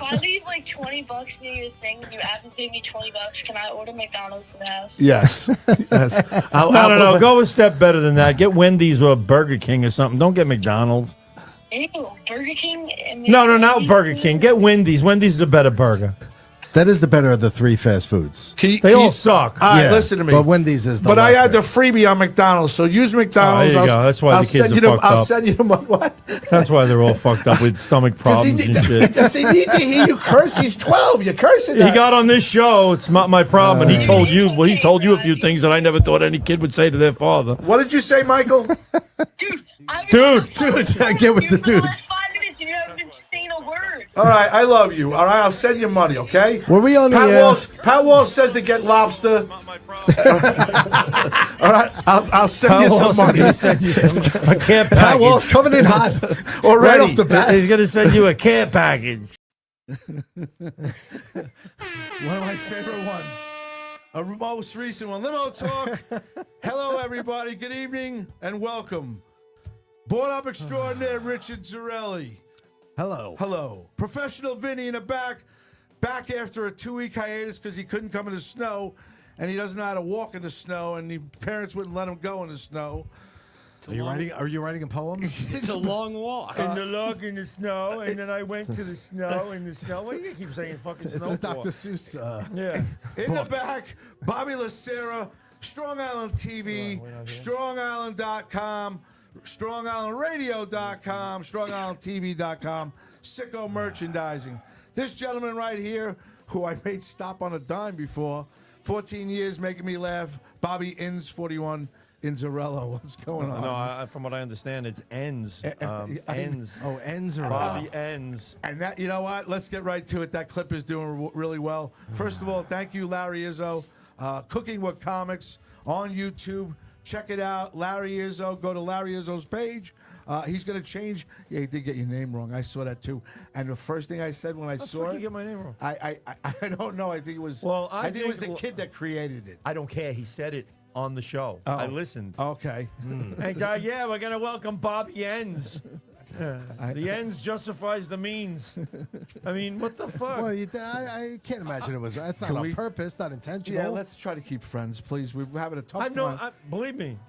I leave like $20 near your thing, you have to pay me $20. Can I order McDonald's to the house? Yes. Yes. No. Go a step better than that. Get Wendy's or Burger King or something. Don't get McDonald's. Ew, Burger King? No, not Burger King. Get Wendy's. Wendy's is a better burger. That is the better of the three fast foods. They all suck. All right, listen to me. But Wendy's is the But I lesser. had the freebie on McDonald's, so use McDonald's. Oh, there you go. That's why the kids are fucked I'll up. send you the money. What? That's why they're all fucked up with stomach problems and shit. Does he need to hear you curse? He's 12. You're cursing He at got on this show. It's not my problem. And he told you. Well, he told you a few things that I never thought any kid would say to their father. What did you say, Michael? Dude, get with the dude. You haven't been saying a word. All right, I love you. All right, I'll send you money, okay? Were we on the air? Pat Walsh says to get lobster. All right, I'll send you some money. He's going to send you a care package. Pat Walsh coming in hot. Already. Right off the bat. He's going to send you a care package. One of my favorite ones. A most recent one. Limo Talk. Hello, everybody. Good evening and welcome. Board up extraordinaire Richard Zarelli. Hello. Hello. Professional Vinny in the back after a 2-week hiatus because he couldn't come in the snow, and he doesn't know how to walk in the snow, and the parents wouldn't let him go in the snow. Are you writing a poem? It's a long walk. In the log in the snow, and then I went to the snow in the snow. Why do you keep saying fucking It's snow a for? Dr. Seuss. Yeah. In the back, Bobby Lacera, Strong Island TV, StrongIsland.com, StrongIslandRadio.com, StrongIslandTV.com, Sicko Merchandising. This gentleman right here, who I made stop on a dime before, 14 years making me laugh, Bobby Inns 41 Inzarello. What's going on? No, from what I understand, it's ends. Ends. Oh, ends are Bobby ends. And that, you know what? Let's get right to it. That clip is doing really well. First of all, thank you, Larry Izzo. Cooking with Comics on YouTube. Check it out. Larry Izzo. Go to Larry Izzo's page. He's going to change. Yeah, he did get your name wrong. I saw that too. And the first thing I said when I saw it, you get my name wrong? I don't know. I think it was. Well, I think it was the kid that created it. I don't care. He said it on the show. I listened. Okay. Hey, yeah, we're gonna welcome Bobby Ends. The ends justifies the means. I mean, what the fuck? Well, I can't imagine it was. That's not on purpose, not intentional. Yeah, let's try to keep friends, please. We're having a tough time. Believe me,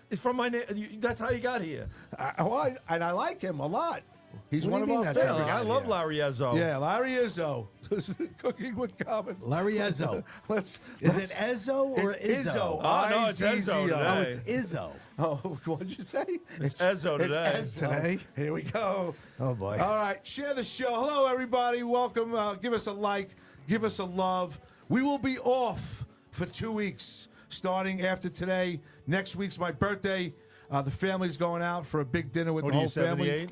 it's from my name. That's how you got here. And I like him a lot. He's What one do of you our mean that's how favorites. I love Larry Ezzo. Yeah, Larry Izzo. Cooking with Comics. Larry Ezzo. Is it Ezzo or it's Izzo? Oh, no, it's Ezzo today. Oh, it's Izzo. Oh, what did you say? It's Ezzo today. It's Ezzo. Today? Here we go. Oh, boy. All right, share the show. Hello, everybody. Welcome. Give us a like. Give us a love. We will be off for 2 weeks, starting after today. Next week's my birthday. The family's going out for a big dinner with the whole family. 78?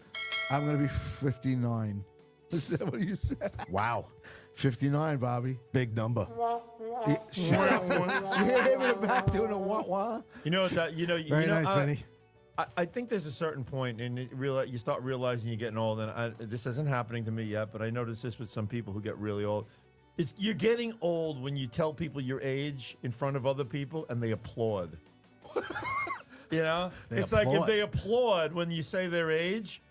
I'm going to be 59. Is that what you said? Wow. 59, Bobby. Big number. Shut up. You hear him in the back doing a wah-wah? You know what that? Very nice, Vinny. I think there's a certain point, and you start realizing you're getting old. And this isn't happening to me yet, but I notice this with some people who get really old. You're getting old when you tell people your age in front of other people, and they applaud. You know, it's like if they applaud when you say their age.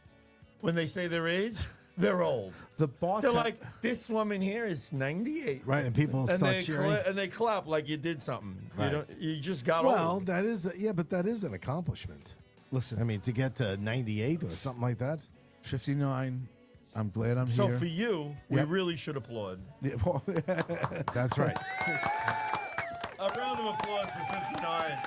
When they say their age, they're old. They're like, this woman here is 98. Right, and people start cheering. And they clap like you did something. Right. You just got Well, old. that is, but that is an accomplishment. Listen, I mean, to get to 98 or something like that. 59. I'm glad I'm So here. for you, we really should applaud. Yeah, well, That's right. A round of applause for 59.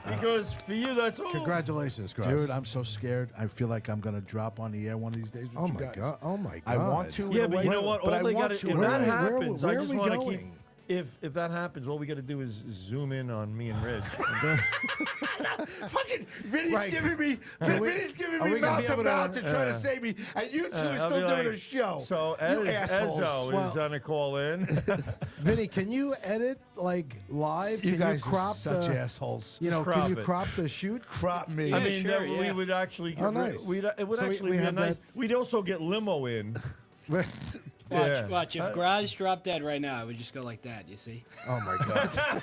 Because for you, that's all. Congratulations, Chris. dude, I'm so scared. I feel like I'm gonna drop on the air one of these days. With Oh you my guys. god! Oh my god! I want to. Yeah, in a but way, you know what? But All I they want got to. if in a that way. happens, where I are just we want to keep. going? If that happens, all we got to do is zoom in on me and Rich. Fucking Vinny's Right. giving me. Vinny's giving are me we gonna mouth be to able to- mouth to try to save me, and you two are I'll still be doing like, a show. So you assholes. Ezzo is on a call in. Vinny, can you edit like live? You Can guys you crop are such the, assholes. You know, Just crop can you it. crop the shoot? Crop me. I mean, sure, we would actually. Oh, nice. It would So actually we be a have nice. that- We'd also get Limo in. Yeah. Watch. If Graz dropped dead right now, it would just go like that, you see? Oh my god!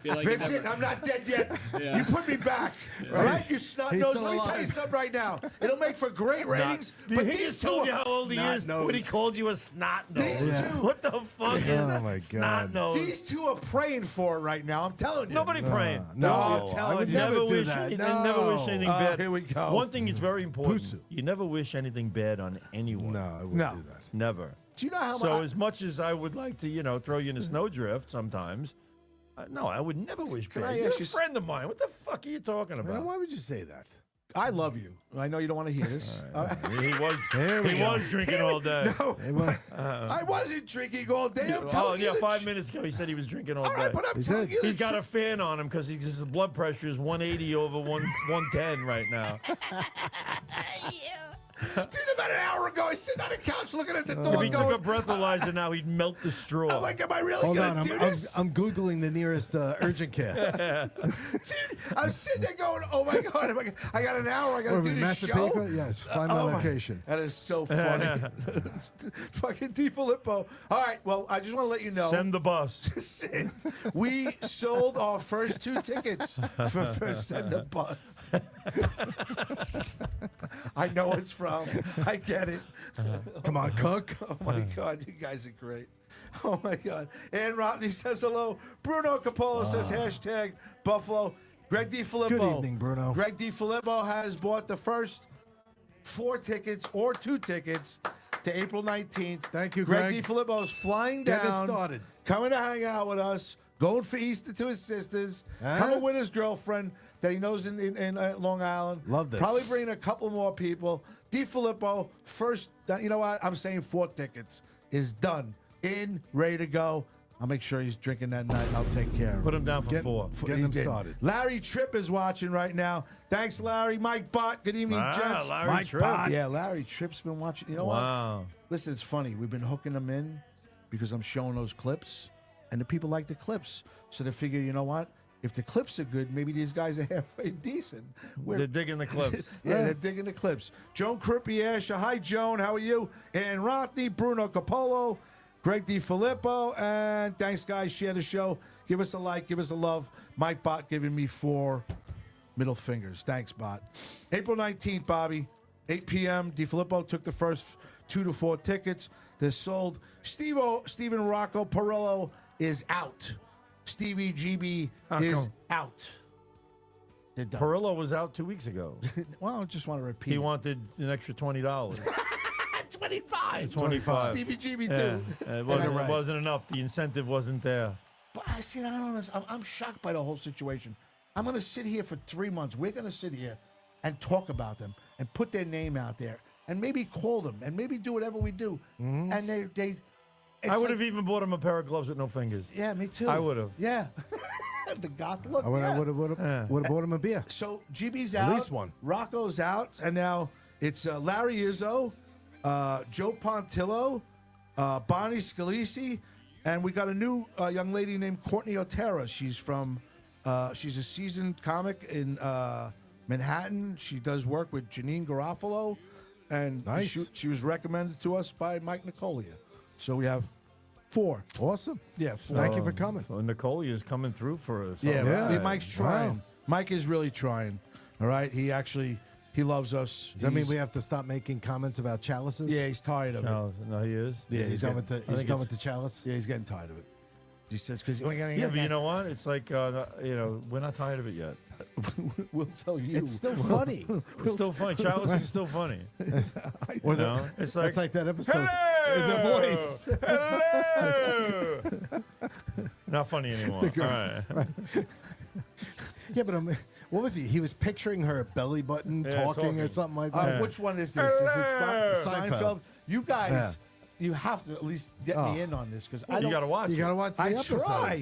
Be like, Vincent, I'm not dead yet. You put me back. All right, you snot He's nose. still Let me tell you alive. something right now. It'll make for great ratings. He But just these told two, you how old he is Snot when he nose. called you a snot nose. These two- What the fuck is Oh, that? my Snot God. nose. these two are praying for it right now. I'm telling you. Nobody praying. No, I'm telling I would you. never do wish that. any- No. never wish anything Oh, bad. here we go. One thing is very important. Pusu. You never wish anything bad on anyone. No, I wouldn't No. do that. Never. Do you know how So much? as much as I would like to, throw you in a snowdrift sometimes, no, I would never wish Can bad. I You're ask a you friend of mine. What the fuck are you talking Man, about? why would you say that? I love you. I know you don't want to hear this. He was drinking all day. No, Hey, well, I wasn't drinking all day. I'm Oh, telling you. yeah, the 5 minutes ago he said he was drinking all All day. right, but I'm He telling did. you. the He's got a truth. fan on him because his blood pressure is 180 over 110 right now. Dude, about an hour ago, I sit on the couch looking at the If dog he took a going, breathalyzer now, he'd melt the straw. I'm like, am I really hold going on, to do I'm this? Googling the nearest urgent care. Dude, I'm sitting there going, oh my God, I got an hour. I got to What, do this show. Massapequa? Yes, find my Oh my- location. That is so funny. Fucking Di Filippo. All right, well, I just want to let you know. Send the bus. Sid, we sold our first 2 tickets for Send the Bus. I know it's from. I get it. Come on, Cook. Oh my God, you guys are great. Oh my God. Ann Rodney says hello. Bruno Capolo says hashtag Buffalo. Greg DiFilippo. Good evening, Bruno. Greg DiFilippo has bought the first 4 tickets or 2 tickets to April 19th. Thank you, Greg Greg. DiFilippo is flying Get it down. started. Coming to hang out with us. Going for Easter to his sisters. Huh? Coming with his girlfriend that he knows in Long Island. Love this. Probably bringing a couple more people. DiFilippo, first, you know what? I'm saying 4 tickets is done. In, ready to go. I'll make sure he's drinking that night. I'll take care of him. Put him down for 4. Getting He's him in. started. Larry Tripp is watching right now. Thanks, Larry. Mike Bott. Good evening, gents. Larry Mike Tripp. Bott. Yeah, Larry Tripp's been watching. You know Wow. what? Listen, it's funny. We've been hooking them in because I'm showing those clips, and the people like the clips. So they figure, you know what? If the clips are good, maybe these guys are halfway decent. They're digging the clips. Yeah, they're digging the clips. Joan Krippiasha. Hi, Joan. How are you? And Rothney, Bruno Capolo, Greg DiFilippo. And thanks, guys. Share the show. Give us a like. Give us a love. Mike Bott giving me 4 middle fingers. Thanks, Bott. April 19th, Bobby. 8 p.m. DiFilippo took the first 2 to 4 tickets. They're sold. Steven Rocco Perillo is out. Stevie GB is come? out. They're done. Perillo was out 2 weeks ago. Well, I just want to repeat. He wanted an extra $20. 25. 25. Stevie GB Yeah. too. It Right. wasn't enough. The incentive wasn't there. But I see. I don't know. I'm shocked by the whole situation. I'm going to sit here for 3 months. We're going to sit here and talk about them and put their name out there and maybe call them and maybe do whatever we do. And they. I would have even bought him a pair of gloves with no fingers. Yeah, me too. I would've. Yeah. The goth look. I would yeah. have bought him a beer. So GB's At out. least one. Rocco's out, and now it's Larry Izzo, Joe Pontillo, Bonnie Scalisi, and we got a new young lady named Courtney Otero. She's from. She's a seasoned comic in Manhattan. She does work with Janine Garofalo, and Nice. she was recommended to us by Mike Nicolia. So we have 4. Awesome. Yeah, 4. Thank you for coming. So Nicole is coming through for us. Yeah, Yeah. I mean, Mike's trying. Wow. Mike is really trying. All right, he loves us. Does that mean He's- we have to stop making comments about chalices? Yeah, he's tired of it. No, he is. Yeah, He's done with the think done it's- with the chalice. Yeah, he's getting tired of it. He says because Yeah, but you know what? It's like, we're not tired of it yet. we'll tell you. It's still funny. It's still funny. Chalice is still funny. Or No, it's like, that's like that episode. hello! The voice. Hello! Not funny anymore. All right. Yeah, but what was he? He was picturing her belly button Yeah, talking or talking. something like that. Which one is this? Is it Seinfeld? Seinfeld. You guys, Yeah. you have to at least get me in on this because I You don't. got to watch You it. got to watch the I episodes. try.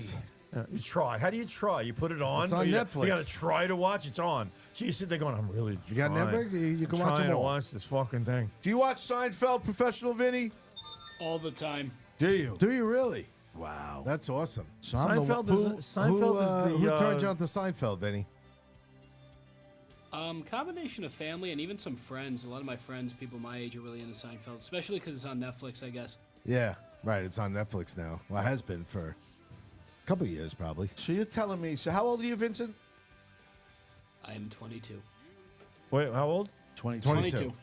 You try. How do you try? You put it on. It's on but you Netflix. You got to try to watch. It's on. So you sit there going, I'm really You got trying. Netflix? You can I'm watch trying them to all. watch this fucking thing. Do you watch Seinfeld, Professional Vinny? all the time. Do you? Do you really? Wow. That's awesome. So I'm the Seinfeld one- is Seinfeld is the who turned you on to Seinfeld, Vinny? Combination of family and even some friends. A lot of my friends, people my age, are really into Seinfeld, especially because it's on Netflix, I guess. Yeah, right. It's on Netflix now. Well, it has been for Couple of years, probably. So you're telling me. So how old are you, Vincent? I am 22. Wait, how old? 22.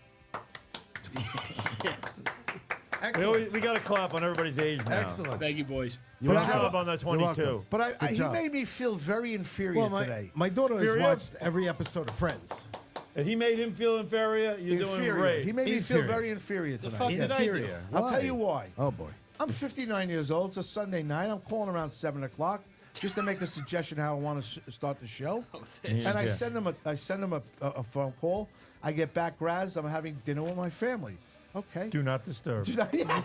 Excellent. We got to clap on everybody's age now. Excellent. Thank you, boys. Good I have job on that 22. welcome. But Good he job. made me feel very inferior Well, today. my daughter has Inferior? watched every episode of Friends. If he made him feel inferior, you're doing Inferior. great. He made me feel Inferior. very inferior The tonight. fuck did I do? Inferior. I'll tell you why. Oh, boy. I'm 59 years old. It's a Sunday night. I'm calling around 7 o'clock just to make a suggestion how I want to start the show. Oh, thanks. And I Yeah. send him a phone call. I get back, Graz. I'm having dinner with my family. Okay. Do not disturb. Yes.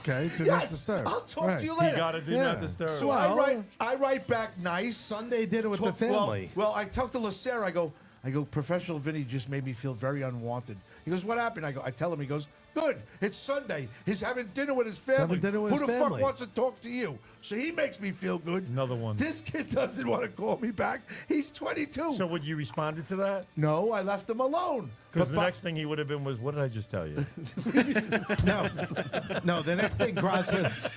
Okay, do not yes. disturb. I'll talk Right. to you He later. got to do Yeah. not disturb. So Well- I write back nice. Sunday dinner with the Talk- family. Well, I talked to Lucera. I go, professional Vinny just made me feel very unwanted. He goes, what happened? I tell him. He goes, good. It's Sunday. He's having dinner with his family. having dinner with Who his the family. fuck wants to talk to you? So he makes me feel good. Another one. This kid doesn't want to call me back. He's 22. So would you responded to that? No, I left him alone. Because But the next thing he would have been was, what did I just tell you? No, the next thing Graz with.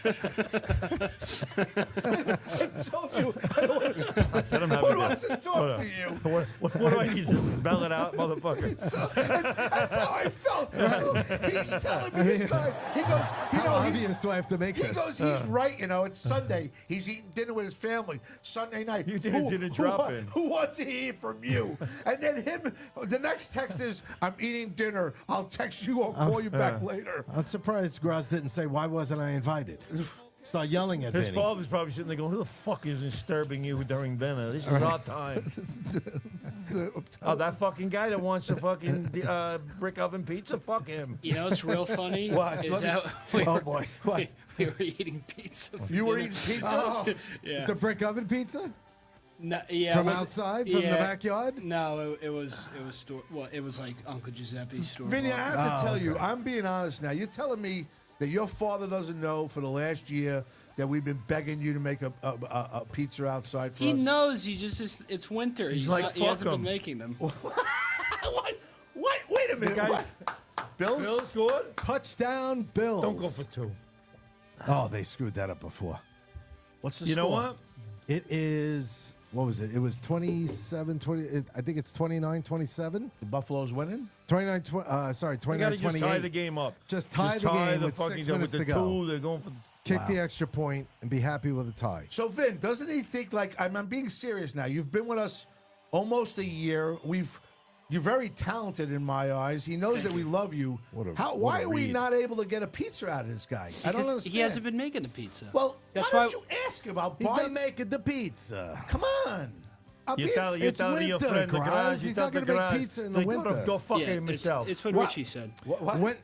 I told you. I don't want to, I said I'm who having wants to Hold talk on. to you? What do I need to spell it out, motherfucker? So that's how I felt. So he's telling me his side. He goes, you How know, he's, obvious do I have to make he this? goes, he's right. You know, it's Sunday. He's eating dinner with his family Sunday night. You didn't drop in. Who wants to hear from you? And then the next text is, I'm eating dinner. I'll text you or call you back later. I'm surprised Graz didn't say, why wasn't I invited? Start yelling at His Vinny. father's probably sitting there going, who the fuck is disturbing you during dinner? This is our time. Oh, that fucking guy that wants the fucking brick oven pizza? Fuck him. You know what's real funny? What? Is Let me- that we Oh, were, boy. What? we were eating pizza. for You were dinner. eating pizza? Oh, Yeah. the brick oven pizza? No, yeah, From it was- outside? From the backyard? No, it was store. Well, it was like Uncle Giuseppe's store. Vinny, I have to Oh, tell you, okay. I'm being honest now. You're telling me that your father doesn't know for the last year that we've been begging you to make a pizza outside for He us? knows. It's winter. He's like, not, he "Fuck hasn't been 'em." making them. What? Wait a minute. guy- What? Bills? Bill scored? Touchdown Bills. Don't go for two. Oh, they screwed that up before. What's the You know score? what? It is, what was it? It was 27, 20, I think it's 29, 27? The Buffalo's winning? 29, sorry, We 29, got to just tie 28. the game up. Just tie the game with 6 minutes with the to go. two. They're going for Kick the extra point and be happy with a tie. So, Vin, doesn't he think, like, I'm being serious now. You've been with us almost a year. You're very talented in my eyes. He knows that we love you. What a- Why what a are we read. not able to get a pizza out of this guy? I don't Because understand. he hasn't been making the pizza. Well, That's why why- don't you ask him? I'll He's buy not making the pizza. Come on. I'm You being tell serious. It's your winter, friend the Graz. garage. He's not gonna make pizza in the winter. Go fuck yeah, him himself. it's what What? Richie said. What?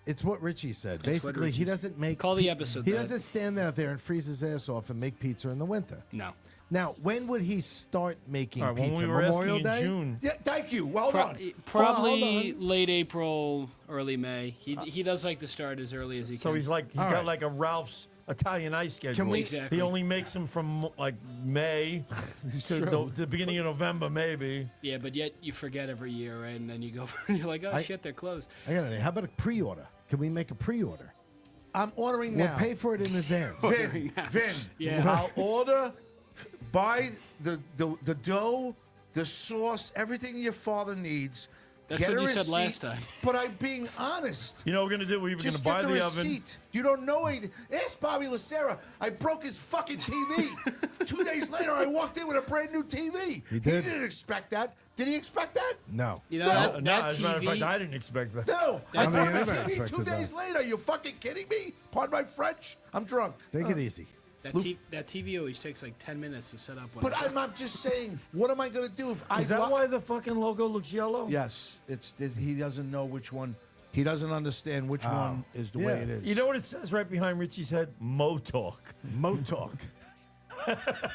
It's what Richie said. It's what Basically, he Richie doesn't make. Call the episode He that. doesn't stand out there and freeze his ass off and make pizza in the winter. No. Now, when would he start making All right, when pizza? we were Memorial asking in Day? June. Yeah, thank you. Well done. Probably hold on. late April, early May. He does like to start as early as he So can. he's All got right. like a Ralph's Italian ice schedule. Can we- Exactly. He only makes them from like May to the beginning of November, maybe. Yeah, but yet you forget every year, right? And then you go, you're like, oh shit, they're closed. I got an idea. How about a pre-order? Can we make a pre-order? I'm ordering We'll now. pay for it in advance. Vin, Yeah. I'll order, buy the dough, the sauce, everything your father needs. That's Get what a you said receipt, last time. But I'm being honest. You know what we're gonna do? We're gonna Just buy get the the oven. receipt. You don't know anything. Ask Bobby Lucera. I broke his fucking TV. 2 days later, I walked in with a brand new TV. He did. Didn't expect that. Did he expect that? No. You know, No, that, No, that as a matter of TV, fact, I didn't expect that. No. I I mean, bought anybody the TV 2 expected days that. later. You fucking kidding me? Pardon my French. I'm drunk. Take it easy. that TV always takes like 10 minutes to set up. But I'm not just saying. What am I going to do if I? Is that why the fucking logo looks yellow? Yes, he doesn't know which one. He doesn't understand which one is the way Yeah. it is. You know what it says right behind Richie's head? Mo Talk. Mo Talk.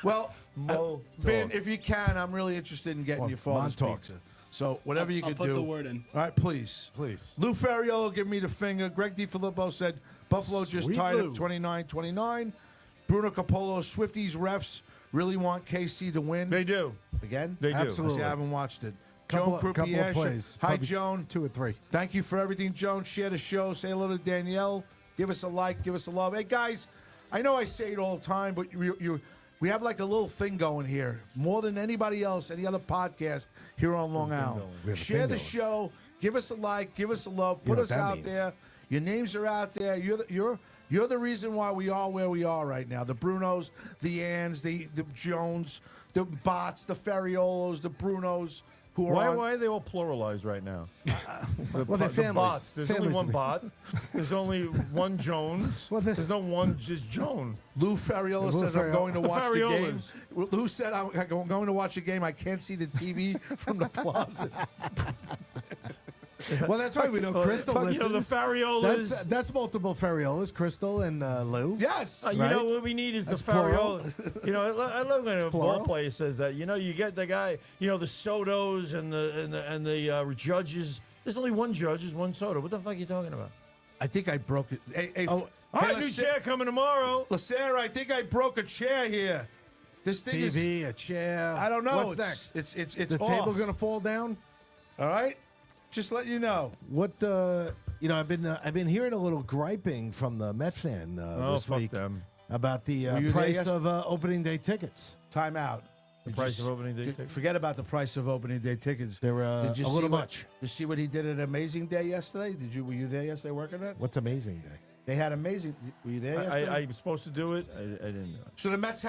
Well, Mo Vin, Talk. if you can, I'm really interested in getting Well, your father's Montauk. pizza. So whatever you I'll can put do. the word in. All right, please. Please. Lou Ferriello, give me the finger. Greg DiFilippo said Buffalo just Sweet tied Lou. up 29-29. Bruno Capolo, Swifties refs really want KC to win. They do. Again? They do. Absolutely. See, I haven't watched it. Couple Joan of Croupier. plays. Hi, Probably Joan. 2 or 3. Thank you for everything, Joan. Share the show. Say hello to Danielle. Give us a like. Give us a love. Hey, guys, I know I say it all the time, but We have like a little thing going here, more than anybody else, any other podcast here on Long Island. We have a Share thing the going. show, give us a like, give us a love, You put know us what that out means. there. Your names are out there. You're the reason why we are where we are right now. The Brunos, the Anns, the Jones, the Bots, the Ferriolos, the Brunos, who are on. Why are they all pluralized right now? Well, they're The families. bots. There's only Families one of- bot. There's only one Jones. Well, there's no one just Joan. Lou Ferriola Lou says, I'm Ferriola. going to The watch the game. Ferriolas. Lou said, I'm going to watch the game. I can't see the TV from the closet. Well, that's right. We know Crystal You listens. know, the Ferriolas. That's multiple Ferriolas, Crystal and Lou. Yes. You know what we need is That's the plural. Ferriola. You know, I love when a plural. ball player says that. You know, you get the guy. You know, the Sotos and the judges. There's only one judge. There's one Soto. What the fuck are you talking about? I think I broke it. Hey, All right, new chair coming tomorrow. Lacer, I think I broke a chair here. This thing is. TV, a chair. I don't know. What's It's- next? It's the off. table going to fall down? All right. Just let you know. What I've been hearing a little griping from the Met fan this fuck week them. about the Were you there price yesterday? of opening day tickets. Time out. The price of opening day tickets? Forget about the price of opening day tickets. They're Did you a see little what- much. You see what he did at Amazing Day yesterday? Were you there yesterday working that? What's amazing day? They had amazing. Were you there yesterday? I was supposed to do it. I didn't do it. So the Mets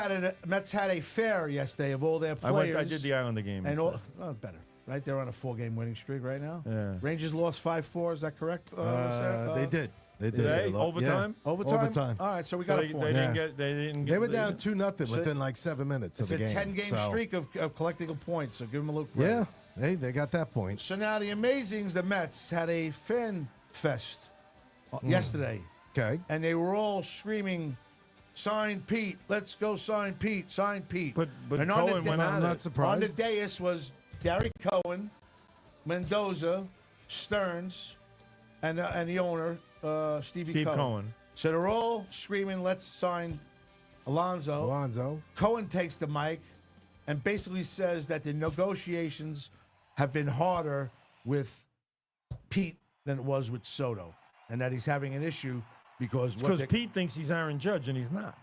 had a fair yesterday of all their players. I did the Islander game. and all. Oh, better. Right, they're on a 4-game winning streak right now. Yeah. Rangers lost 5-4. Is that correct? Sarah? They did. They did. they? lost- Overtime? Yeah. Overtime. Overtime. All right, so we So got they, a they point. didn't Yeah. get. They didn't. They were they down didn't- 2-0 within like 7 minutes It's of the a game. 10-game so- streak of collecting of points. So give them a little Yeah, credit. they got that point. So now the Amazings, the Mets, had a fan fest yesterday, Okay. and they were all screaming, "Sign Pete! Let's go sign Pete! Sign Pete!" But and Cohen went I'm at not it. surprised. on the dais was Gary Cohen, Mendoza, Stearns, and the owner, Stevie Steve Cohen. So they're all screaming, "Let's sign Alonso." Alonzo. Cohen takes the mic and basically says that the negotiations have been harder with Pete than it was with Soto, and that he's having an issue because Pete thinks he's Aaron Judge and he's not.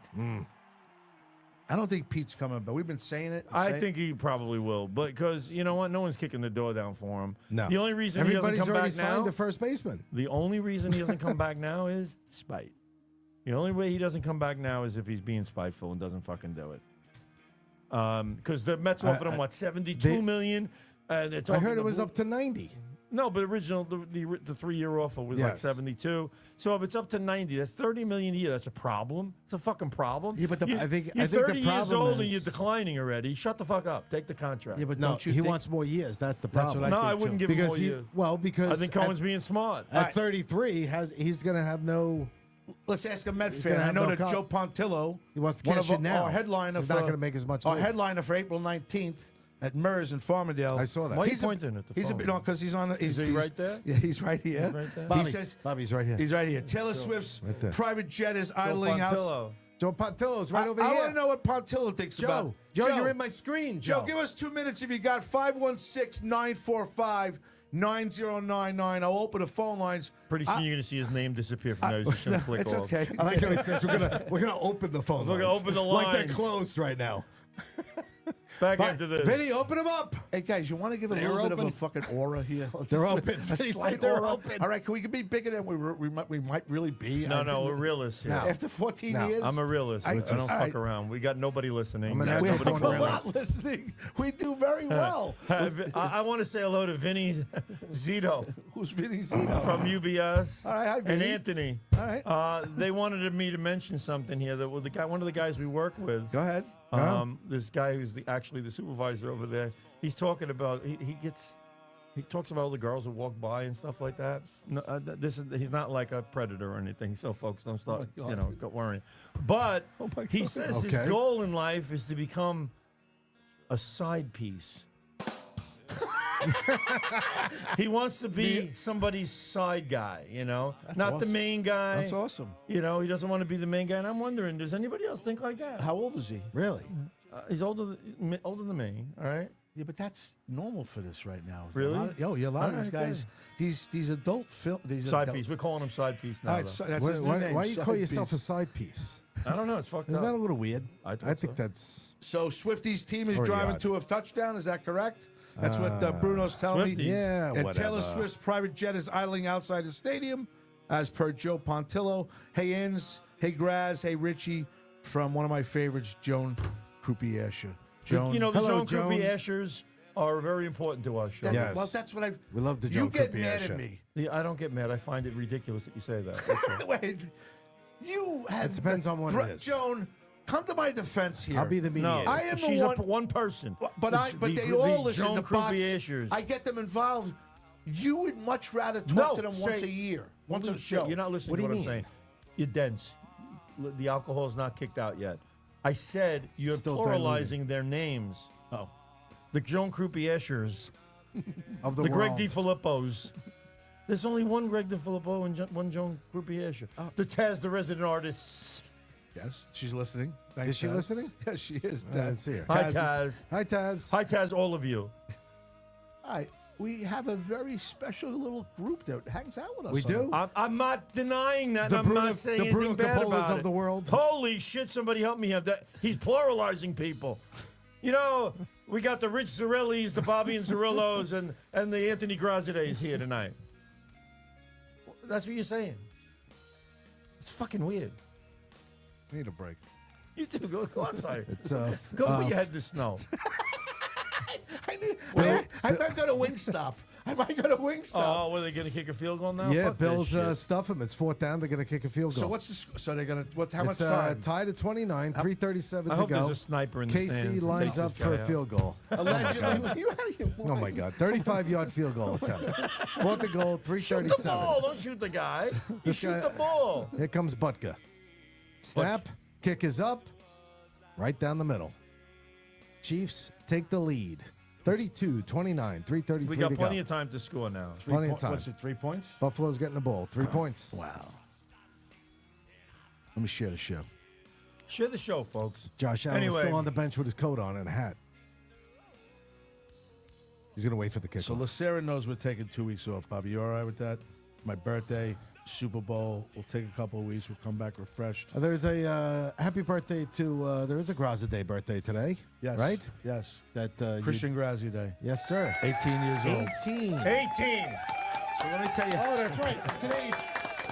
I don't think Pete's coming, but we've been saying it. I think he probably will, but because you know what, no one's kicking the door down for him. No. The only reason Everybody's he doesn't come already back signed now. the first baseman. The only reason he doesn't come back now is spite. The only way he doesn't come back now is if he's being spiteful and doesn't fucking do it. Because the Mets offered him what, $72 million. And they're I talking heard it the was Blue- up to 90. No, but original the 3-year offer was like Yes. 72. So if it's up to 90, that's $30 million a year. That's a problem. It's a fucking problem. Yeah, but You- I think you're the 30 years problem old and is- you're declining already. Shut the fuck up. Take the contract. Yeah, but No, don't you he think, wants more years. That's the That's problem. what no, think I too. wouldn't give him because more years. because I think Cohen's being smart. at 33 he's going to have no. Let's ask a Met He's fan. gonna I have know no that cup. Joe Pontillo, He wants to one cash of in now. our headliner He's for not going to make as much. our later. headliner for April 19th at MERS in Farmingdale. I saw that. Why are you He's a- pointing at the He's a phone? bit on because he's on. Is he right there? Yeah, he's right here. He's right there? He Bobby, says Bobby's right here. he's right here. Taylor Swift's Right there. private jet is Joe idling out. Pontillo. Joe Pontillo's right over I here. want to know what Pontillo thinks about. Joe, you're in my screen. Joe, give us 2 minutes if you got 516-945-9099. I'll open the phone lines. Pretty soon you're going to see his name disappear from there. He's just going to click It's off. okay. I like how he says we're gonna open the phone. We're gonna lines. open the like they're lines. closed right now. Back But, after this. Vinny, open them up. Hey guys, you want to give a They're little bit of a open. fucking aura here? They're Just open. A He slight said they're aura. open. All right, can we be bigger than we might really be? No, no, we're realists here. No. After 14 No, years, I'm a realist. I don't all fuck right. around. We got nobody listening. I'm an We got We have nobody a calling lot us. listening. We do very well. I want to say hello to Vinny Zito Who's Vinny Zito? from UBS All right, hi, and Vinny. Anthony. All right. They wanted me to mention something here. That the guy, one of the guys we work with, Go ahead. this guy who's actually the supervisor over there. He's talking about he talks about all the girls who walk by and stuff like that. No, he's not like a predator or anything. So folks, don't start Oh my God. go worrying. But Oh my he God. says Okay. his goal in life is to become a side piece. He wants to be somebody's side guy, That's not the awesome. main guy. That's awesome. He doesn't want to be the main guy. And I'm wondering, does anybody else think like that? How old is he? Really? He's older than me. All right. Yeah, but that's normal for this right now. Really? A lot of these guys, these adult film, these Side adult, piece. We're calling him side piece now. All right, though. so that's his new Why, name, why you call side yourself a piece. side piece? I don't know. It's fucked Isn't up. that a little weird? I I thought think so. that's So Swifty's team is Or driving yacht. to a touchdown. Is that correct? That's what Bruno's telling Swifties. me. yeah. And whatever. Taylor Swift's private jet is idling outside the stadium, as per Joe Pontillo. Hey, Inns. Hey, Graz. Hey, Richie. From one of my favorites, Joan Croupier. Joan. You know, the Hello, Joan Joan. Croupiers are very important to us. Show. Yes. Well, that's what I've. We love the You Joan get Croupier mad shit. at me. I don't get mad. I find it ridiculous that you say that. That's all. Wait, you have. It depends on what it is. Joan, come to my defense here. I'll be the No, mediator. I am the she's one- one person. But they the all listen Joan to bots. Croupiers. I get them involved. You would much rather talk No, to them say- once a year, once a Shit, show. You're not listening What to do what you I'm mean? saying. You're dense. The alcohol's not kicked out yet. I said you're Still pluralizing their names. Oh. The Joan Croupiers, of the the Greg world. DiFilippos. There's only one Greg DiFilippo and one Joan Croupier. The Taz, the resident artist. Yes, she's listening. Thanks, Is she Taz. listening? Yes, she is. I didn't see her. Hi, Taz is- Taz. Hi, Taz. Hi, Taz, all of you. All right, we have a very special little group that hangs out with us. We do? I'm not denying that. The I'm Bruno- not saying the Bruno anything bad Capollas about of it. the world. Holy shit! Somebody help me. He's pluralizing people. You know, we got the Rich Zarellis, the Bobby and Zarillos, and the Anthony Graziades here tonight. That's what you're saying. It's fucking weird. We need a break. You do go outside. It's Go put your head in the snow. I might go to Wingstop. I might go to Wingstop. Oh, were they going to kick a field goal now? yeah. Fuck this Bills shit. stuff him. It's fourth down. They're gonna kick a field goal. So what's the? So they're gonna. What? How much It's time? tied at 29. 3:37 I to hope go. there's a sniper in the KC stands that lines takes up this for guy a out. field goal. Allegedly. You out of your Oh my mind. God! 35-yard field goal attempt. Fourth and goal. Shoot the 3:37. ball. Don't shoot the guy. You This shoot guy- the ball. Here comes Butka. Snap. Kick is up. Right down the middle. Chiefs take the lead. 32-29. 3:33 We got to plenty go. of time to score now. Plenty of time. What's it? 3 points? Buffalo's getting the ball. 3 points. Wow. Let me share the show. Share the show, folks. Josh Allen Anyway. still on the bench with his coat on and a hat. He's gonna wait for the kickoff. So Lucera knows we're taking 2 weeks off. Bobby, you all right with that? My birthday, Super Bowl. We'll take a couple of weeks. We'll come back refreshed. There's a happy birthday to. There is a Graza Day birthday today. Yes. Right. Yes. That Christian Grazzi Day. Yes, sir. 18 years old. 18. 18. So let me tell you. Oh, that's right. It's an age.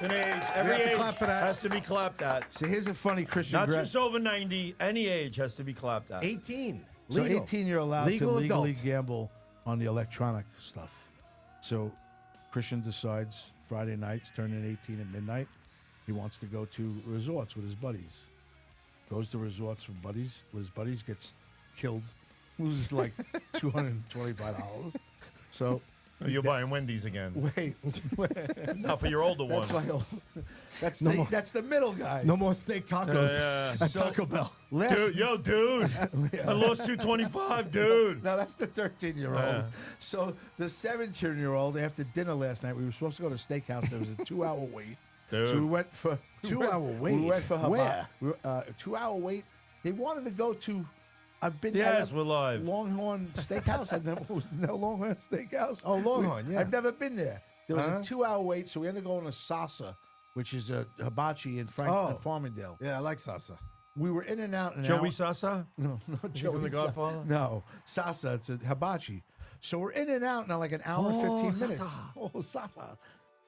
An age. Every have to age clap for that. has to be clapped at. So here's a funny Christian Not Grazzi. just over 90. Any age has to be clapped at. 18. So Legal. 18, you're allowed Legal to legally adult. gamble on the electronic stuff. So Christian decides Friday nights, turning 18 at midnight, he wants to go to resorts with his buddies. Goes to resorts with his buddies, gets killed, loses like $225. So You're buying Wendy's again. wait, Not for your older that's one. my old, that's No the more. that's the middle guy. No more steak tacos Yeah. at Taco Bell. Last, Dude, I lost 225, dude. No, that's the 13-year-old. Yeah. So the 17-year-old, after dinner last night, we were supposed to go to a steakhouse. There was a 2-hour wait. Dude. So we went for 2-hour wait? We went for Where? We were, 2-hour wait. They wanted to go to. I've been Yes, at we're live. Longhorn Steakhouse. I've never no Longhorn Steakhouse. Oh, Longhorn, yeah. I've never been there. There was Uh-huh. a 2-hour wait, so we ended up going to Sasa, which is a hibachi in Farmingdale. Yeah, I like salsa. We were in and out. Joey Sasa? No, from Joey The Godfather? No, Sasa. It's a hibachi. So we're in and out now, like an hour and 15 minutes. Oh, Sasa.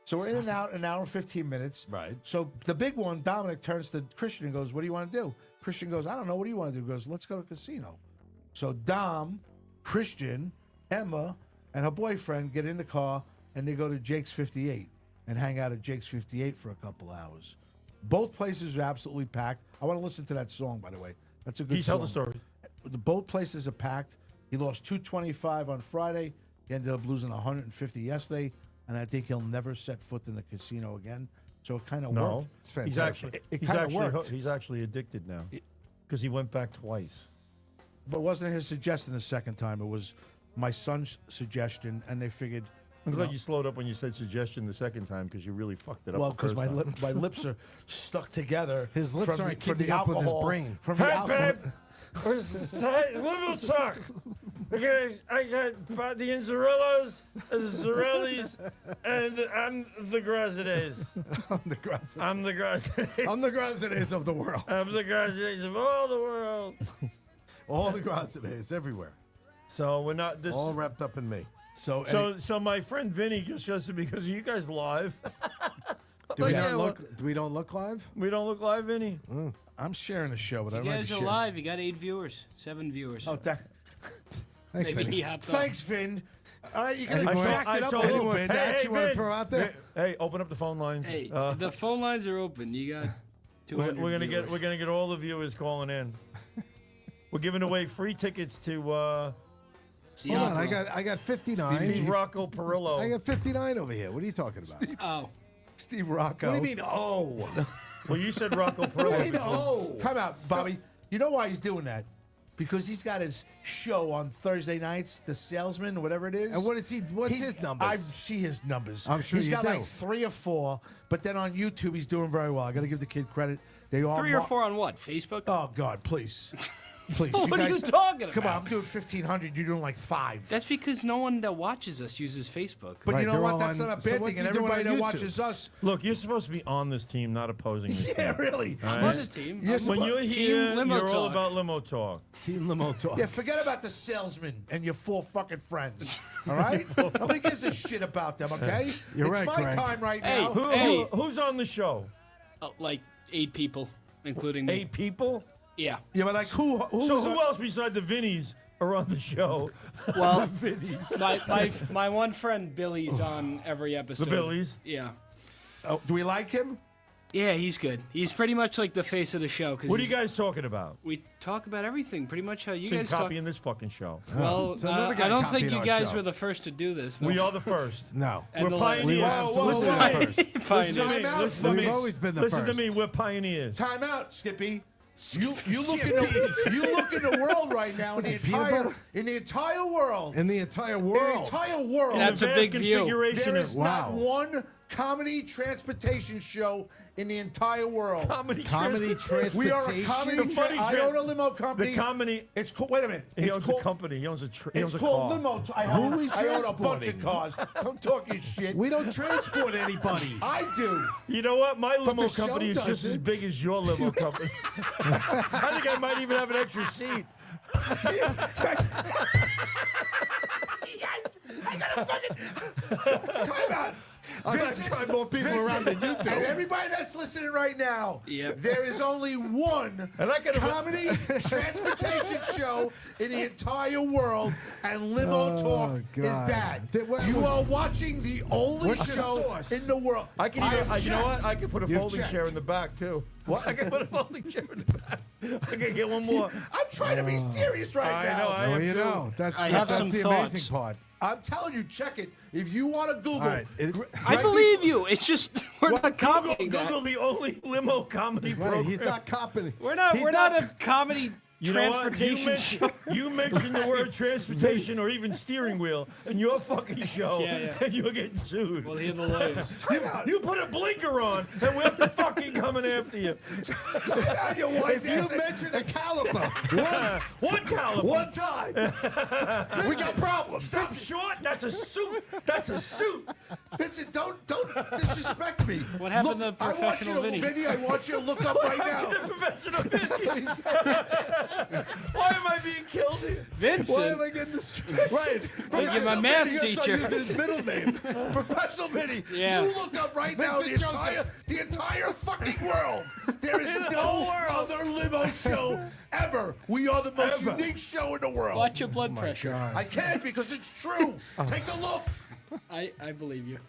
So we're in and out an hour and 15 minutes. Right. So the big one, Dominic, turns to Christian and goes, "What do you want to do?" Christian goes, "I don't know. What do you want to do?" He goes, "Let's go to a casino." So Dom, Christian, Emma, and her boyfriend get in the car and they go to Jake's 58 and hang out at Jake's 58 for a couple hours. Both places are absolutely packed. I want to listen to that song, by the way. That's a good Can you song. tell the story? Both places are packed. He lost 225 on Friday. He ended up losing 150 yesterday, and I think he'll never set foot in the casino again. So it kind of No. worked. It's He's fantastic. actually, It he's, kinda actually worked. he's actually addicted now because he went back twice. But it wasn't his suggestion the second time. It was my son's suggestion, and they figured. I'm glad you slowed up when you said suggestion the second time because you really fucked it up. Well, the because first time. my lips are stuck together. His lips aren't from keeping up with his brain. From the Hey, alcohol. babe! Limo Talk! I got the Inzerillos, the Zarellis, and I'm the Grazides. I'm the Grazides. I'm the Grazides. I'm the Grazides of the world. I'm the Grazides of all the world. All the Grazides everywhere. So we're not this. All wrapped up in me. So my friend Vinny just said because are you guys live? Do we not look? We don't look live. We don't look live, Vinny. I'm sharing a show, but I You don't guys have are to share. live. You got 8 viewers, 7 viewers. Oh, Thanks, Maybe Vinny. he hopped thanks, Vin. All right, you're gonna Any more- jack it up a I told little Any more bit. stats you want to Vin. throw out there? Hey, open up the phone lines. Hey, the phone lines are open. You got 200 we're viewers. gonna get all the viewers calling in. We're giving away free tickets to Hold on, I got 59. Steve Rocco Perillo. I got 59 over here. What are you talking about? Oh, Steve Rocco. What do you mean? Oh, Well, you said Rocco what do Perillo. you mean? before. Oh, Time out, Bobby. You know why he's doing that? Because he's got his show on Thursday nights, The Salesman, or whatever it is. and what is he? What's his numbers? I see his numbers. I'm sure he's you got do. like 3 or 4, but then on YouTube he's doing very well. I got to give the kid credit. They all 3 or 4 on what? Facebook? Oh God, please, please. What are you guys- talking Come on, about? I'm doing 1,500. You're doing like 5. That's because no one that watches us uses Facebook. But Right, you know they're what? all That's on- not a so bad what's thing. And he doing everybody on that YouTube? watches us, Look, you're supposed to be on this team, not opposing this yeah, team. really. All I'm right. on the team. You're I'm- When you're Team here, Limo you're all Talk. about limo talk. Team Limo Talk. Yeah, forget about the salesman and your 4 fucking friends. All right? Nobody gives a shit about them, okay? You're it's right, my Greg. time right Hey, now. Hey. Who's on the show? like 8 people, including me. 8 people. Yeah. Yeah, but like who's So who else besides the Vinnies are on the show? Well, my one friend Billy's on every episode. The Billies. Yeah. Oh, do we like him? Yeah, he's good. He's pretty much like the face of the show. Cause What are you guys talking about? We talk about everything, pretty much how you So you're guys talk. copying this fucking show. Well, So another guy I don't think copying you our guys show. were the first to do this. No. We are the first. No. And We're the last. pioneers. Whoa, whoa, Listen whoa. to me. Listen to Pioneers. me. Time out. Listen to We've me. always been the Listen to first. me. We're pioneers. Time out, Skippy. You look in the world right now in the entire world. In the entire In the world. entire world. That's a Vast big view. configuration There of is Wow. not one comedy transportation show in the entire world. comedy. Comedy transportation. We are a transportation. comedy. The funny I shit- own a limo company. The comedy. It's called. Wait a minute. He It's owns called. a company. He owns a. He owns It's a called car. Limo. I Who own, we I own a bunch of transporting? cars. Don't talk your shit. We don't transport anybody. I do. You know what? My limo the show company is just as doesn't. big as your limo company. I think I might even have an extra seat. Time out. I'm not trying more people around than you do. And everybody that's listening right now, Yep. there is only one And I could- comedy transportation show in the entire world, and Limo Oh, Talk is God. that. What- You are watching the only What's the show source? in the world. I can. have Even, you know what? checked. I could put a You've folding checked. chair in the back too. What? I can put a folding chair in the back. I can get one more. I'm trying to be serious right I now. know, I Oh, am you too. know. That's, I have that's some the thoughts. amazing part. I'm telling you, check it. If you want to Google, All right. I believe you. It's just we're not Google, copying that. Google the only limo comedy Right, program. he's not copying. We're not. He's We're not a comedy You know what? transportation show. You mentioned the word transportation or even steering wheel in your fucking show, Yeah, yeah. and you're getting sued. We'll hear the lawyers. You put a blinker on, and we're fucking coming after you. your wife's If you ass- mention a caliper once, One caliber. one time, we got problems. Stop short. That's a suit. That's a suit. Vincent, don't disrespect me. What happened Look, to I want you Professional to, Vinny? Vinny, I want you to look up right now. Professional video. Why am I being killed here? Why am Vincent. I getting this? Right. Look at my math Vinny, teacher. Using his middle name. Professional Vinny. Yeah. You look up right now Vincent the entire fucking world. There is the no whole world. other limo show ever. We are the most Ever. unique show in the world. Watch your blood pressure. I can't because it's true. Take a look. I believe you.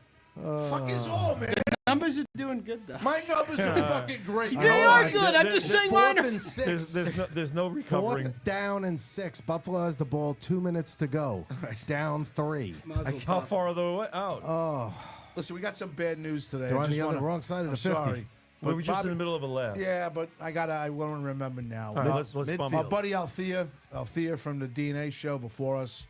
Fuck is all, man. Numbers are doing good though. My numbers are fucking great. They are good. I'm just saying mine Fourth are. and six. There's no recovering. Fourth down and 6. Buffalo has the ball. 2 minutes to go. Down 3. Mazel How tov. far are they out? Oh, Listen, we got some bad news today. they're I on just the other wanna- wrong side of I'm the 50. sorry. we were just Bobby- in the middle of a laugh. Yeah, but I won't remember now. All right, let's bump midfield. Our it. buddy Althea from the DNA show before us,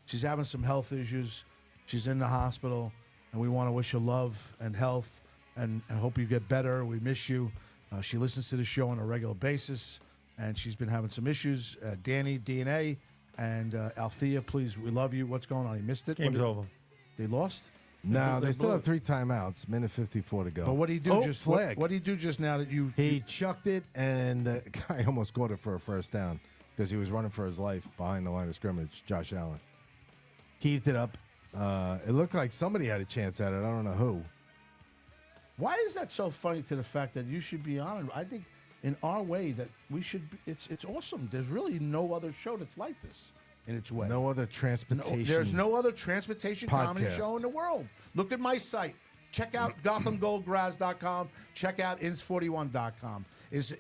she's having some health issues. She's in the hospital, and we want to wish her love and health and hope you get better. We miss you. She listens to the show on a regular basis, and she's been having some issues. Danny, DNA, And Althea, please, we love you. What's going on? He missed it. Game's over. They lost. No, They they still blew have it. 3 timeouts. Minute 54 to go. But what do you do? Oh, just flag. What do you do just now that you? He chucked it, and the guy almost caught it for a first down because he was running for his life behind the line of scrimmage. Josh Allen heaved it up. It looked like somebody had a chance at it. I don't know who. Why is that so funny to the fact that you should be honored? I think in our way that we should. It's awesome. There's really no other show that's like this in its way. No other transportation. There's no other transportation comedy podcast. show in the world. Look at my site. Check out GothamGoldGraz.com. Check out Ins41.com.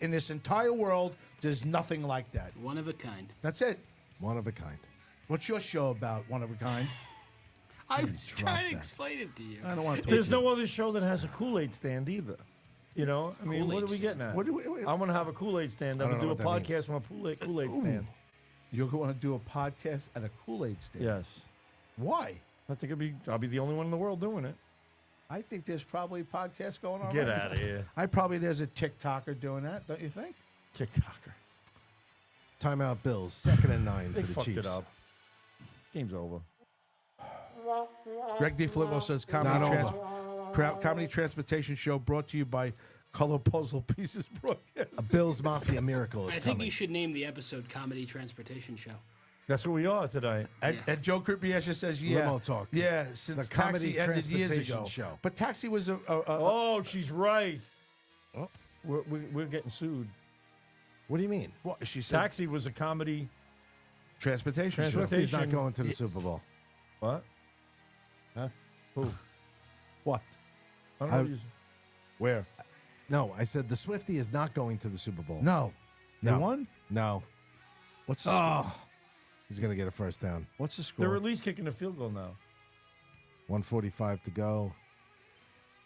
In this entire world, there's nothing like that. One of a kind. That's it. One of a kind. What's your show about? One of a kind. I was trying to that. explain it to you. I don't want to. There's no other show that has a Kool-Aid stand either. You know, I mean, what Kool-Aid are we getting at? What do we- I'm going to have a Kool-Aid stand. I I'm don't going to do know a what that podcast from a Kool-Aid stand. You're going to do a podcast at a Kool-Aid stand. Yes. Why? I think I'll be the only one in the world doing it. I think there's probably a podcast going on. Get right out now. of here. There's a TikToker doing that, don't you think? TikToker. Timeout Bills. 2nd and 9 They for the fucked Chiefs. it up. Game's over. Greg DeFilippo says not comedy transportation show brought to you by Color Puzzle Pieces Broadcast. A Bills Mafia miracle is I think coming. you should name the episode Comedy Transportation Show. That's what we are today. And Joe Kripiesha says, yeah. Limo Talk. Yeah, since The comedy Taxi ended years transportation ago. show. But Taxi was Oh, she's right. Oh. We're getting sued. What do you mean? what she said. Taxi was a comedy. Transportation show. Swifty's not Transportation- going to the Super Bowl. What? Huh? Who? What? I don't know. I- what you- Where? No, I said the Swifty is not going to the Super Bowl. No. They No. won? No. What's the score? He's going to get a first down. What's the They're score? at least kicking a field goal now. 1:45 to go.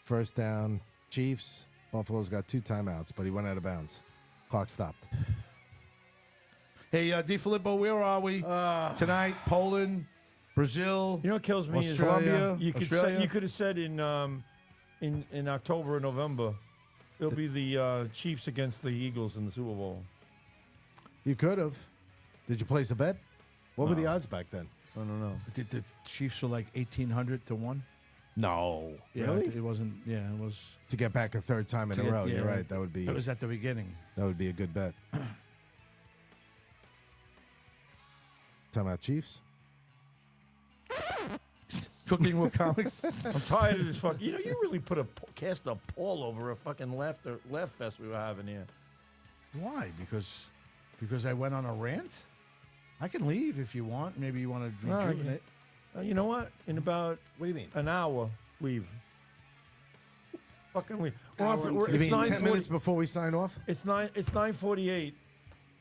First down. Chiefs. Buffalo's got 2 timeouts, but he went out of bounds. Clock stopped. Hey, DeFilippo, where are we tonight? Poland, Brazil. You know what kills me Australia, is you could Australia. you could have said in October or November it'll be the Chiefs against the Eagles in the Super Bowl. You could have. Did you place a bet? What were No. the odds back then? I don't know. Did the Chiefs were like 1,800 to 1? No. Yeah, Really? It wasn't. Yeah, it was. To get back a third time in To a get- row. You're yeah. right. That would be It was at the beginning. a good bet. Timeout Chiefs. Cooking with comics. I'm tired of this fucking. You know, you really cast a pall over a fucking laugh fest we were having here. Why? Because I went on a rant. I can leave if you want. Maybe you want to No, rejuvenate. You know what? In about What do you mean? an hour, leave. Fucking leave. Hour and It's You mean 10 9:40 minutes before we sign off? It's 9:48.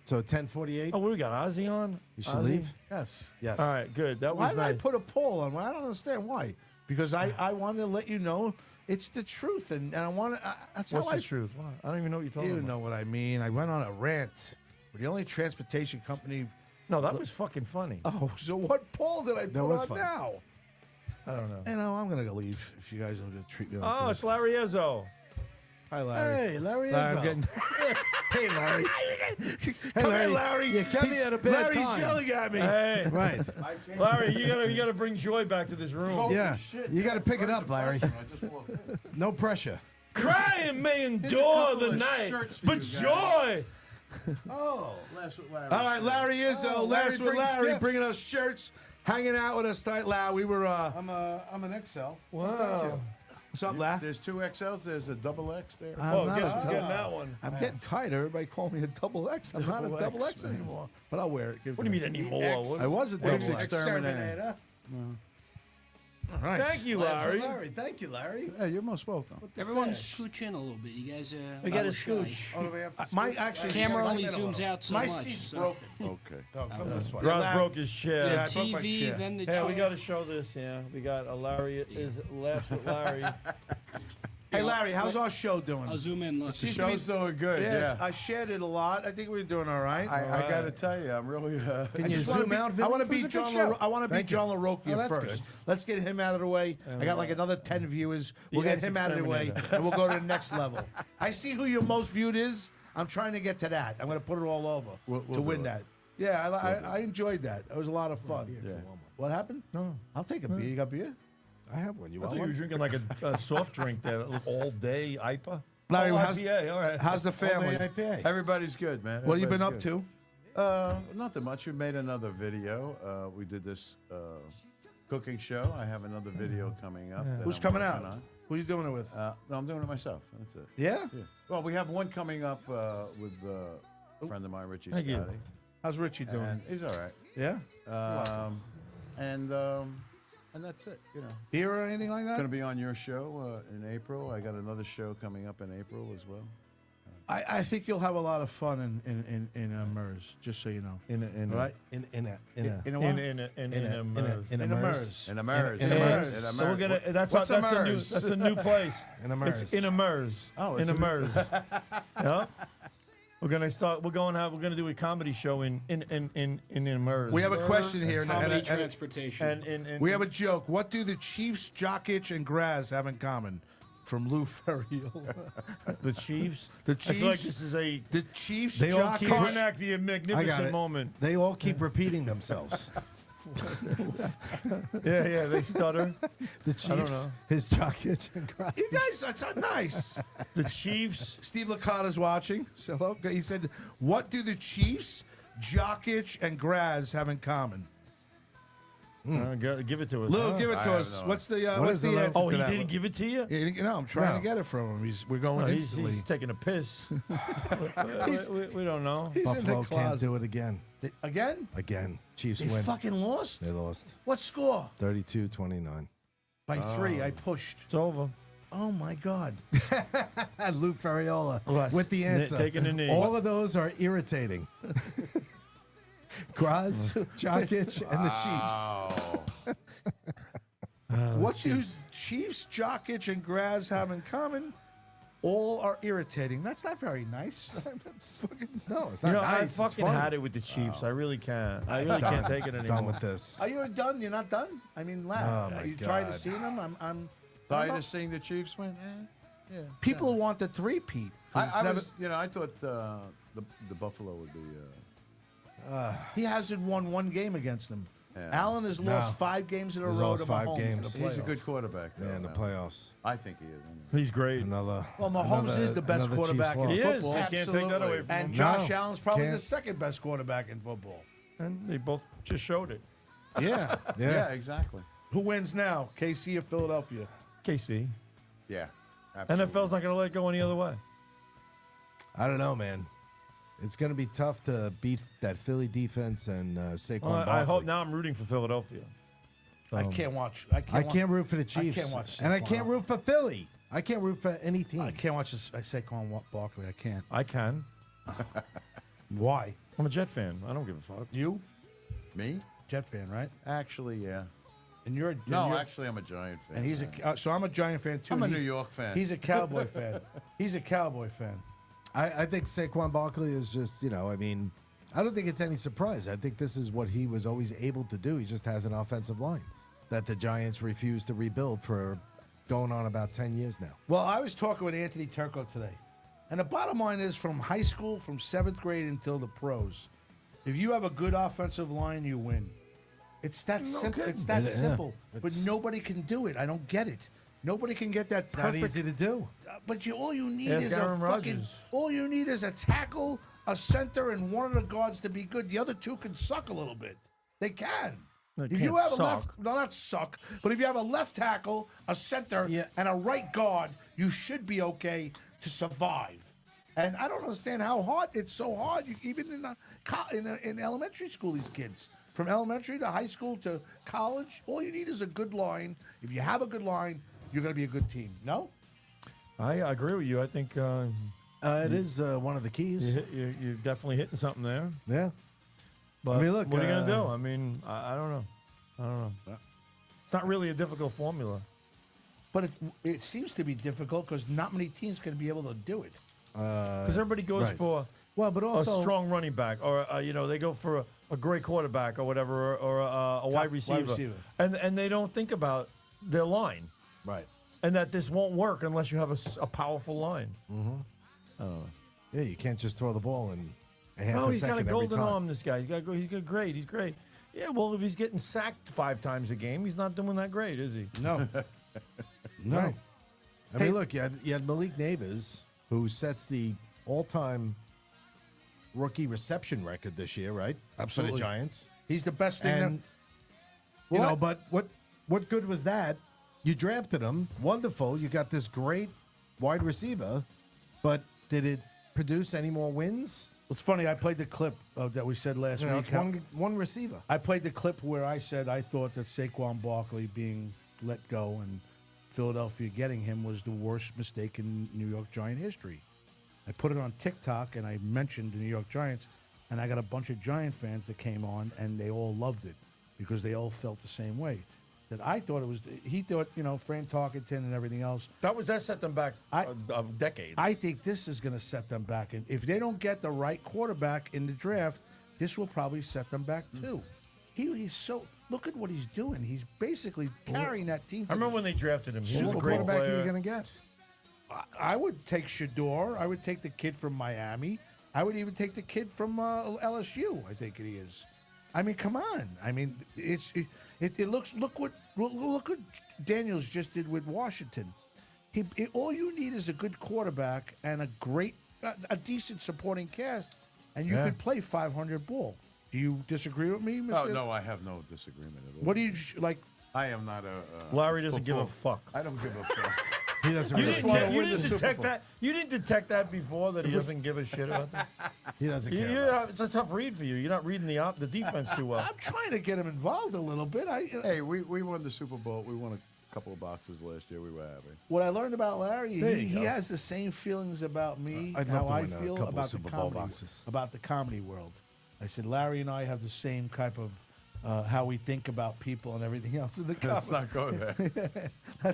So 10:48? Oh, what do we got? Ozzy on? You should Ozzy? leave? Yes. Yes. All right, good. That Why was did I nice. put a poll on? Well, I don't understand why. Because I wanted to let you know it's the truth, and I want to. That's What's how the truth? What? I don't even know what you're talking You about. know what I mean. I went on a rant. We're the only transportation company. No, that was fucking funny. Oh, so what poll did I put was on fun. now? I don't know. You know, I'm gonna go leave if you guys don't treat me like Oh, this. it's Larry Ezzo. Hi, Larry. Hey, Larry Larry, Izzo. I'm getting. Hey, Larry. Come Larry. here, Larry. You kept me at a bad Larry's time. yelling at me. Hey, Right. Larry, you gotta bring joy back to this room. Yeah. You got to pick it up, Larry. No pressure. Crying may endure the night, but joy. Oh, last with Larry. All right, Larry Izzo. Oh, last with Larry brings Larry, gifts. bringing us shirts, hanging out with us tonight. Lau, we were. I'm an XL. Wow. What's up, Lau? There's 2 XLs. There's a double X there. Oh, not guess a- who's getting that one? I'm getting tired. Everybody call me a double X. I'm not a Double double X, X man. anymore. But I'll wear it. Give it What to do you me. mean anymore? What- I was a double X. Exterminator. All right. Thank you, Larry. Larry. Thank you, Larry. Hey, you're most welcome. Everyone scooch in a little bit. You guys We got a shy. scooch. Oh, do we have to My switch? actually, Camera my- only zooms out so my much. seat's so. broken. Okay. Oh, come this way. Ross Larry- broke his chair. Yeah, The I broke my TV, chair. then the Yeah, we chair. got to show this. Yeah, we got a Larry is laughs with Larry. Hey, Larry, how's our show doing? I'll zoom in. Look. The show's doing good. Yes, Yeah. I shared it a lot. I think we're doing all right. I got to tell you, I'm really. Can I you just wanna zoom be- out? I Vinny? want to It was beat a good John. show. I want to beat Thank you. John LaRocchia Oh, that's first. good. Let's get him out of the way. I got like another 10 viewers. We'll The get him out of the way, ex-exterminator. and we'll go to the next level. I see who your most viewed is. I'm trying to get to that. I'm going to put it all over We'll to do win it. that. Yeah, I enjoyed that. It was a lot of fun. Yeah. What happened? No. I'll take a beer. You got beer? I have one. You I want thought you were one? drinking like a soft drink there, all day IPA. Larry, oh, how's- IPA, all right. How's the family? IPA. Everybody's good, man. What have you been up Everybody's to? good. Not that much. We made another video. We did this cooking show. I have another video coming up. that Who's I'm coming working out? on. Who are you doing it with? No, I'm doing it myself. That's it. Yeah? Yeah. Well, we have one coming up with a friend of mine, Richie Thank Z. you. How's Richie doing? And he's all right. Yeah? And that's it. You know, Beer or anything like going to that? be on your show in April. I got another show coming up in April as well. I think you'll have a lot of fun in MERS, just so you know. Right? In a In a what? in a MERS. In a MERS. In a MERS. In a MERS. In a So we're gonna. That's What's a that's a new. MERS? That's a new place. In a MERS. It's in a MERS. Oh, in it's a a- MERS. Yeah. We're gonna start. We're gonna do a comedy show in a MERS. We have a question here. Comedy transportation. and We have a joke. What do the Chiefs, Jokic, and Graz have in common? From Lou Ferriola. the Chiefs. The I feel like Chiefs- this is a The Chiefs, They all Jokic. keep- Karnak the I got magnificent it. moment. They all keep repeating themselves. Yeah, they stutter. The Chiefs, know. his Jokic and Grimes. You guys, that's not nice. The Chiefs. Steve Licata's watching. So okay, he said, "What do the Chiefs, Jokic, and Graz have in common?" Give it to us. Lou, give it I to have us. no What's the What what's is the the answer answer? Oh, to he that didn't one? give it to you? You know, I'm trying No. to get it from him. We're going No, instantly. he's taking a piss. we don't know. He's in Buffalo the can't closet. do it again. Again? Again. Chiefs They win. fucking lost. They lost. What score? 32-29. By 3. I pushed. It's over. Oh my God. Lou Ferriola What? with the answer. Taking a knee. All of those are irritating. Graz, Jokic, and the Chiefs. What do Chiefs, Jokic, and Graz have in common? All are irritating. That's not very nice. That's fucking No, it's You not know, nice. I it's fucking funny. had it with the Chiefs. I really can't. I really can't take it anymore. Done with this. Are you done? You're not done? I mean, laugh. Oh, my Are you trying to God. see them? I'm Tired of seeing the Chiefs win? Yeah. People want the three-peat. 'Cause I it's was, I thought the Buffalo would be. he hasn't won one game against them. Yeah. Allen has lost 5 games in a He's row lost to 5 Mahomes games. in the He's a playoffs. good quarterback. Though, Yeah, in the now. playoffs. I think he is. Anyway. He's great. Another. Well, Mahomes another- is the best another quarterback Chiefs in He loss. is. football. They can't take that away from And him. Josh No, Allen's probably the can't. second best quarterback in football. And they both just showed it. Yeah. Yeah. Yeah, exactly. Who wins now, KC or Philadelphia? KC. Yeah. Absolutely. NFL's not going to let it go any other way. I don't know, man. It's going to be tough to beat that Philly defense and Saquon Well, I Barkley. hope now I'm rooting for Philadelphia. I can't watch. I can't root for the Chiefs. can't watch and I Saquon. can't root for Philly. I can't root for any team. I can't watch this. I say Saquon Barkley. I can't. I can. Why? I'm a Jet fan. I don't give a fuck. You? Me? Jet fan, right? Actually, yeah. And you're a No, you're- actually, I'm a Giant fan. And he's a. So I'm a Giant fan too. I'm a and New he's- York fan. He's a Cowboy fan. He's a Cowboy fan. I think Saquon Barkley is just, I mean, I don't think it's any surprise. I think this is what he was always able to do. He just has an offensive line that the Giants refuse to rebuild for going on about 10 years now. Well, I was talking with Anthony Turco today, and the bottom line is, from high school, from 7th grade until the pros, if you have a good offensive line, you win. It's that simple. kidding. It's that Yeah, simple. But it's- nobody can do it. I don't get it. Nobody can get that It's not perfect. easy to do. But all you need Ask is a Aaron fucking. Rodgers. All you need is a tackle, a center, and one of the guards to be good. The other two can suck a little bit. They can. They If you can't have a left, suck. no, not suck, but if you have a left tackle, a center, Yeah. and a right guard, you should be okay to survive. And I don't understand how hard it's so hard. Even in elementary school, these kids, from elementary to high school to college, all you need is a good line. If you have a good line, you're going to be a good team. No? I agree with you. I think It is one of the keys. you're definitely hitting something there. Yeah. But I mean, look, what are you going to do? I mean, I don't know. I don't know. It's not really a difficult formula. But it seems to be difficult because not many teams can be able to do it. Because everybody goes right. for Well, but also a strong running back, or they go for a great quarterback, or whatever, or a wide receiver, and they don't think about their line, right. and that this won't work unless you have a powerful line. Yeah, you can't just throw the ball and a half Oh, a he's got a second every golden time. arm. This guy. He's got great. He's great. Yeah. Well, if he's getting sacked 5 times a game, he's not doing that great, is he? No. No. Right. I Hey- mean, look, you had Malik Neighbors, who sets the all-time rookie reception record this year, right? Absolutely. For the Giants. He's the best thing. And you know, but what good was that? You drafted him, wonderful. You got this great wide receiver, but did it produce any more wins? It's funny. I played the clip that we said last You know, week. it's one receiver. I played the clip where I said I thought that Saquon Barkley being let go and Philadelphia getting him was the worst mistake in New York Giant history. I put it on TikTok and I mentioned the New York Giants, and I got a bunch of Giant fans that came on and they all loved it because they all felt the same way. That I thought it was, he thought, Fran Tarkenton and everything else. That set them back decades. I think this is going to set them back. And if they don't get the right quarterback in the draft, this will probably set them back too. He's so, look at what he's doing. He's basically carrying that team. I remember when they drafted him. He was a What great quarterback player. are you going to get? I would take Shador. I would take the kid from Miami. I would even take the kid from LSU. I think it is. I mean, come on. I mean, it looks. Look what Daniels just did with Washington. All you need is a good quarterback and a decent supporting cast, and you can play 500 ball. Do you disagree with me, Mr.? No, I have no disagreement at all. What do you like? I am not a. Larry doesn't give a fuck. I don't give a fuck. He doesn't You really didn't, care. you didn't detect that. You didn't detect that before that he doesn't give a shit about that. He doesn't care. It's a tough read for you. You're not reading the defense too well. I'm trying to get him involved a little bit. Hey, we won the Super Bowl. We won a couple of boxes last year. We were happy. What I learned about Larry, There he you go. has the same feelings about me, I'd how love to I win a feel couple of about the Super Bowl comedy, boxes. about the comedy world. I said Larry and I have the same type of how we think about people and everything else in the comedy. Let's not go there.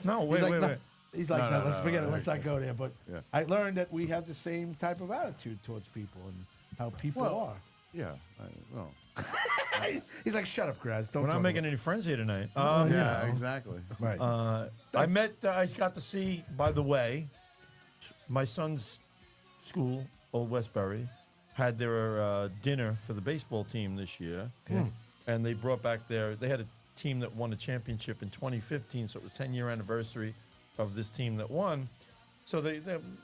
No, He's like, wait. He's like, No, no, let's forget it. no, Let's not go there. But Yeah. I learned that we have the same type of attitude towards people and how people Well, Yeah. Well. are. He's like, shut up, Graz. Don't We're talk not making about any friends here tonight. Yeah. Exactly. Right. I got to see, by the way, my son's school, Old Westbury, had their dinner for the baseball team this year. And they brought back they had a team that won a championship in 2015, so it was 10-year anniversary of this team that won. So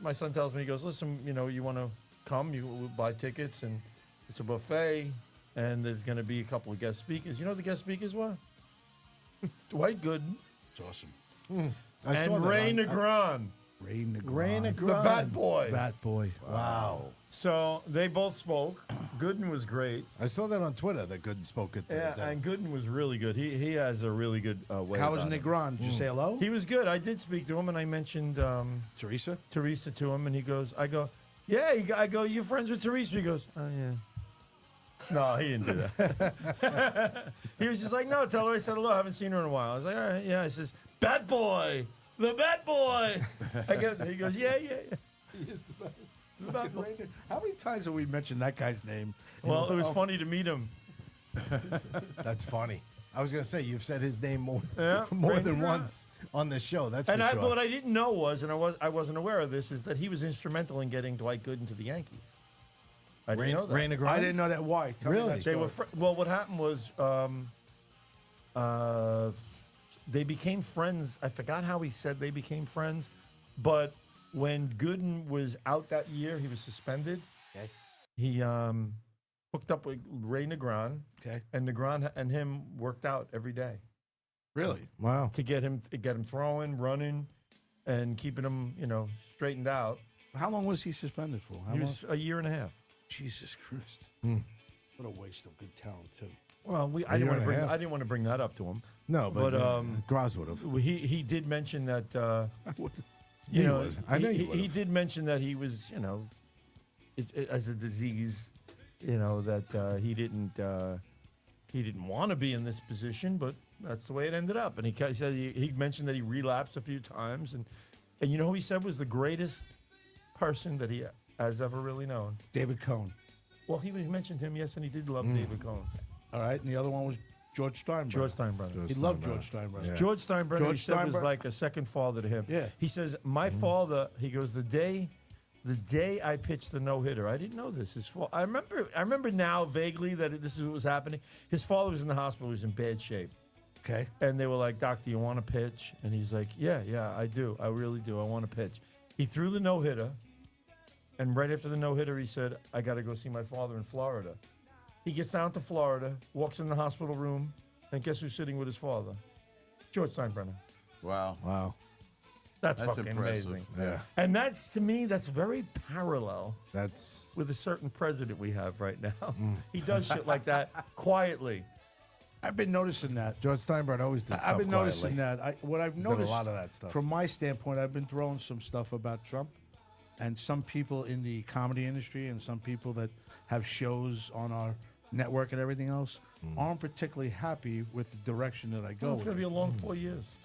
my son tells me, he goes, listen, you want to come, we'll buy tickets, and it's a buffet, and there's going to be a couple of guest speakers. You know what the guest speakers were? Dwight Gooden It's awesome. I saw and that Ray on- Negron, Ray Negron. Ray the Negron. bat boy. Bat boy. Wow. So they both spoke. Gooden was great. I saw that on Twitter that Gooden spoke at the Yeah, dinner. and Gooden was really good. He has a really good way. How was about him. Negron? Did you say hello? He was good. I did speak to him, and I mentioned Teresa? Teresa to him, and he goes, I go, you're friends with Teresa? He goes, oh, yeah. No, he didn't do that. He was just like, no, tell her I said hello. I haven't seen her in a while. I was like, all right, yeah. He says, Bat Boy, the Bat Boy. He goes, yeah. He is the Bat Boy. How many times have we mentioned that guy's name? Well, it was funny to meet him. That's funny. I was going to say, you've said his name more, Yeah, more Ray than Negron. once on this show. That's And for sure. what I didn't know was, and I wasn't aware of this, is that he was instrumental in getting Dwight Gooden to the Yankees. I didn't know that. Ray Negron? I didn't know that. Why? Tell me Really? that They were story. well. What happened was they became friends. I forgot how he said they became friends, but when Gooden was out that year, he was suspended. Okay. He hooked up with Ray Negron, Okay. and Negron and him worked out every day Really? Wow. to get him throwing, running, and keeping him straightened out. How long was he suspended for? How He long? was a year and a half. Jesus Christ. What a waste of good talent, too. Well, I year didn't want and to a bring half. I didn't want to bring that up to him. No, but, But, Graz would have. He did mention that I wouldn't. you You know would. I know you he would've. did mention that he was as a disease that he didn't want to be in this position, but that's the way it ended up. And he said he mentioned that he relapsed a few times, and who he said was the greatest person that he has ever really known. David Cohn. Well, he mentioned him, yes, and he did love David Cohn. All right. And the other one was George Steinbrenner. George Steinbrenner. He loved George Steinbrenner. Yeah. George Steinbrenner, George he said, was Steinbrenner- like a second father to him. Yeah. He says, my father, he goes, the day The day I pitched the no-hitter, I didn't know this. I remember now vaguely that this is what was happening. His father was in the hospital. He was in bad shape. Okay. And they were like, Doc, do you want to pitch? And he's like, yeah, I do. I really do. I want to pitch. He threw the no-hitter. And right after the no-hitter, he said, I got to go see my father in Florida. He gets down to Florida, walks in the hospital room, and guess who's sitting with his father? George Steinbrenner. Wow. That's That's fucking impressive. amazing. Yeah. And that's, to me, that's very parallel That's with a certain president we have right now. He does shit like that quietly. I've been noticing that. George Steinbrenner always did stuff I've been quietly. noticing that. What I've Did noticed a lot of that stuff. from my standpoint, I've been throwing some stuff about Trump, and some people in the comedy industry and some people that have shows on our network and everything else aren't particularly happy with the direction that I go. Well, it's going to be with. a long 4 years.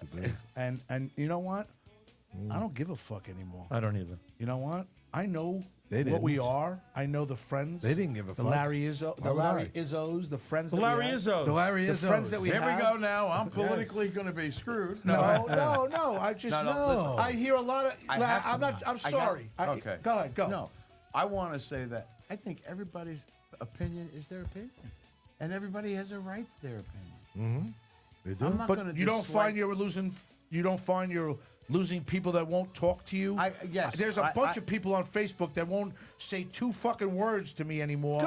And you know what? I don't give a fuck anymore. I don't either. You know what? I know They what we didn't. are. I know the friends. They didn't give a the fuck. Larry Izzo, the Why would Larry I? Izzos, the friends. The that Larry we have. Izzo. The Larry The Izzos. friends that we Here we have. go now. I'm politically going to be screwed. No. I just No, listen. I hear a lot of. I have to- I'm not. I'm I got- sorry. okay. Go ahead. Go. No, I want to say that I think everybody's opinion is their opinion, and everybody has a right to their opinion. They do. I'm not going But to. you don't find you're losing. You don't find you're losing people that won't talk to you. Yes, There's a bunch of people on Facebook that won't say two fucking words to me anymore.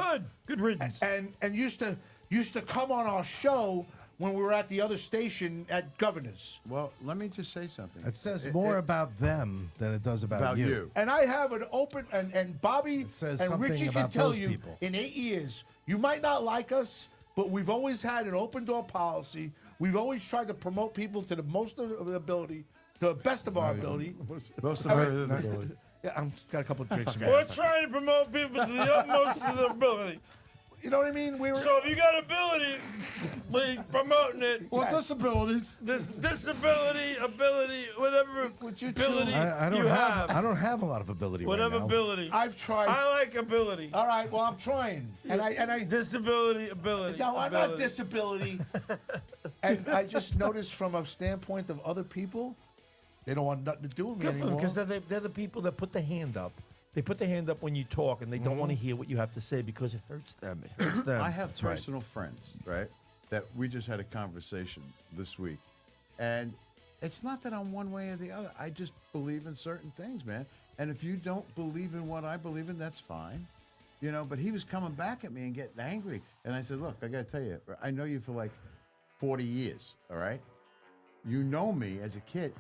Good riddance. And used to come on our show when we were at the other station at Governor's. Well, let me just say something. It says more about them than it does about you. And I have an open and Bobby It says and something Richie can about tell those you people. in 8 years, you might not like us, but we've always had an open door policy. We've always tried to promote people to the most of the ability, to the best of our ability. Most of it. Yeah, I'm got a couple of drinks. We're trying to promote people to the utmost of their ability. You know what I mean? We were. So if you got ability, please promoting it. What disabilities? This disability, ability, whatever Would you ability I don't you have. have. I don't have a lot of ability Whatever right now. ability. I've tried. I like ability. All right. Well, I'm trying, and I. Disability, ability. No, I'm not ability. disability. And I just noticed from a standpoint of other people, they don't want nothing to do with me Good for them, anymore. because they're the people that put the hand up. They put the hand up when you talk, and they don't want to hear what you have to say because it hurts them. It hurts them. I have personal friends, right, that we just had a conversation this week. And it's not that I'm one way or the other. I just believe in certain things, man. And if you don't believe in what I believe in, that's fine. You know, but he was coming back at me and getting angry. And I said, look, I got to tell you, I know you for like 40 years, all right? You know me as a kid.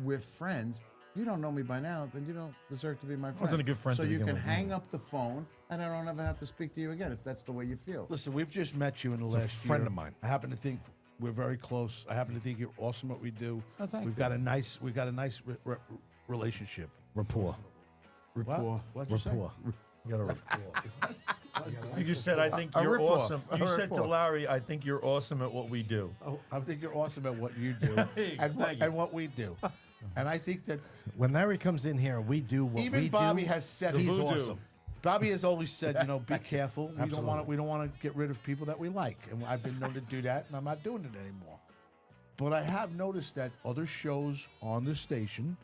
We're friends. You don't know me by now, then you don't deserve to be my friend. Wasn't a good friend So to you begin can with. hang up the phone, and I don't ever have to speak to you again if that's the way you feel. Listen, we've just met you in the a last friend year. of mine. I happen to think we're very close. I happen to think you're awesome at what we do. Oh, thank we've you. got a nice relationship. Rapport. Rapport. What'd you say? Rapport. You got a rapport. You just said, I think A you're rip-off. awesome. A You said to rip-off. Larry, I think you're awesome at what we do. Oh, I think you're awesome at what you do Thank you. and what we do. And I think that When Larry comes in here, we do what even we Bobby do. has said he's voodoo. awesome. Bobby has always said, you know, be careful. We Absolutely. don't want to get rid of people that we like, and I've been known to do that, and I'm not doing it anymore. But I have noticed that other shows on the station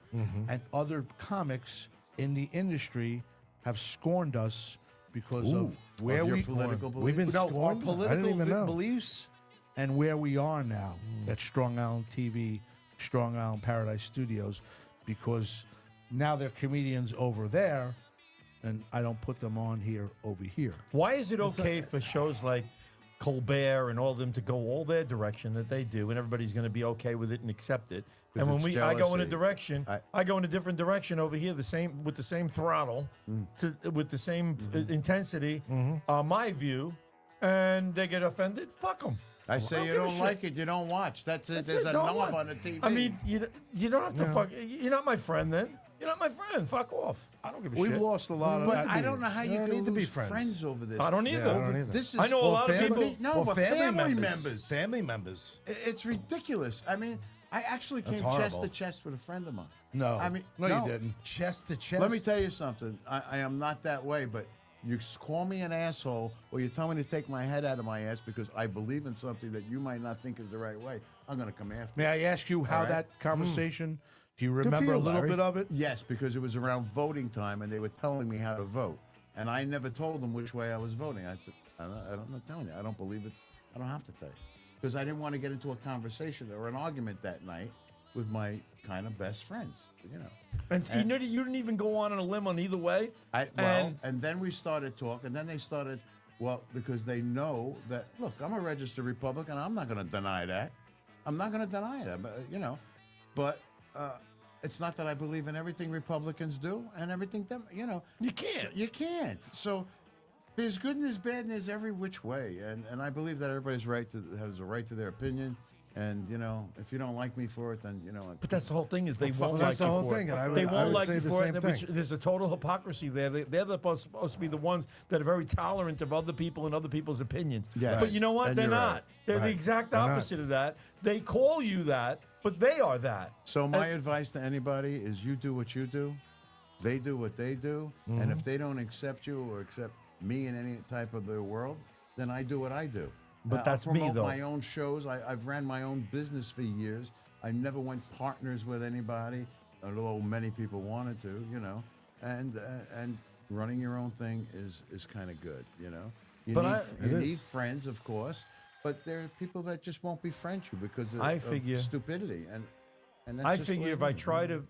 and other comics in the industry have scorned us because of where your we political We've been no, our scorned? I didn't political even know. beliefs and where we are now at Strong Island TV, Strong Island Paradise Studios, because now they're comedians over there, and I don't put them on here over here. Why is it okay for shows like Colbert and all of them to go all their direction that they do, and everybody's going to be okay with it and accept it? And when it's I go in a jealousy. direction, I go in a different direction over here, with the same throttle, with the same intensity, my view, and they get offended. Fuck them. I say you give a don't shit. like it, you don't watch. That's it. That's There's it, a don't knob want- on the TV. I mean, you don't have to fuck. You're not my friend then. You're not my friend. Fuck off. I don't give a We've shit. lost a lot of. but I don't know how you don't can need to be lose friends. friends over this. I don't either. I don't either. This is I know a lot of people. No, but family members. Family members. It's ridiculous. I mean, I actually That's came chest horrible. to chest with a friend of mine. No, I mean, no, you didn't. Chest to chest. Let me tell you something. I am not that way, but you call me an asshole or you tell me to take my head out of my ass because I believe in something that you might not think is the right way, I'm going to come after May I ask you how All right. that conversation Do you for remember you, a little Larry. bit of it? Yes, because it was around voting time, and they were telling me how to vote, and I never told them which way I was voting. I said, I'm not telling you. I don't believe it's. I don't have to tell you, because I didn't want to get into a conversation or an argument that night with my kind of best friends. You know. And you didn't even go on a limb on either way. And then we started talking, and then they started, well, because they know that, look, I'm a registered Republican. I'm not going to deny that. I'm not going to deny it, you know. But it's not that I believe in everything Republicans do and everything, you know. You can't. You can't. So there's good and there's bad and there's every which way. And I believe that everybody's has a right to their opinion. And, you know, if you don't like me for it, then, you know. But that's the whole thing is they won't that's like the you whole for thing, it. and I would- They I won't would like say you the for same it. thing. There's a total hypocrisy there. They're supposed to be the ones that are very tolerant of other people and other people's opinions. Yes. But you know what? And They're you're not. right. They're the Right. exact They're not. opposite of that. They call you that, but they are that. So my advice to anybody is you do what you do, they do what they do, and if they don't accept you or accept me in any type of their world, then I do what I do. But I'll that's me, promote though. my own shows. I've ran my own business for years. I never went partners with anybody, although many people wanted to, you know. And running your own thing is kind of good, you know. You But need, It need is. friends, of course, but there are people that just won't befriend you because of, I of figure- stupidity. And that's I just the figure way if it I is. try to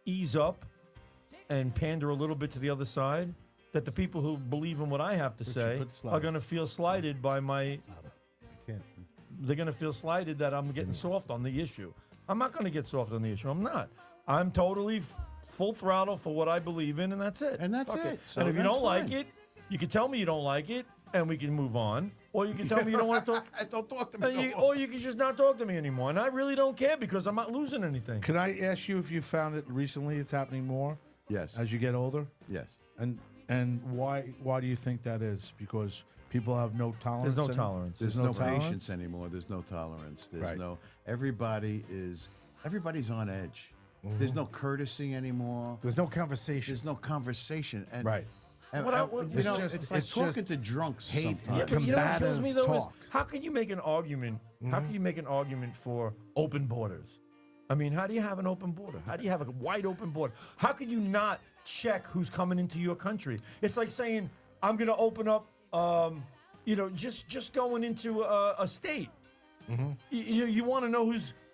ease up and pander a little bit to the other side, that the people who believe in what I have to say put this are louder. going to feel slighted by my. I can't. They're going to feel slighted that I'm getting soft on the issue. I'm not going to get soft on the issue. I'm not. I'm totally full throttle for what I believe in, and that's it. And that's Fuck it. So and if you that's don't like fine. it, you can tell me you don't like it, and we can move on. Or you can tell me you don't want to talk. Don't talk to me. And no you, more. or you can just not talk to me anymore. And I really don't care because I'm not losing anything. Can I ask you if you found it recently? It's happening more Yes. as you get older, Yes. and why do you think that is? Because people have no tolerance. There's no any- tolerance. There's no no tolerance? patience anymore. There's no tolerance. There's Right. no. Everybody's on edge. There's no courtesy anymore. There's no conversation. There's no conversation. And, Right. And, What I- and, what- you It's know, just- it's like it's talking just to drunks. hate sometimes. and Yeah, but you know what kills me combative though is talk. how can you make an argument? How can you make an argument for open borders? I mean, how do you have an open border? How do you have a wide open border? How can you not check who's coming into your country? It's like saying I'm going to open up, just going into a state. You want to know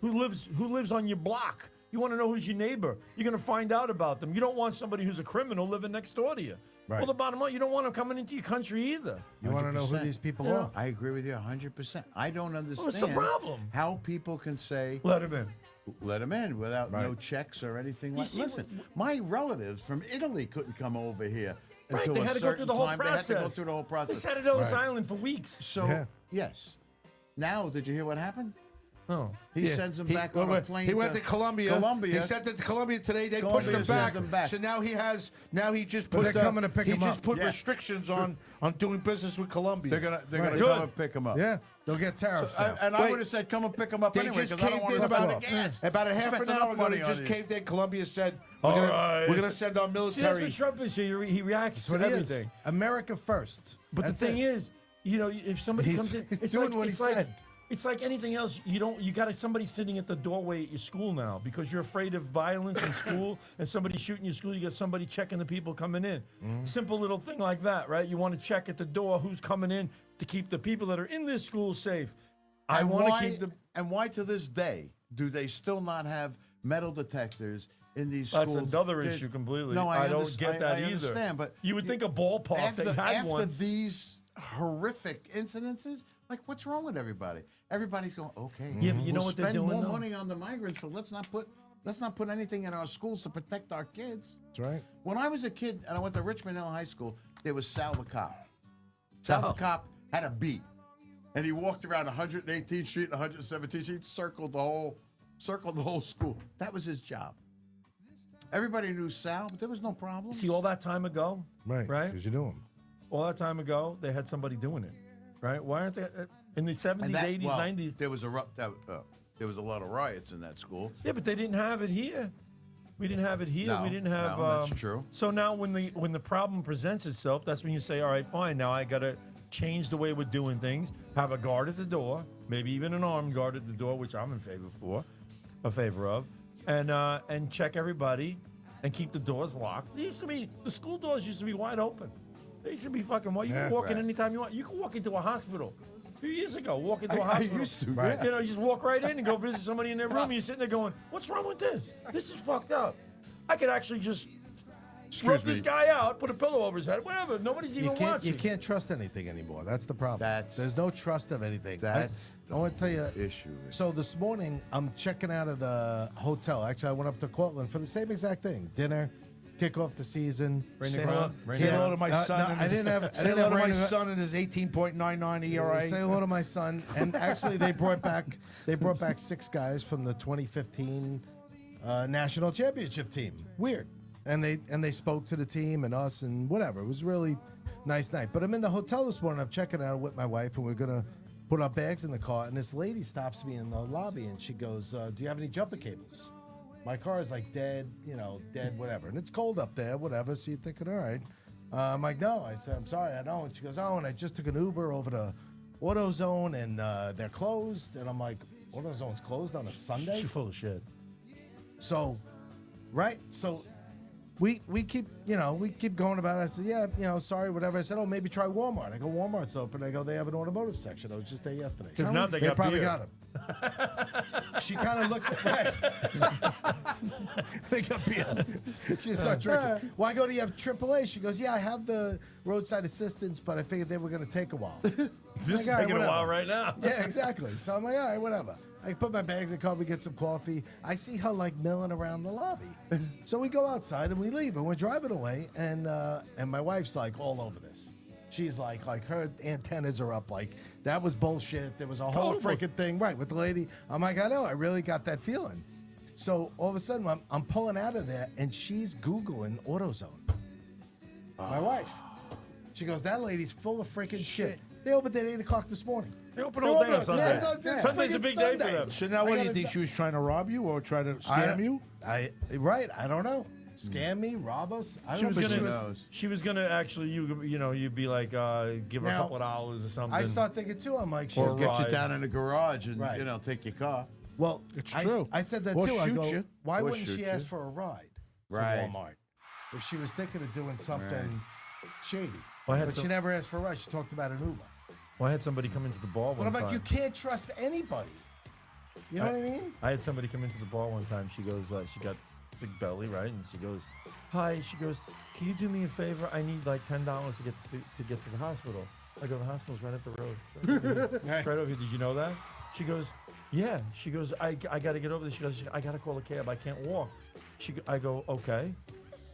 who lives on your block. You want to know who's your neighbor. You're going to find out about them. You don't want somebody who's a criminal living next door to you. Right. Well, the bottom line, you don't want them coming into your country either. You want to know who 100%. these people Yeah. are. I agree with you 100%. I don't understand what's the problem? how people can say Let him in. let them in without no Right. checks or anything like. see, Listen, my relatives from Italy couldn't come over here Right, until they a had to go certain through the whole time. process. They had to go through the whole They process. sat at Ellis Right. Island for weeks. So Yeah. yes. Now, did you hear what happened? Oh. He sends them back on a plane. He went to Colombia. Colombia. He sent it to Colombia today. They Colombia pushed him back. sends him back. So now he just But put. they're coming to pick he him just up. put Yeah. restrictions on doing business with Colombia. They're gonna Right. come Good. and pick him up. Yeah, they'll get tariffs now. And I Wait. would have said, come and pick him up They anyway, just because I don't caved want in to about, the gas. about a half Spent an enough hour ago. money They on just these. caved in. Colombia said, All we're right. gonna send our See, that's military. what Trump is. He reacts That's to what he is. everything. America first. But That's the thing it. is, if somebody He's- comes in, he's it's doing like, what he it's like, said. It's like anything else. You got somebody sitting at the doorway at your school now because you're afraid of violence in school and somebody shooting your school. You got somebody checking the people coming in. Simple little thing like that, right? You want to check at the door who's coming in to keep the people that are in this school safe. I And want to why- keep the. And why to this day do they still not have metal detectors in these That's schools? another There's- issue completely. No, I don't underst- get that I either. understand, but you would think a ballpark after, they had after one. these horrific incidences, like what's wrong with everybody? Everybody's going, okay. Yeah, but you know we'll what they're spend doing, more though? money on the migrants, but let's not put anything in our schools to protect our kids. That's right. When I was a kid and I went to Richmond Hill High School, there was Sal the cop. Sal the cop had a beat, and he walked around 118th Street and 117th Street, circled the whole school. That was his job. Everybody knew Sal, but there was no problem. See, all that time ago, Right. Right? Because you do them. all that time ago, they had somebody doing it, right? Why aren't they in the 70s, And that- 80s, well, 90s? There was there was a lot of riots in that school. Yeah, but they didn't have it here. We didn't have it here. No, we didn't have. no, that's true. So now, when the problem presents itself, that's when you say, "All right, fine. Now I gotta change the way we're doing things. Have a guard at the door, maybe even an armed guard at the door, which I'm in favor of, and check everybody and keep the doors locked. The school doors used to be wide open. They used to be fucking wide. You can walk in anytime you want. You can walk into a hospital. A few years ago, walk into a hospital. I used to, Right. You know, you just walk right in and go visit somebody in their room. And you're sitting there going, "What's wrong with this? This is fucked up." I could actually just rub this guy out, put a pillow over his head, whatever. Nobody's even watching. You can't trust anything anymore. That's the problem. There's no trust of anything. That's I want to tell you. issue. So this morning, I'm checking out of the hotel. Actually, I went up to Cortland for the same exact thing. Dinner, kick off the season. Say hello to my son. No, and I his- didn't have. Say hello to my son and his 18.99 ERA. Say hello to my son. And actually, they brought back 6 guys from the 2015 national championship team. Weird. And they spoke to the team and us and whatever. It was a really nice night. But I'm in the hotel this morning. I'm checking out with my wife, and we're gonna put our bags in the car. And this lady stops me in the lobby, and she goes, "Do you have any jumper cables?" My car is like dead, dead, whatever. And it's cold up there, whatever. So you're thinking, all right. I'm like, no. I said, I'm sorry, I don't. She goes, oh, and I just took an Uber over to AutoZone, and they're closed. And I'm like, AutoZone's closed on a Sunday? She's full of shit. So, right? So we keep, we keep going about it. I said, yeah, sorry, whatever. I said, oh, maybe try Walmart. I go, Walmart's open. I go, they have an automotive section. I was just there yesterday. If not, they got probably beer. got them. She kind of looks at right. They got beer. She starts drinking. Well, I go, do you have AAA? She goes, yeah, I have the roadside assistance, but I figured they were going to take a while. This is all right, taking a while whatever. right now. Yeah, exactly. So I'm like, all right, whatever. I put my bags in the car, we get some coffee. I see her like milling around the lobby. So we go outside and we leave, and we're driving away, and my wife's like all over this. She's like her antennas are up. Like, that was bullshit. There was a whole freaking thing, right, with the lady. I'm like, I know, I really got that feeling. So all of a sudden, I'm pulling out of there, and she's Googling AutoZone. My wife. She goes, that lady's full of freaking shit. They opened at 8 o'clock this morning. They open all day on Sunday. Yeah, Sunday's a big day for them. So now, what do you think? She was trying to rob you or try to scam you? I don't know. Scam me, rob us. I She don't was know. But gonna. She was gonna actually. You'd be like, give her a Now, couple of dollars or something. I start thinking too. I'm like, Or she's Get you ride. down in the garage and Right. take your car. well. It's I, true. I said that Or too. I shoot go, you. why Or wouldn't shoot she you. ask for a ride to Right. Walmart if she was thinking of doing something shady? Well, I had But she some- never asked for a ride. She talked about an Uber. Well, I had somebody come into the bar But one I'm like, time. you can't trust anybody. You know what I mean? I had somebody come into the bar one time. She goes, she got big belly, right? And she goes, hi. She goes, can you do me a favor? I need like $10 to get to the hospital. I go, the hospital's right up the road. It's right over here. Did you know that? She goes, yeah. She goes, I got to get over there. She goes, I got to call a cab. I can't walk. I go, okay.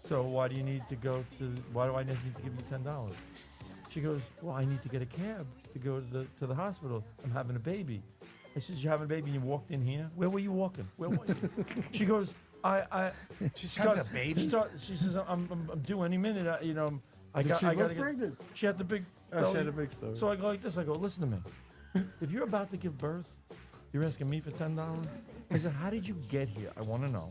So why do you need to go to? Why do I need to give you $10? She goes, well, I need to get a cab to go to the hospital. I'm having a baby. I said, you're having a baby and you walked in here? Where were you walking? Where were you? She goes, She's having a baby. She says, I'm due any minute. I Did got. she I look gotta get. pregnant? She had the big. Oh, she belly. had a big stomach. So I go like this. I go, listen to me. If you're about to give birth, you're asking me for $10. I said, how did you get here? I want to know.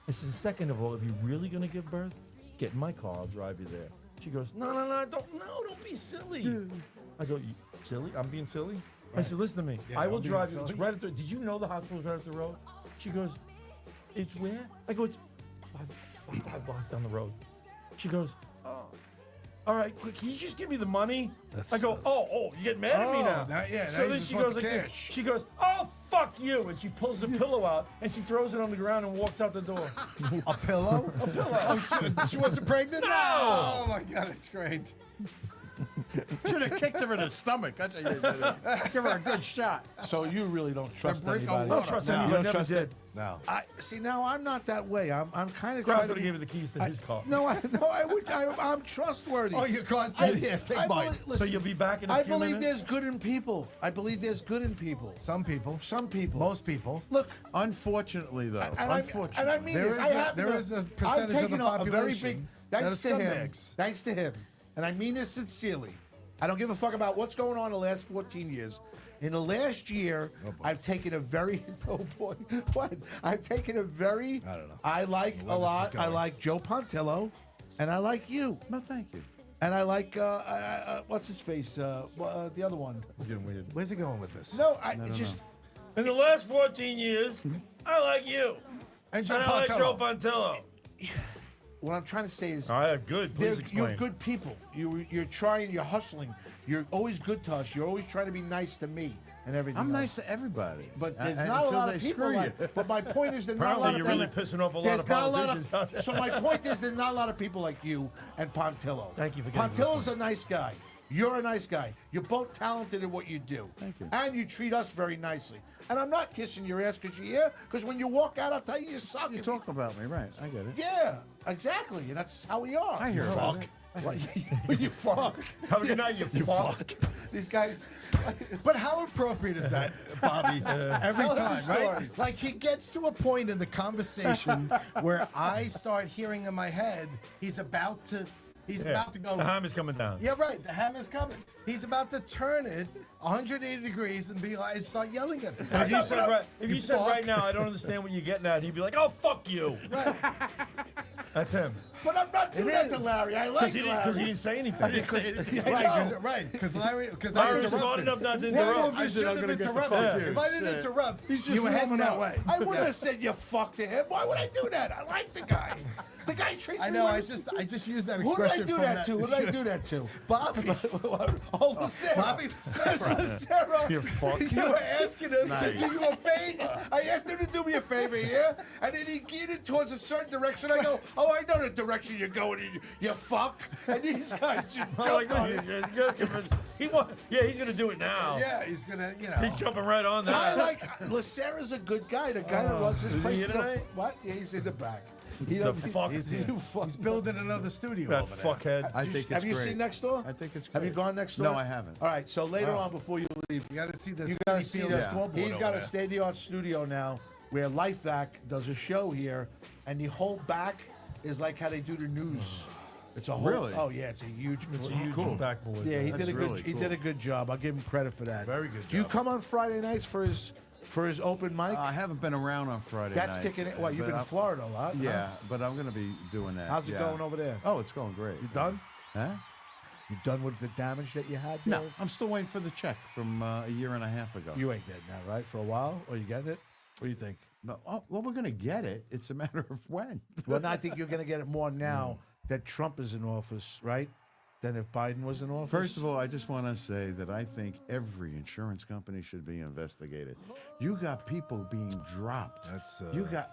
I said, second of all, if you're really gonna give birth, get in my car. I'll drive you there. She goes, no, don't be silly. I go, you silly? I'm being silly? I said, listen to me. Yeah, I will I'm being drive you. It's silly. right at the. Did you know the hospital's right up the road? She goes, it's where? I go, it's five blocks down the road. She goes, oh, all right, quick, can you just give me the money? I go, oh, you get mad at me now. Now So you then just she want goes the like this. cash. She goes, oh, fuck you. And she pulls the pillow out and she throws it on the ground and walks out the door. A pillow? A pillow. Oh, she wasn't pregnant? No! Oh my God, it's great. Should have kicked her in the stomach. That's how you did it. Give her a good shot. So you really don't trust break a anybody? I don't trust No. anybody. You don't Never trust did. No. I see. Now I'm not that way. I'm kind of Grabs trying would to have gave her the keys to his car. I'm trustworthy. Oh, your car's I- dead. Here, take I mine. believe- So listen, you'll be back in a I few believe minutes? there's good in people. I believe there's good in people. Some people. Some people. Most people. Look, Unfortunately, though. and Unfortunately. I mean There this. is I a- happen there to- is a I've percentage of taken the a very population big. that Thanks are to him. scumbags. Thanks to him, and I mean this sincerely. I don't give a fuck about what's going on in the last 14 years. In the last year, I've taken a very oh boy, what? I've taken a very. I don't know. I like Where a this lot. is I going. like Joe Pontillo, and I like you, No, thank you. and I like what's his face? The other one. Where's he going with this? No, it's just. In the last 14 years, I like you. And Joe I like Joe Pontillo. Pontillo. What I'm trying to say is, All right, good. Please you're explain. good people. You're trying. You're hustling. You're always good to us. You're always trying to be nice to me and everything. I'm else. nice to everybody. But there's And not a until lot they of people screw like. you. But my point is, there's not a Apparently, lot of you're really people. pissing off a lot There's of not a lot politicians out there. So my point is, there's not a lot of people like you and Pontillo. Thank you for getting to the Pontillo's a nice guy. You're a nice guy. You're both talented in what you do. Thank you. And you treat us very nicely. And I'm not kissing your ass because you're here. Because when you walk out, I'll tell you suck. You talk about me, right? I get it. Yeah, exactly. And that's how we are. I hear about fuck. it. What? You fuck. Have a good night, you fuck. These guys. But how appropriate is that, Bobby? Every Tell him time, the right? story. Like he gets to a point in the conversation where I start hearing in my head, he's about to go. The hammer's coming down. Yeah, right. The hammer's coming. He's about to turn it 180 degrees and be like, and start yelling at the guy. If you said right, if you said fuck. right now, I don't understand what you're getting at, he'd be like, "Oh, fuck you." That's him. But I'm not doing It that to is. Larry. I like Because he Larry. didn't say anything. Right, because Larry, because Larry I was smart interrupted. enough not to Well, interrupt. I shouldn't have interrupted. Yeah. If I didn't interrupt, He's you just were heading warming that up. way. I wouldn't have said you fuck to him. Why would I do that? I like the guy. The guy treats I me know. with I just used that Who did I expression do from that to? Who did I do that to? Bobby. Oh, Lucero. Bobby Lucero. Lucero. You fuck. You were asking him to do you a favor. I asked him to do me a favor here, and then he geared it towards a certain direction. I go, oh, I know the direction you're going. You fuck. And these guys just I'm jumped like, on it. he's gonna do it now. Yeah, he's gonna, He's jumping right on I that. like Lucero's a good guy. The guy that runs this Is he place. here tonight? What? Yeah, he's in the back. He The doesn't- fuck? He's, He's building another studio That over there. fuckhead. I think it's Have you great. seen next door? I think it's Have you great. gone next door? No, I haven't. All right, so later on before you leave, You got to see this. you got to see field the scoreboard He's over got there. a state-of-the-art studio now where LifeVac does a show here, and the whole back is like how they do the news. It's a whole. Really? Oh yeah, it's a huge. It's a huge backboard. Yeah, he That's did a really good. He cool. did a good job. I'll give him credit for that. Very good Do you job. come on Friday nights for his open mic? I haven't been around on Friday That's nights, kicking it. What you've but been in I'm- Florida a lot? huh? Yeah, but I'm going to be doing that. How's it yeah. going over there? Oh, it's going great. You done? Huh? You done with the damage that you had? There? No, I'm still waiting for the check from a year and a half ago. You ain't getting that right for a while. Or you getting it? What do you think? No, oh, well, we're going to get it. It's a matter of when. Well, I think you're going to get it more now that Trump is in office, right? Than if Biden was in office. First of all, I just want to say that I think every insurance company should be investigated. You got people being dropped. That's,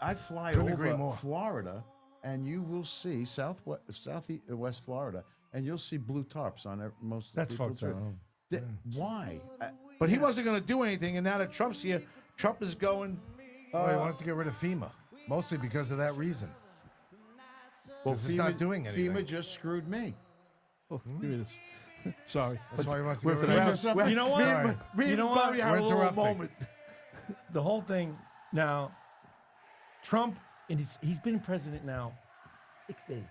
I fly couldn't agree over more. Florida, and you will see southwest Florida, and you'll see blue tarps on most of the That's people. fucked up. Why? but he wasn't going to do anything, and now that Trump's here, Trump is going. Well, he wants to get rid of FEMA, mostly because of that reason. Well, it's not doing anything. FEMA just screwed me. Give me this. Sorry. That's why he wants to We're get rid of forever- it. You know what? Sorry. Me You and know what? Bobby had We're a little interrupting. moment. The whole thing now, Trump, and he's been president now 6 days.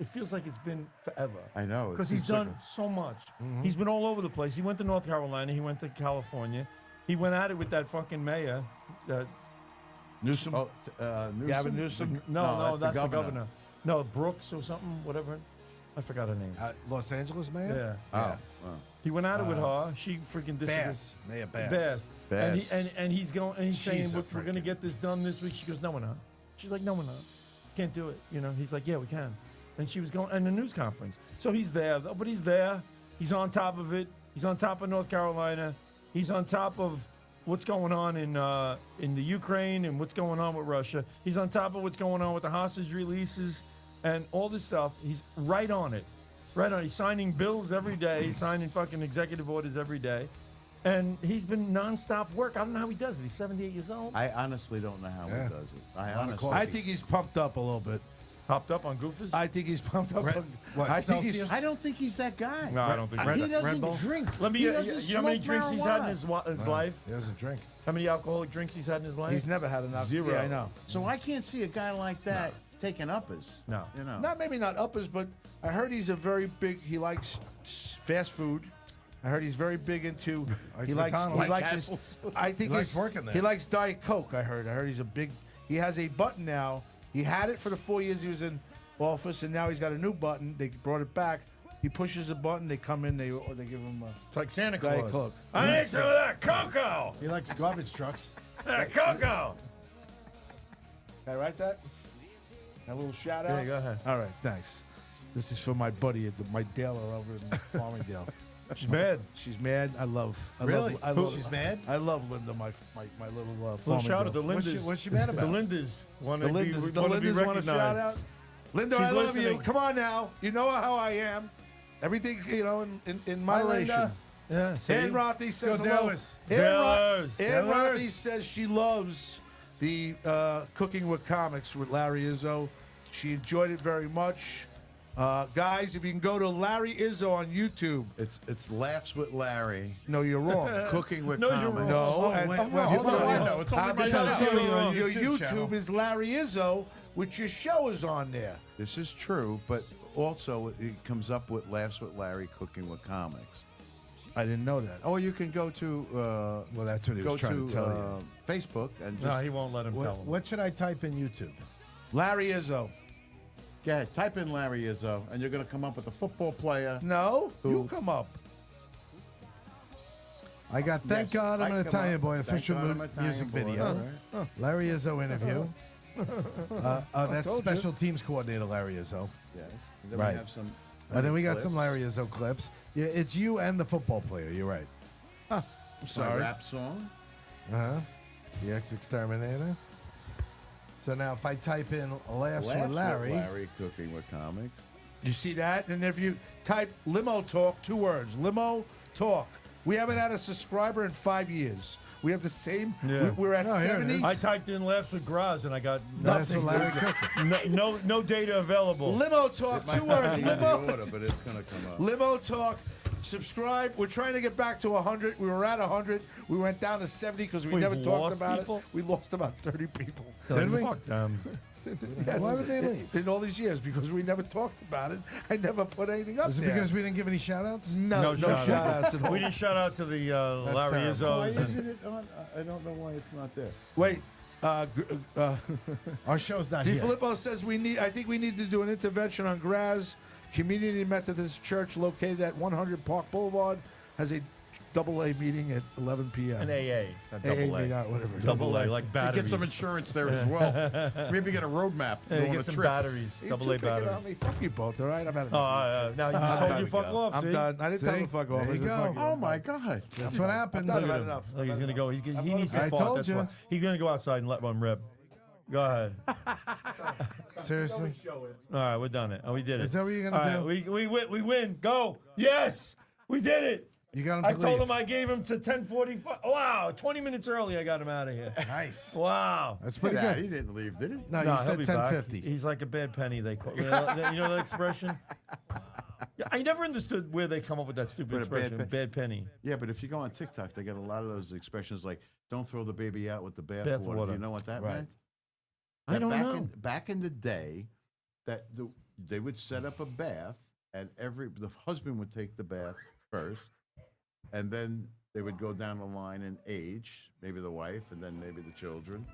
It feels like it's been forever. I know. Because he's done so much. He's been all over the place. He went to North Carolina. He went to California. He went at it with that fucking mayor. Newsom. Oh, Newsom? Gavin Newsom. No, that's the governor. No, Brooks or something, whatever. I forgot her name. Los Angeles mayor? Yeah. Oh, He went at it with her. She freaking disagreed. Bass. Mayor Bass. Bass. Bass. And he's going and he's saying She's a we're going to get this done this week. She goes, no, we're not. She's like, no, we're not. Can't do it. You know. He's like, yeah, we can. And she was going in a news conference. So he's there, but he's there. He's on top of it. He's on top of North Carolina. He's on top of what's going on in the Ukraine and what's going on with Russia. He's on top of what's going on with the hostage releases and all this stuff. He's right on it. Right on. He's signing bills every day. He's signing fucking executive orders every day. And he's been nonstop work. I don't know how he does it. He's 78 years old. I honestly don't know how Yeah. he does it. I of honestly. coffee. I think he's pumped up a little bit. Hopped up on goofers? I think he's pumped up. What, I think Celsius? I don't think he's that guy. No, I don't think He so. doesn't Red Bull? drink. Let me. He You doesn't know how many smoke drinks he's had in marijuana. his life? He doesn't drink. How many alcoholic drinks he's had in his life? He's never had enough. Zero. Yeah, I know. So I can't see a guy like that taking uppers. No. You know. Not maybe not uppers, but I heard he's a very big. He likes fast food. I heard he's very big into. Likes He likes. McDonald's. He likes his. I think He likes he's working there. He likes Diet Coke. I heard he's a big. He has a button now. He had it for the 4 years he was in office, and now he's got a new button. They brought it back. He pushes a button. They come in. They give him a It's like Santa Diet Claus. Coke. I need some of that cocoa. He likes garbage trucks. That cocoa. Can I write that? A little shout out? Yeah, go ahead. All right, thanks. This is for my buddy, my Daler over in Farmingdale. She's mad. She's mad. I love. She's mad? I love Linda, my little Well, shout out to Farmingdale. Lindas. What's she mad about? The Lindas want The to be, Lindas, want to be want to shout recognized. out. Linda, She's I love you. listening. Come on now. You know how I am. Everything, in moderation. Linda. Yeah, see? Ann Rothy says Go hello. Dallas. Ann Dallas. Rothy says she loves the Cooking with Comics with Larry Izzo. She enjoyed it very much. Guys, if you can go to Larry Izzo on YouTube. It's Laughs with Larry. No, you're wrong. Cooking with No, you're Comics. wrong. No, wait, and wait, hold hold on. on. No, it's only I'm my telling channel. you, your YouTube YouTube channel. is Larry Izzo, which your show is on there. This is true, but also it comes up with Laughs with Larry, Cooking with Comics. I didn't know that. Oh, you can go to Well, that's what he go was trying to to tell you. Facebook and just No, he won't let him tell him. What should I type in YouTube? Larry Izzo. go ahead, type in Larry Izzo, and you're going to come up with a football player. No, Who? you come up. I got Thank Yes, God I'm I an come Italian up. Boy Thank official God I'm an Italian music boy, video. all right. Larry Izzo interview. That's told you. special teams coordinator Larry Izzo. Yes. And then Right. we have some. And then we got clips. some Larry Izzo clips. Yeah, it's you and the football player. You're right. I'm My sorry. rap song. Uh-huh. The ex-exterminator. So now if I type in Laughs with Larry. Larry Cooking with Comics. You see that? And if you type Limo Talk, 2 words, Limo Talk. We haven't had a subscriber in 5 years. We have the same. Yeah. We're at No, here it 70. is. I typed in Laughs with Graz and I got Laughs nothing. with Larry Cooking. No data available. Limo Talk, 2 words, Be in the Limo. order, but it's going to come up. Limo Talk. Subscribe. We're trying to get back to 100. We were at 100. We went down to 70 because we We've never talked lost about people? it. We lost about 30 people. Like, Did we? fuck them. Yes, Why would they leave? in all these years? Because we never talked about it. I never put anything up Is it there. because we didn't give any shout-outs? no shout outs at all. We didn't shout out to the Larry terrible. Why Izzos. and- isn't it on? I don't know why it's not there. Wait. Our show's not Di here. Filippo says I think we need to do an intervention on Graz. Community Methodist Church located at 100 Park Boulevard has a AA meeting at 11 p.m. An AA, a AA double meeting, A. whatever. Double A, like batteries. Get some insurance there as well. Maybe get a roadmap to Yeah, go on a get some trip. batteries. You Double two A picking battery. on me. Fuck you both, all right? I've had Oh, enough. now you I'm told done. you fuck off. I'm see? done. I didn't tell See? him to fuck off. There I you said, go. fuck you. Oh my God! That's what happens. I've Look had at him. enough. Look, he's gonna go. He needs to I fart. told That's you. why. He's gonna go outside and let one rip. Go ahead. Seriously? All right, we're done it. Oh, we did it. Is that what you're All gonna right, do? we win. Go. Yes, we did it. You got him I to told leave. him I gave him to 10:45. Wow, 20 minutes early. I got him out of here. Nice. Wow. That's pretty Yeah, good. he didn't leave, did he? No, No, you he'll said be back. 10:50. He's like a bad penny. They call. You know that expression? Yeah, I never understood where they come up with that stupid What, a bad expression. pe- Bad penny. Yeah, but if you go on TikTok, they got a lot of those expressions like "Don't throw the baby out with the Bathwater. bathwater." Do you know what that Right. meant? I don't back know. Back in the day, they would set up a bath, and the husband would take the bath first, and then they would go down the line in age, maybe the wife, and then maybe the children,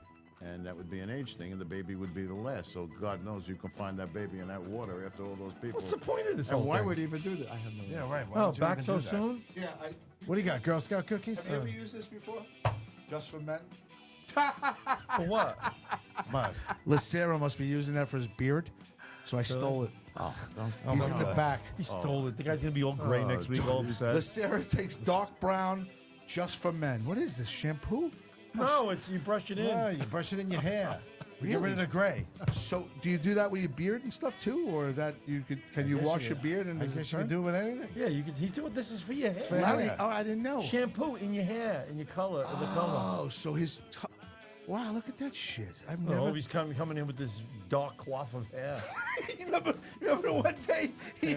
and that would be an age thing, and the baby would be the last. So God knows you can find that baby in that water after all those people. What's the point of this And whole why thing? would he even do that? I have no idea. Yeah, right. Why Oh, would you back even so do that? soon? Yeah, What do you got? Girl Scout cookies? have you ever used this before? Just for men? For what? Mud. Lacero must be using that for his beard, so I stole it. He's in the back. He stole it. The guy's gonna be all gray next week, all upset. Lacero takes dark brown just for men. What is this, shampoo? No, it's you brush it in. No, you brush it in your hair. You Get rid Really? of the gray. So, do you do that with your beard and stuff too, or that you could? Can you Guess wash your beard and I does it guess you turn? can do it with anything. Yeah, you could. He's doing this is for your hair. for Larry, hair. oh, I didn't know. Shampoo in your hair, in your color, in the color. Oh, so his. Wow, look at that shit. I've Oh, never. he's coming in with this dark coif of hair. remember one day he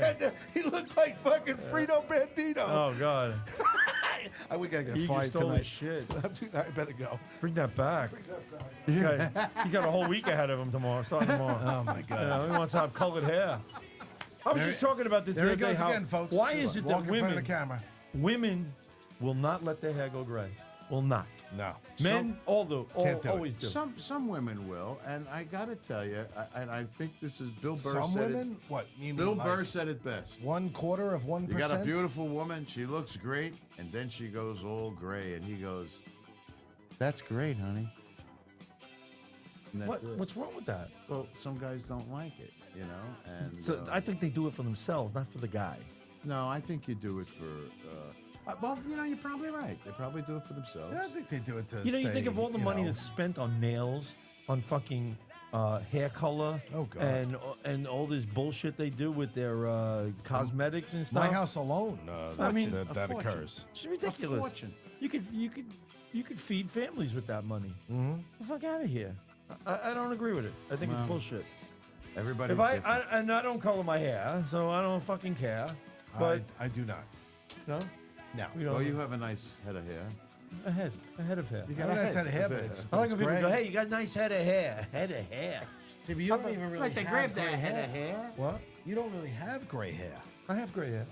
looked like fucking Frito Bandito. Oh God, We gotta get he fired just stole tonight. his shit. I better go. Bring that back. This guy, he's got a whole week ahead of him tomorrow, starting tomorrow. Oh my God. You know, he wants to have colored hair. I was There just talking about this There the he other day. goes How, again, folks. why is it Walk that in front of the women camera. will not let their hair go gray? Will not. No. Men all do. Can't do it. Always do. Some women will, and I gotta tell you, and I think this is Bill Burr Some said women? What? You it. mean Bill like Burr said it best. 1/4 of 1%? You got a beautiful woman, she looks great, and then she goes all gray, and he goes, "That's great, honey." And that's it. What's wrong with that? Well, some guys don't like it, you know. And So I think they do it for themselves, not for the guy. no, I think you do it for. Well, you know, you're probably right. They probably do it for themselves. Yeah, I think they do it to You know, you think stay, of all the you money know. that's spent on nails, on fucking hair color, Oh, God. and all this bullshit they do with their cosmetics and stuff. My house alone. I mean, that a fortune. occurs. It's ridiculous. fortune. You could feed families with that money. Mm-hmm. The fuck out of here. I don't agree with it. I think it's bullshit. Everybody. If I don't color my hair, so I don't fucking care. But I do not. no, No. we don't. Well, you have a nice head of hair. a head of hair. You got a nice head of hair, but it's I like when people gray. go, "Hey, you got a nice head of hair." Head of hair. See, but you don't even really have gray hair. hair. What? You don't really have gray hair. I have gray hair.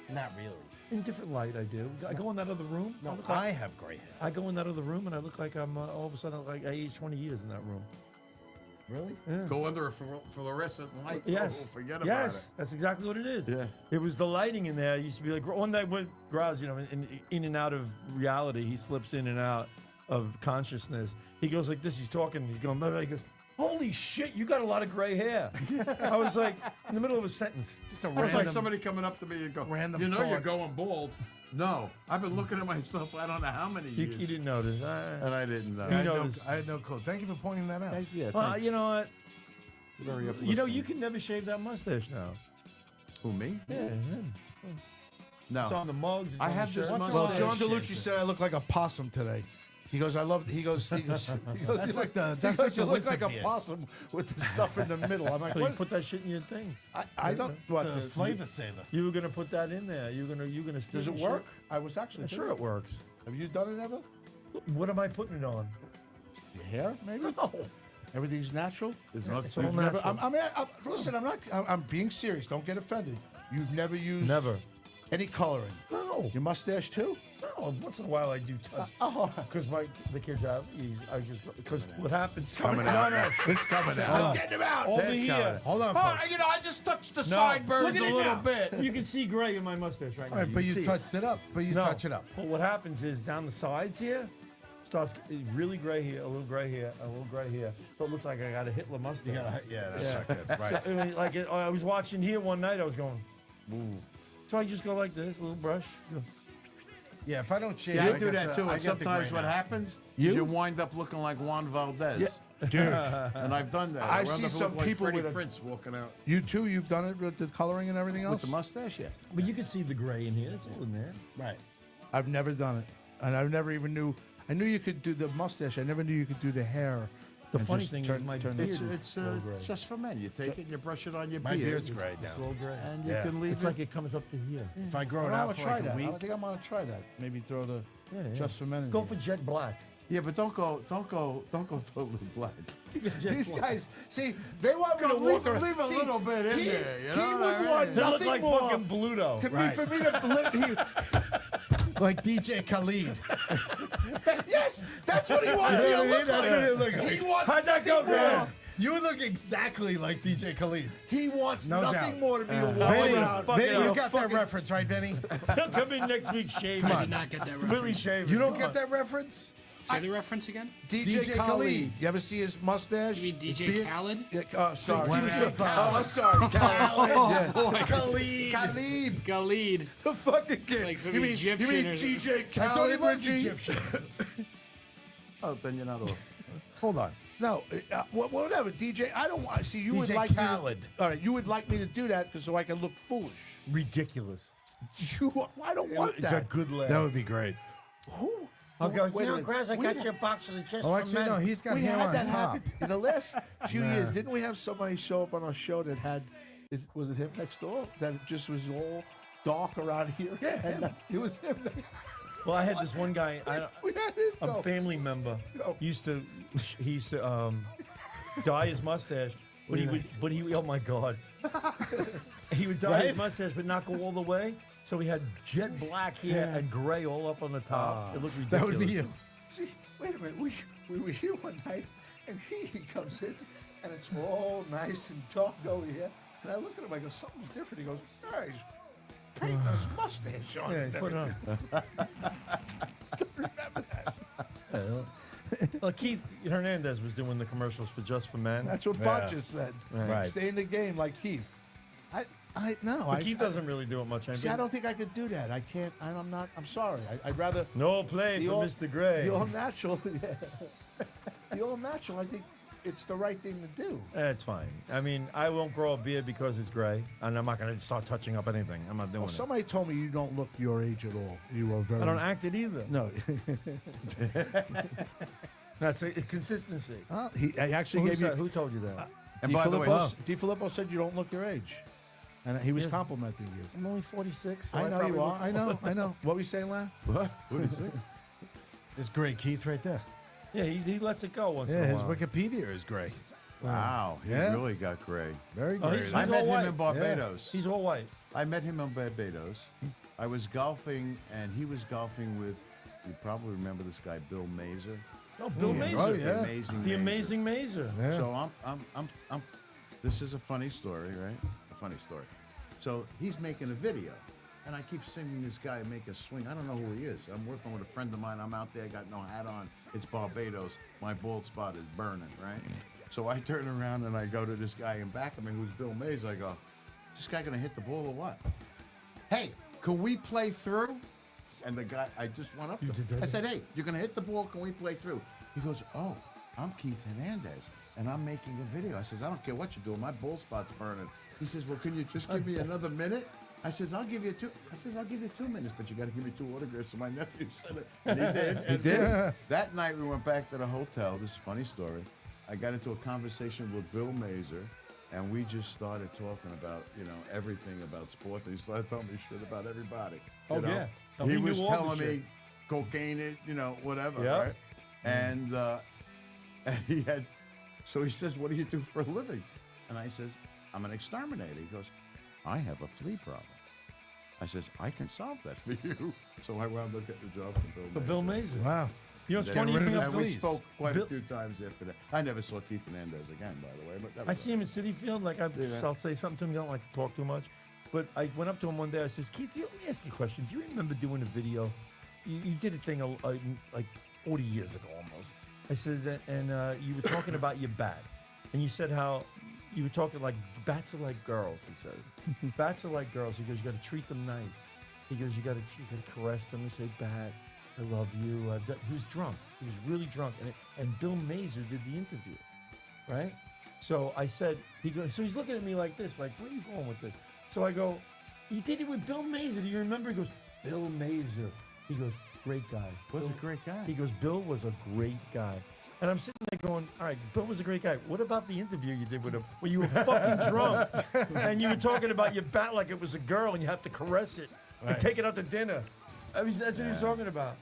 Not really. In different light, I do. I go in that other room. No, look like- I have gray hair. I go in that other room and I look like I'm all of a sudden like I aged 20 years in that room. Really? Yeah. Go under a fluorescent light. Yes. Oh, forget about yes, it. that's exactly what it is. Yeah. It was the lighting in there. It used to be like one night when Graz, you know, in and out of reality, he slips in and out of consciousness. He goes like this. He's talking. He's going. Blah, blah, he goes, "Holy shit, you got a lot of gray hair." I was like in the middle of a sentence. Just a It's like random. somebody coming up to me and go, Random "You know, you're thought. going bald." No, I've been looking at myself. I don't know how many You years, didn't notice. and I didn't know. I had, no, noticed. I had no clue. Thank you for pointing that out. Yeah, Well, thanks. you know what? It's very You know, uplifting. you can never shave that mustache now. Who, me? Yeah. Him. No. It's on the mugs. It's I on have the this shirt. mustache. Well, Mustache John shaves DeLucci it. said I look like a possum today. He goes, I love. He goes. That's "You like the- he that's goes, like the you look like winter a beard." possum with the stuff in the middle. I'm like, So you what? put that shit in your thing. I don't. What It's a the- flavor saver. You were gonna put that in there. You're gonna stick Does it your work? shit- I was actually. I'm sure it works. Have you done it ever? What am I putting it on? Your hair, maybe. No. Everything's natural. There's no It's all You've never, natural. listen, I'm being serious. Don't get offended. You've never used Never. any coloring. No. Your mustache too? No. Once in a while I do touch. Oh, Because the kids have. I just because what happens? coming out. It's coming out. getting him out. Over That's here. coming. Hold on, Oh, folks. you know, I just touched the No. sideburns Look at a it little now. bit. You can see gray in my mustache right now. All right, but can you see it. touched it up. But you No. touch it up. But what happens is down the sides here, starts really gray here, a little gray here, a little gray here. So it looks like I got a Hitler mustache. Yeah, that's Yeah. not good. Right. So, I mean, like I was watching here one night, I was going, ooh. So I just go like this, a little brush. Go. Yeah, if I don't shave, Yeah, I I do get that the- too. I And get the sometimes gray what now. happens You? is you wind up looking like Juan Valdez. Yeah, dude. And I've done that. I wound see up some looking like people Freddie with a- Prinze walking out You too. You've done it with the coloring and everything with else. the mustache. Yeah. But you can see the gray in here. It's all in there. Right. I've never done it, and I never even knew. I knew you could do the mustache. I never knew you could do the hair. The and funny just thing turn- is my turn beard it- It's is gray. just for men. You take it and you brush it on your My beard. beard's gray now. It's all gray. And you Yeah. can leave It's it. like it comes up to here. If I grow I it want out to for try like a that. week, I think I'm gonna try that. Maybe throw the Yeah, just for men. in Go there. for jet black. Yeah, but don't go totally black. Jet These black. guys, see, they want me to Leave walk around. a See, little bit in he, there. You he know would what I want mean? They look nothing like more fucking Bluto. to Right. be for me to like DJ Khalid. yes, that's what he wants me to look That's what it like. looks like. He wants How'd that go, nothing more. Greg? You look exactly like DJ Khalid. He wants No nothing doubt. more to be to walk Vinny, around. fuck Vinny, it you up. got that reference, right, Vinny? He'll come in next week shaved. Come I on. did not get that Completely reference. shaved. You don't Come get on. that reference? Say the reference again. DJ Khalid. Khalid. You ever see his mustache? You mean His DJ beard? Khaled? Yeah, sorry. DJ Oh, I'm sorry. Khalid. Yeah. Khalid. Khalid. Khalid. The fucking kid. Like some you mean Egyptian DJ I thought he Khalid? was Richie? Egyptian. Oh, then you're not off. Hold on. No, whatever. DJ, I don't want. See, you would DJ like Khaled. me. All right, you would like me to do that so I can look foolish. Ridiculous. I don't want It's a that. good laugh. That would be great. Who? I'll go, Wait a you know, minute. Graz, I We got had- your box of the just Oh, for actually, men. no, he's got We hair had on that top. happen in the last few Nah. years. Didn't we have somebody show up on our show that had? Was it him next door? That it just was all dark around here. Yeah, and him. it was him. Well, I had this one guy, We had him. a go. family member, Go. he used to dye his mustache, but he oh my God. He would dye his mustache, but not go all the way. So he had jet black here and gray all up on the top. It looked ridiculous. That would be you. See, wait a minute. We were here one night, and he comes in, and it's all nice and dark over here. And I look at him, I go, something's different. He goes, guys, painting his mustache on. Yeah, and he put it on. everything." Remember that. Keith Hernandez was doing the commercials for Just for Men. That's what Bob just said. Right. Stay in the game like Keith. But Keith doesn't really do it much. See, I don't think I could do that. I can't. I'm not. I'm sorry. I'd rather No play for Mr. Gray. the all natural. Yeah. The all natural. I think it's the right thing to do. It's fine. I mean, I won't grow a beard because it's gray, and I'm not going to start touching up anything. I'm not doing Well, it. somebody told me you don't look your age at all. You are very. I don't act it either. No. That's a consistency. I actually gave you. Who told you that? And by the way, DiFilippo said you don't look your age, and he was complimenting you. I'm only 46. So I know probably you are. look- I know. I know. What were you saying, Lam? What? What is it? It's great, Keith, right there. Yeah, he lets it go once Yeah, in a his while. Wikipedia is gray. Wow, he Yeah. really got gray. Very Oh, gray. he's I all met him white. in Barbados. He's all white. I met him in Barbados. I was golfing, and he was golfing with. You probably remember this guy, Bill Mazer. Oh, Bill Mazer. Oh, yeah. The Amazing Mazer. Yeah. So I'm. This is a funny story, right? A funny story. So he's making a video, and I keep seeing this guy make a swing. I don't know who he is. I'm working with a friend of mine. I'm out there, got no hat on. It's Barbados. My bald spot is burning, right? So I turn around and I go to this guy in back of me, who's Bill Mays. I go, "Is this guy gonna hit the ball or what?" Hey, can we play through? And the guy, I just went up to him. I said, "Hey, you're gonna hit the ball? Can we play through?" He goes, "Oh, I'm Keith Hernandez, and I'm making a video." I says, "I don't care what you're doing. My bald spot's burning." He says, "Well, can you just give me another minute?" I says, "I'll give you 2." I says, "I'll give you 2 minutes, but you got to give me 2 autographs." So my nephew said it, and he did. He did? That night we went back to the hotel. This is a funny story. I got into a conversation with Bill Mazer, and we just started talking about, everything about sports. And he started telling me shit about everybody. Oh, you know? yeah. Oh, He he knew was all the telling shit. me cocaine, whatever, Yeah. right? And he had, so he says, "What do you do for a living?" And I says, "I'm an exterminator." He goes, "I have a flea problem." I says, "I can solve that for you." So I wound up getting a job from Bill Mazer. Wow. You know, it's And funny. rid You of bring his up, we fleas. spoke quite Bill- a few times after that. I never saw Keith Hernandez again, by the way. But that I was see him in City Field. Like I'll say something to him. You don't like to talk too much, but I went up to him one day. I says, "Keith, let me ask you a question. Do you remember doing a video? You did a thing like 40 years ago almost." I said, and you were talking about your bat, and you said how you were talking like bats are like girls. He says, "Bats are like girls." He goes, "You got to treat them nice." He goes, you got to caress them and say, "Bat, I love you." He was drunk. He was really drunk. And Bill Mazer did the interview, right? So I said, so he's looking at me like this, like, "Where are you going with this?" So I go, "You did it with Bill Mazer. Do you remember?" He goes, "Bill Mazer." He goes, "Great guy." Was Bill- a great guy. He goes, "Bill was a great guy." And I'm sitting there going, "All right, Bill was a great guy. What about the interview you did with him where you were fucking drunk and you were talking about your bat like it was a girl and you have to caress it and take it out to dinner?" I mean, that's what he was talking about.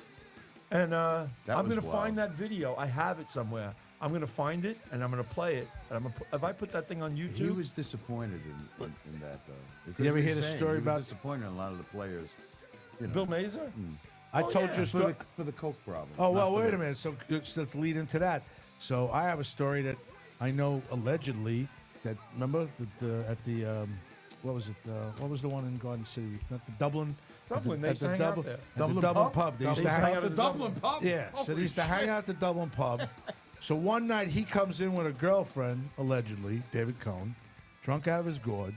And I'm was going to wild. find that video. I have it somewhere. I'm going to find it and I'm going to play it. And if I put that thing on YouTube, He was disappointed in that, though. Because You ever he hear was the saying story he was about- disappointed in a lot of the players? Bill Mazer. I told yeah. you a story. For the coke problem. Oh, not well, for wait the- a minute. So let's lead into that. So I have a story that I know allegedly that, remember, at the, what was it? What was the one in Garden City? Not the Dublin? Dublin, they at used to the hang out Dublin, there. at the Dublin pub. They used to hang out. at the Dublin pub. Yeah, so they used to hang out at the Dublin pub. So one night he comes in with a girlfriend, allegedly, David Cohn, drunk out of his gourd.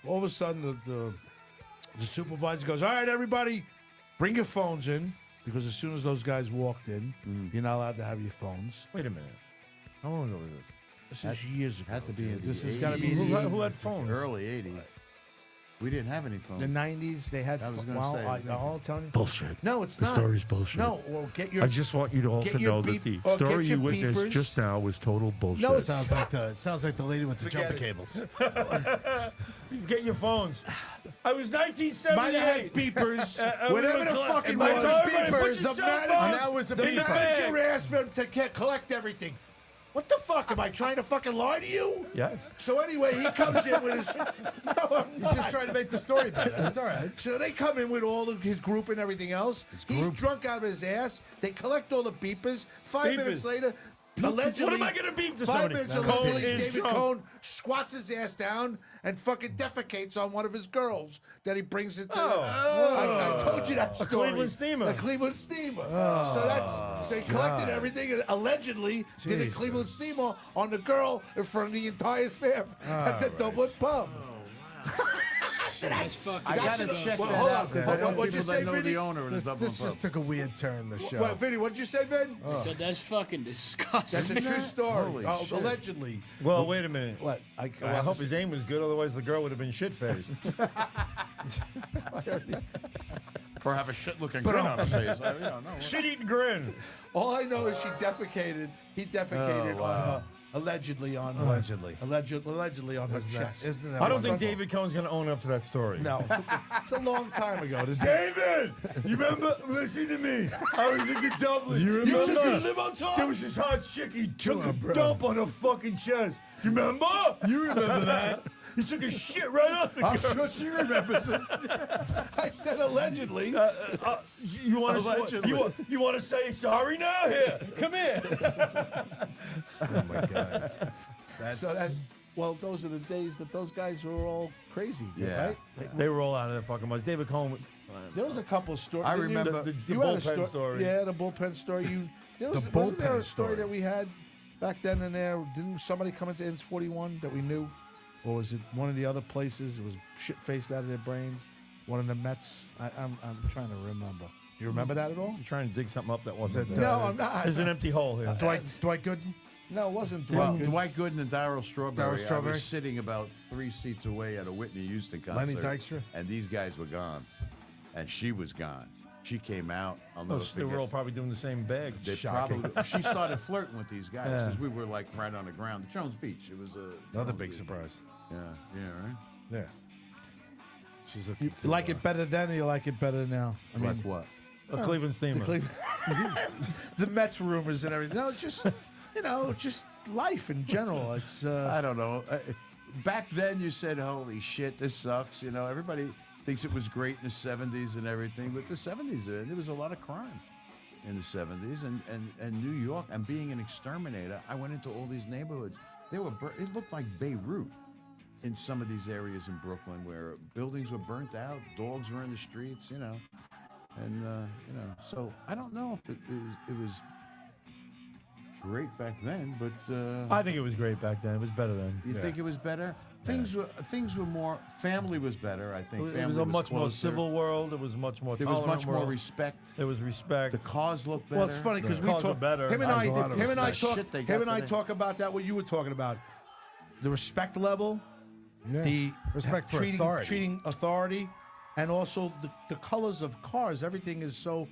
All of a sudden, the supervisor goes, "All right, everybody, bring your phones in," because as soon as those guys walked in, you're not allowed to have your phones. Wait a minute. How long ago was this? This is years ago. Had to be in dude. This the has got to be 80s. in Who had phones? Early 80s. We didn't have any phones. the 90s. They had. I was pho- gonna well, say, I'll tell you. Bullshit. No, it's The not. story's bullshit. No, well, get your. I just want you to all get to your know beep- that the or get story your you witnessed beepers. just now was total bullshit. No, it's Sounds like the lady with the jumper cables. Get your phones. I was 1978. Might have had beepers. Whatever the fuck it might was. have had beepers. Beepers. Put your The cell manager, phone that was a the beeper. manager asked them to collect everything. What the fuck? Am I trying to fucking lie to you? Yes. So anyway, he comes in with his. No, I'm He's not. just trying to make the story better. That's all right. So they come in with all of his group and everything else. He's drunk out of his ass. They collect all the beepers. 5 minutes Beepers. later, allegedly, What am I gonna beep to 5 somebody? minutes Cohn allegedly, is David drunk. Cohn squats his ass down and fucking defecates on one of his girls that he brings into. I told you that story. Cleveland steamer. A Cleveland steamer. So he collected everything and allegedly did a Cleveland steamer on the girl in front of the entire staff at the Dublin pub. That's fucking. I gotta disgusting. check Well, that hold out on. because What- I know what'd you people say, that know Vinny? the owner of the Dublin This pub. just took a weird turn. The show. What, Vinny, what'd you say, Vin? I said that's fucking disgusting. That's a true story. Holy shit. Allegedly. Well, wait a minute. What? I hope his aim was good, otherwise the girl would have been shit-faced. Or have a shit-looking grin on her face. I don't know. Shit-eating grin. All I know is he defecated on her. Allegedly on Allegedly. Allegedly on her chest. Isn't that I don't think wonderful? David Cohn's going to own up to that story. No, it's a long time ago. David, you remember? Listen to me. I was in the Dublin. You You was in Limo Talk? There was this hot chick. He took a dump on her fucking chest. You remember? You remember that? He took a shit right on the I'm girl. sure she remembers it. I said allegedly. You want to? You want to say sorry now? Here, come here. Oh my god. Those are the days that those guys were all crazy, Yeah. right? They were all out of their fucking minds. David Cohn. There was a couple of stories. I Didn't you? remember the You had a bullpen story. Yeah, the bullpen story. Wasn't bullpen there a story story. that we had back then and there? Didn't somebody come into Ins 41 that we knew? Or was it one of the other places? It was shit-faced out of their brains. One of the Mets. I'm trying to remember. Do you remember that at all? You're trying to dig something up that wasn't Is it, there. No, I'm not. There's an empty hole here. Dwight Gooden. No, it wasn't. Well, Dwight. Dwight Gooden and Darryl Strawberry. I Strawberry? was sitting about 3 seats away at a Whitney Houston concert. Lenny Dykstra? And these guys were gone. And she was gone. She came out. I'll never They were forget. all probably doing the same bag. They Shocking. probably, she started flirting with these guys Yeah. because we were like right on the ground. The Jones Beach. It was Another big surprise. Yeah, right. Yeah. She's a. You like it better then, or you like it better now? I Like what? A Cleveland steamer. The Mets rumors and everything. No, just just life in general. It's I don't know. Back then, you said, "Holy shit, this sucks." You know, everybody thinks it was great in the '70s and everything, but the '70s there was a lot of crime in the '70s, and New York. And being an exterminator, I went into all these neighborhoods. It looked like Beirut in some of these areas in Brooklyn, where buildings were burnt out, dogs were in the streets. So I don't know if it was great back then, but I think it was great back then. It was better then. you think it was better? Things were more. Family was better. I think It family was a much more closer. civil world. It was much more There was tolerant much more world. respect. There was respect. The cars looked better. well, it's funny because we Cars were talk. better. Him and There's I, a lot of him and I respect. talk. Shit they Him got and I today. talk about that. What you were talking about, the respect level, Yeah. the Respect for treating authority, and also the colors of cars. Everything is so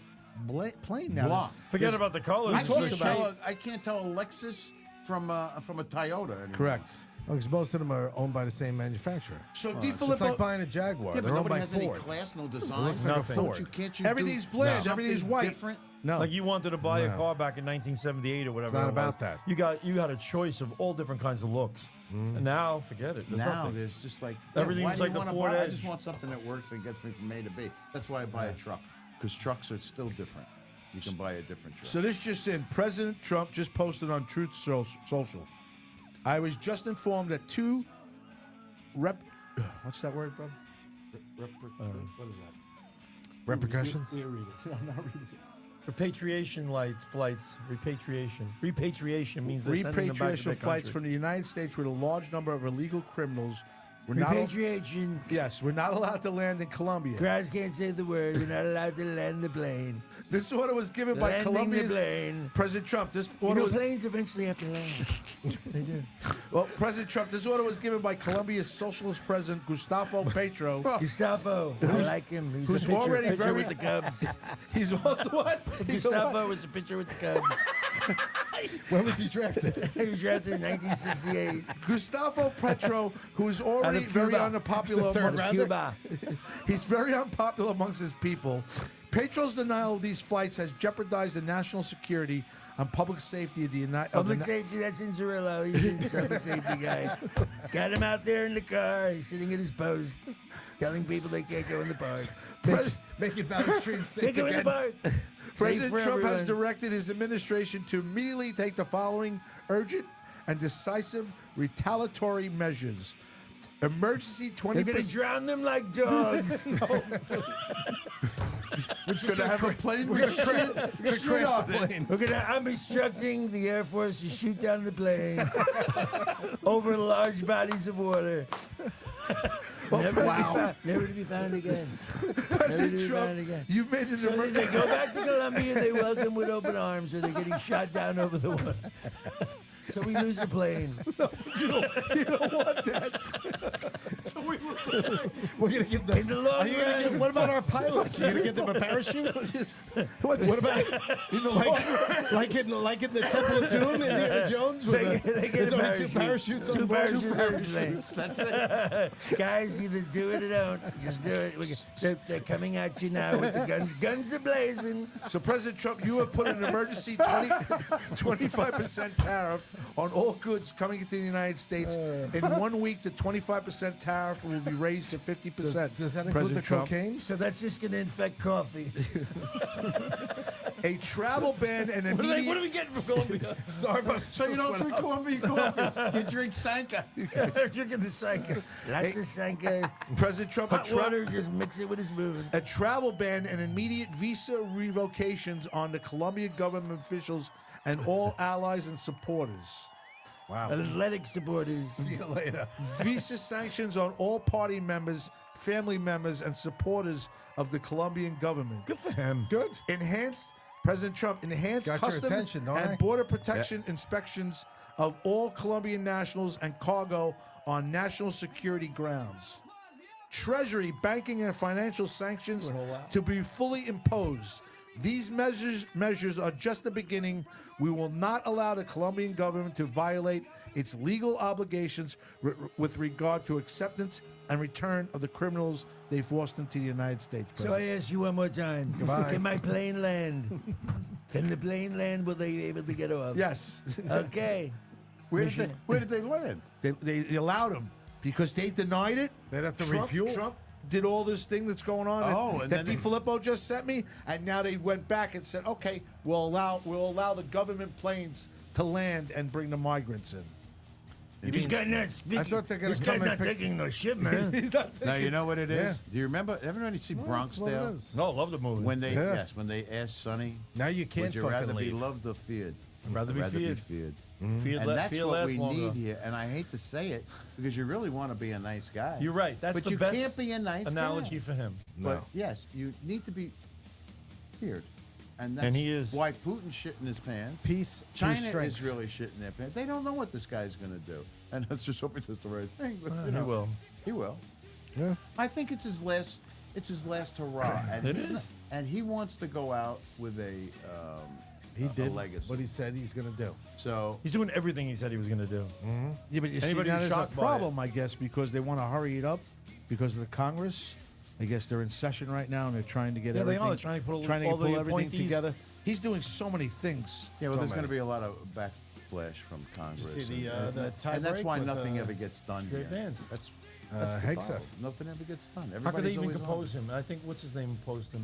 plain now. Block. Forget There's- about the colors. We It's talked just about- shape. I can't tell a Lexus from a Toyota anymore. Correct. Because most of them are owned by the same manufacturer. So It's like DeFilippo, buying a Jaguar. Yeah, but They're owned nobody by has any Ford. class, no design. looks like a Nothing. Ford. Can't you everything's do bland. something Everything's white. different? No. Like you wanted to buy a No. car back in 1978 or whatever. It's not it was. about that. You got a choice of all different kinds of looks. And now, forget it. There's Now nothing. there's just like Everything's why do like you the wanna Ford buy? I Edge. just want something that works and gets me from A to B. That's why I buy a truck, because trucks are still different. You can buy a different truck. So this just in: President Trump just posted on Truth Social. I was just informed that what's that word, bro? What is that? Repercussions? You read it. I'm not reading it. Repatriation flights. Repatriation means they're sending them back to Repatriation their flights country. from the United States with a large number of illegal criminals. We're not. Repatriation. Yes, we're not allowed to land in Colombia. Graz can't say the word. We're not allowed to land the plane. This order was given by Landing the Colombia's plane. President Trump. This order was planes eventually have to land. They do. well, President Trump. This order was given by Colombia's socialist president Gustavo Petro. Gustavo. I like him. He's who's a pitcher, already pitcher very- with the Cubs. He's also what? He's a what? Gustavo was a pitcher with the Cubs. When was he drafted? He was drafted in 1968. Gustavo Petro, who's already Out of very Cuba. unpopular He's the third amongst Cuba. He's very unpopular amongst his people. Petro's denial of these flights has jeopardized the national security and public safety of the United Public safety, that's in Cirillo. He's a public safety guy. Got him out there in the car. He's sitting at his post, telling people they can't go in the park. Making Valley Stream safe Can't go in the again. park. President for Trump has everyone. directed his administration to immediately take the following urgent and decisive retaliatory measures. Emergency 20%. They're going to drown them like dogs. We're gonna have a plane. We're gonna crash the plane. I'm instructing the Air Force to shoot down the plane over large bodies of water. Never to be found again. President Trump, you've made it So they go back to Colombia, they welcome with open arms, or they're getting shot down over the water. So we lose the plane. You don't want that. We're gonna give them. In the long Are you gonna run. give, what about our pilots? You gonna give them a parachute? What about like in the Temple of Doom, Indiana Jones? They With get there's a only two parachutes on Two board. parachutes. That's it. Guys, either do it or don't. Just do it. They're coming at you now with the guns. Guns are blazing. So, President Trump, you have put an emergency 25% tariff on all goods coming into the United States. In 1 week, the 25% tariff will be raised to 50%. Does that include President the Trump. cocaine? So that's just going to infect coffee. A travel ban and immediate. What are we getting from Colombia? Starbucks. So you don't drink Columbia coffee. You drink Sanka. They're drinking the Sanka. Lots of Sanka. President Trump, Hot water, just mix it with a spoon. a travel ban and immediate visa revocations on the Colombian government officials and all allies and supporters. Wow. Athletic supporters. See you later. Visa sanctions on all party members, family members, and supporters of the Colombian government. Good for him. Good. President Trump enhanced Got your custom attention, don't and I? border protection inspections of all Colombian nationals and cargo on national security grounds. Treasury, banking, and financial sanctions to be fully imposed. These measures are just the beginning. We will not allow the Colombian government to violate its legal obligations with regard to acceptance and return of the criminals they forced into the United States. So I ask you one more time. Goodbye. Can my plane land? Can the plane land? Will they be able to get off? Yes. Okay. Where did they land? They allowed them because they denied it. They'd have to Trump, refuel. Trump did all this thing that's going on Oh, and that then they- DiFilippo just sent me, and now they went back and said, okay, we'll allow the government planes to land and bring the migrants in. This guy not speaking. I thought they're gonna this come guy's and not pick- taking no shit, man. He's not taking Now you know what it is. Yeah. Do you remember? Everybody see Bronx That's what it Tale? is. No, love the movie. When they Yeah. when they asked Sonny, Now you can't would you fucking rather be leave. loved or feared? I'd rather be feared. feared. Fear And that's fear what lasts we longer. need here. And I hate to say it because you really want to be a nice guy. You're right. That's but the you best can't be a nice analogy guy. for him. But No. yes, you need to be feared. And that's And he is. why Putin's shitting his pants. Peace, China true strength. is really shitting their pants. They don't know what this guy's going to do. And let's just hope he does the right thing. But, you He know, will. He will. Yeah. I think it's his last. It's his last hurrah. And It he's is. not- and he wants to go out with a He did legacy. what he said he's going to do. So He's doing everything he said he was going to do. Yeah, but you see, Anybody now who's there's a shocked by problem, I guess, because they want to hurry it up because of the Congress. I guess they're in session right now and they're trying to get Yeah, they everything. are. They're trying to pull trying to all the pull everything appointees. together. He's doing so many things. yeah, well, So there's going many. to be a lot of backlash from Congress. see the, and, the tie and that's break why with, nothing ever gets done Great here. bands. That's the Hegseth. problem. Nothing ever gets done. How could they Everybody's even always on. compose him? I think what's his name opposed him.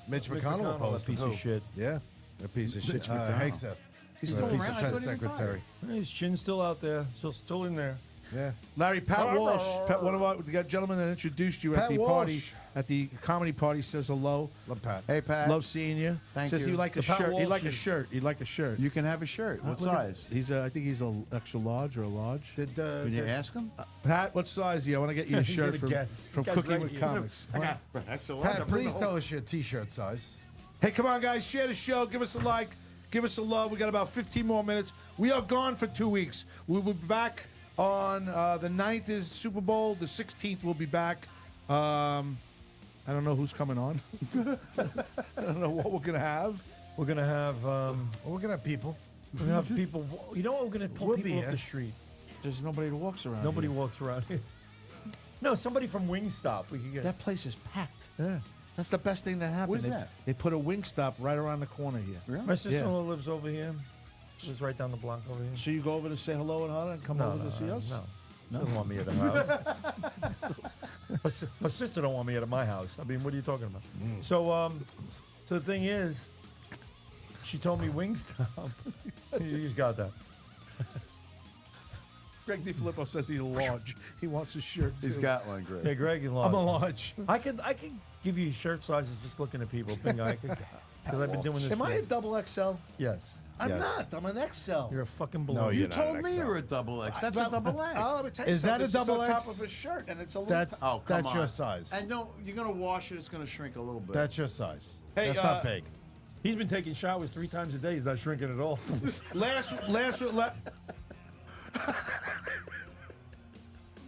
Mitch Mitch McConnell McConnell, opposed that piece him. of shit. Yeah, a piece of shit. Mitch McConnell. Hegseth. He's a still piece around. of I defense thought he retired. secretary. His chin's still out there, still in there. Yeah. Larry, Pat Walsh, one of our the gentlemen that introduced you at Pat the Walsh. party, at the comedy party, says hello. Love Pat. Hey, Pat. Love seeing you. Thank says you. he'd like a The Pat shirt. He'd Walsh like a is- shirt. He'd like a shirt. You can have a shirt. What Look at- size? He's I think he's a extra large or a large. Did Can you ask him? Pat, what size are you? I want to get you a You shirt gotta from, guess. from Guy's Cooking right with here. Comics. Pat, please tell us your T-shirt size. Hey, come on, guys. Share the show. Give us a like. Give us a love. We got about 15 more minutes. We are gone for 2 weeks. We will be back on the 9th is Super Bowl. The 16th we'll be back. I don't know who's coming on. I don't know what we're going to have. We're gonna have We're gonna have people. people. You know what? We're gonna pull We'll people be off here. the street. There's nobody that walks around. Nobody here. walks around here. No, somebody from Wingstop. We could get. That place is packed. Yeah. That's the best thing that happened. Where's they, that? They put a wing stop right around the corner here. My sister-in-law lives over here. Lives right down the block over here. So you go over to say hello and her and come over to see us? No. She doesn't want me at her house. Her sister don't want me at my house. I mean, what are you talking about? So, So the thing is, she told me Wingstop. You just got that. Greg DiFilippo says he's large. He wants a shirt too. He's got one, Greg. Yeah, Greg and large. I'm a large. I could give you shirt sizes just looking at people. Bingo, I could. Because I've been doing this. Am I for- a double XL? Yes. I'm Yes. not. I'm an XL. You're a fucking No, balloon. you're You not told an me XL. you were a double X. That's a double X. Oh, let me tell you Is that something. a double This is on X? top of his shirt, and it's a little. That's Oh, come that's on. your size. And no, you're gonna wash it. It's gonna shrink a little bit. That's your size. Hey, that's not big. He's been taking showers 3 times a day. He's not shrinking at all. last.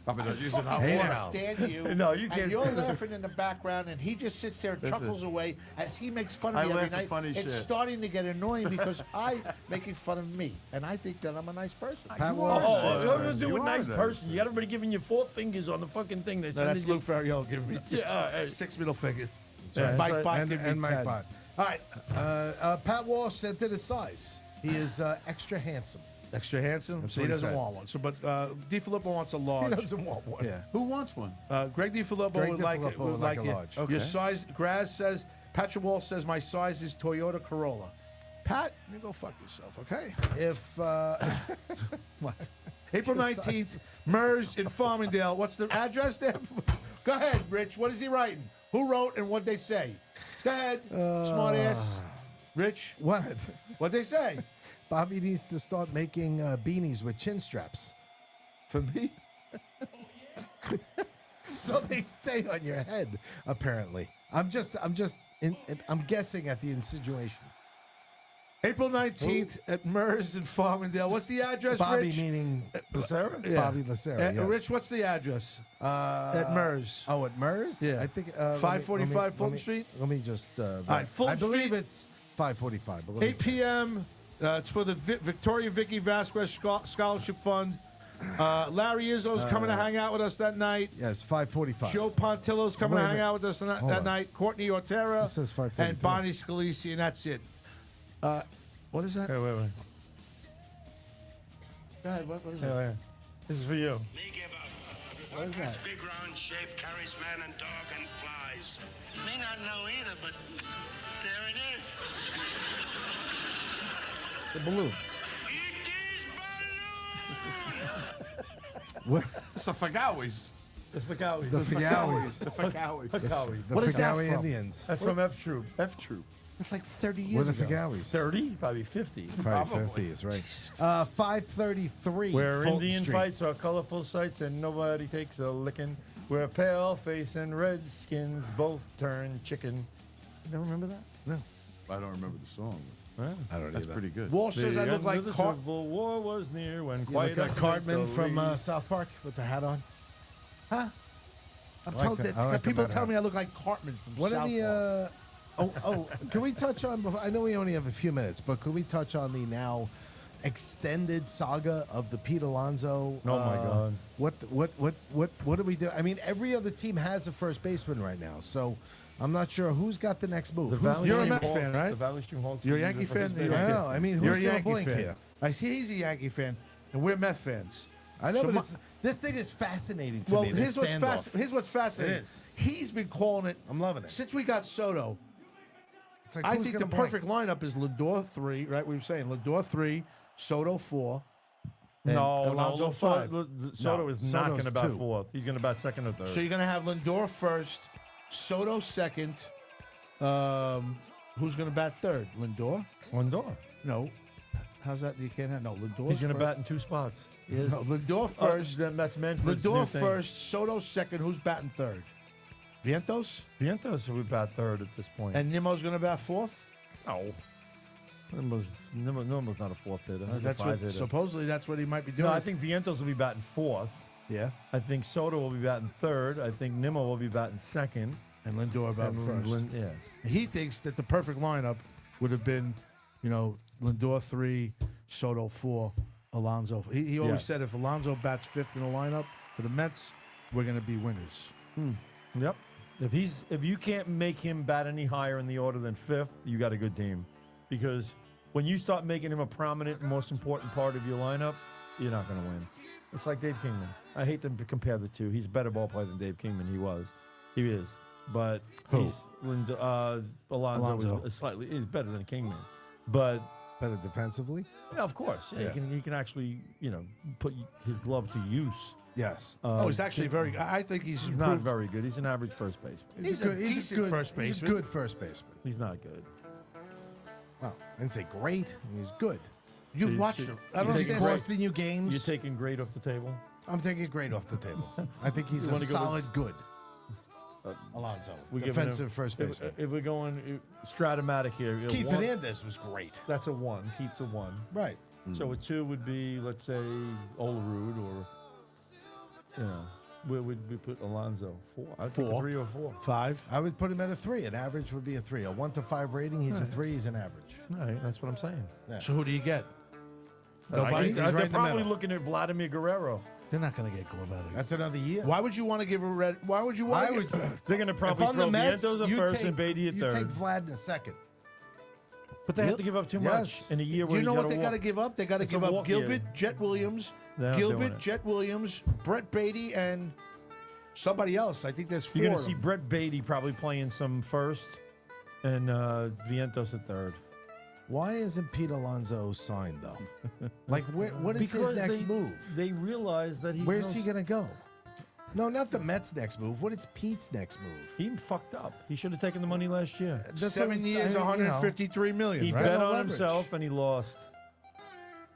I mean, I using hot fucking water. can't stand you. No, you can't And you're stand it. laughing in the background, and he just sits there and Listen. chuckles away as he makes fun I of me every laugh at night. funny It's shit. starting to get annoying because I'm making fun of me, and I think that I'm a nice person. Pat Oh, Walsh. what do you do You with are nice that. person? You got everybody giving you 4 fingers on the fucking thing. They No, send that's you- Luke Ferriello giving me Yeah, 6 middle fingers. Yeah, Mike that's Bott and, giving me and Mike 10. Bott. All right, Pat Walsh said that his size. He is extra handsome. extra handsome. That's So he what he doesn't said. want one. So, but DiFilippo wants a large. He doesn't want one. Yeah. Who wants one? Greg DiFilippo Greg would like DiFilippo would would like like a it. large. Your Okay. size, Graz says, Patrick Walsh says my size is Toyota Corolla. Pat, you go fuck yourself, okay? If What? April Your 19th, size is MERS in Farmingdale. What's the address there? Go ahead, Rich. What is he writing? Who wrote and what'd they say? Go ahead, smart ass. Rich, what? what'd they say? Bobby needs to start making beanies with chin straps, For me? so they stay on your head. Apparently, I'm guessing at the insinuation. April 19th at MERS in Farmingdale. What's the address, Bobby Rich? meaning Sarah? Yeah. Bobby Lacera. Yes. Rich, what's the address? At MERS. Oh, at MERS? Yeah. I think 545 Fulton Street? Let me just. right, Fulton I believe Street. it's 545. But let me 8 p.m. It's for the Victoria Vicky Vasquez Scholarship Fund. Larry Izzo's coming to hang out with us that night. Yes, 545. Joe Pontillo's coming Wait to a hang minute. out with us that Hold on. night. Courtney Ortera It says 5:33. and Bonnie Scalisi, and that's it. What is that? Hey, wait. Go ahead. What is Hey, that? wait. This is for you. Me give up. What is This that? big round shape carries man and dog and flies. May not know either, but there it is. The balloon. It is balloon! What? It's the Fagawis. It's for Cowies. The Fagawis. The Fagawis. Cowies. The What is that Fagawi from? Indians. That's from F Troop. F Troop. It's like 30 We're years the ago. Fagawis. 30? Probably 50. Probably 50 is right. 533. Where Fulton Indian Street. fights are colorful sights and nobody takes a licking. Where pale face and red skins both turn chicken. You don't remember that? No, I don't remember the song. Wow. I don't That's either. pretty good. Walsh says I The look end like of the Car- Civil War was near when You quiet look like Cartman from accidentally- South Park with the hat on. I'm like told that. that, I like the people Mad tell Hat. me I look like Cartman from What South are Park. the? Can we touch on? I know we only have a few minutes, but could we touch on the now extended saga of the Pete Alonso? Oh, my God. What do we do? I mean, every other team has a first baseman right now, so I'm not sure who's got the next move. The Who's Valley You're a Stream Met Hawks- fan, right? The Valley Stream Hawks. You're a are Yankee using for fan? his You're a base. I Yankee know. I mean, You're who's a gonna Yankee blink fan. here? I see he's a Yankee fan, and we're Met fans. I know, So but my- this thing is fascinating to Well, me. this standoff. here's what's fascinating. It is. He's been calling it. I'm loving it. Since we got Soto, It's like, I who's think the gonna blink? perfect lineup is Lindor 3, right? We were saying Lindor 3, Soto 4, and No, Alonso no. 5. Soto No, is not Soto's going to bat 2. fourth. He's going to bat second or third. So you're going to have Lindor first, Soto second. Who's going to bat third? Lindor? Lindor. No. How's that? You can't have no Lindor. He's going to bat in 2 spots. He is. No, Lindor first. That's Manfred's Lindor new thing. first, Soto second. Who's batting third? Vientos? Vientos would bat third at this point. And Nimmo's going to bat fourth? no. Nimmo's not a fourth hitter. He's a That's five what, hitter. supposedly that's what he might be doing. No, I think Vientos will be batting fourth. Yeah. I think Soto will be batting third. I think Nimmo will be batting second. And Lindor about And first. Yes. He thinks that the perfect lineup would have been, Lindor 3, Soto 4, Alonso. He always Yes. said if Alonso bats fifth in the lineup for the Mets, we're going to be winners. Yep. If you can't make him bat any higher in the order than fifth, you got a good team. Because when you start making him a prominent, most important part of your lineup, you're not going to win. It's like Dave Kingman. I hate to compare the two. He's a better ball player than Dave Kingman. He is. but Alonso Alonso. is slightly is better than Kingman, but Better defensively? yeah, of course, Yeah. he can actually put his glove to use. Yes. He's actually very. I think he's not improved. very good. He's an average first baseman. He's a decent first He's a baseman. good first baseman. He's not good. Well, I didn't say great. He's good. You've you watched should- him. I you don't take understand. Costing you games. You're taking great off the table. I'm taking great off the table. I think he's You a wanna go with- solid good. Alonso, We're giving defensive him- first baseman. If we're going Stratomatic here, Keith one- Hernandez was great. That's a 1. Keith's a 1. Right. So a 2 would be, let's say, Olerud, or where would we put Alonso? 4. I'd take a 4. 3 or 4. 5. I would put him at a 3. An average would be a 3. A 1 to 5 rating, he's a 3. He's an average. All right, that's what I'm saying. Yeah. So who do you get? Nobody? He's They're right in the probably middle. looking at Vladimir Guerrero. They're not going to get glove out of it. That's another year. Why would you want to give a red? Why would you want I to? would. They're going to If probably I'm throw the Mets, Vientos at you first take, and Beatty at you third. take Vlad in a second. But they have to give up too much Yes. in a year Do where you know he's what gotta they got to walk. give up? They got to It's a give up walk year. Gilbert, Jet Williams, They're not doing Gilbert, it. Jet Williams, Brett Beatty, and somebody else. I think there's 4. You're going to of see them. Brett Beatty probably playing some first, and Vientos at third. Why isn't Pete Alonso signed though? Like, what is his next move? They realize that he's Where's he gonna go? No, not the Mets' next move. What is Pete's next move? He fucked up. He should have taken the money last year. That's what 7 I'm years, saying, 153 million. He right? bet No on leverage. himself and he lost.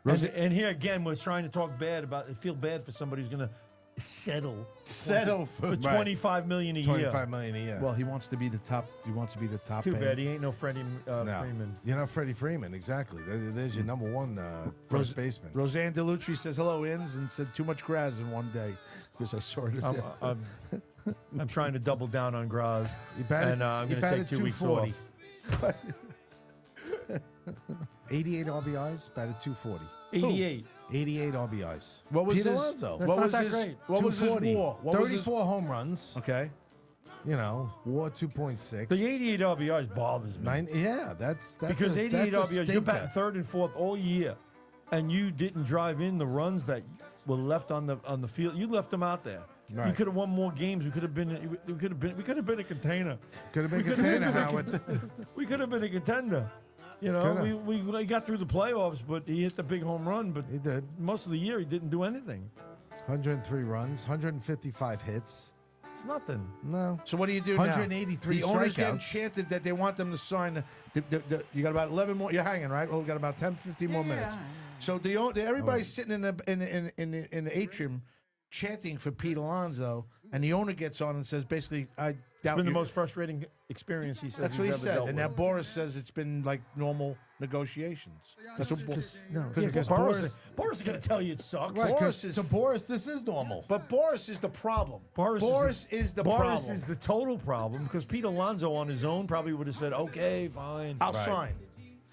And here again, we're trying to talk bad about. Feel bad for somebody who's going to settle for Right. $25 million a year. $25 million a year. Well, he wants to be the top. He wants to be the top. Too paying. bad he ain't no Freddie no. Freeman. You're not Freddie Freeman, exactly. There's your number one first baseman. Roseanne DeLutri says hello, Inns, and said too much Graz in one day because I saw it. I'm trying to double down on Graz, He batted, and I'm he going to take batted 2 weeks off. 240. 88 RBIs, batted 240. 88. 88 RBIs. What was Pete his? Alonso. That's What not was that his? great. What was his 240. WAR? What was his? 34 home runs. Okay. You know, WAR 2.6. The 88 RBIs bothers me. Yeah, that's Because a, 88 that's a RBIs, you're stinker. batting third and fourth all year, and you didn't drive in the runs that were left on the field. You left them out there. You Right. could have won more games. We could have been. We could have been a container. Could have been We could've container, been Howard. We could have been a contender. You know, Coulda. we got through the playoffs, but he hit the big home run. But He did. most of the year, he didn't do anything. 103 runs, 155 hits. It's nothing. No. So what do you do 183 now? The owners getting strikeouts. chanted that they want them to sign. You got about 11 more. You're hanging, right? Well, we got about 10, 15 more minutes. So everybody's sitting in the atrium chanting for Pete Alonso, and the owner gets on and says, basically, I It's doubt been the you. most frustrating experience he says. That's what he's he ever said. dealt And with. now Boris says it's been like normal negotiations. That's what Because Boris- Boris is going to tell you it sucks. Right, Boris 'cause is- to Boris, this is normal. But Boris is the problem. Boris is the Boris problem. is the total problem because Pete Alonso on his own probably would have said, "Okay, fine." I'll sign.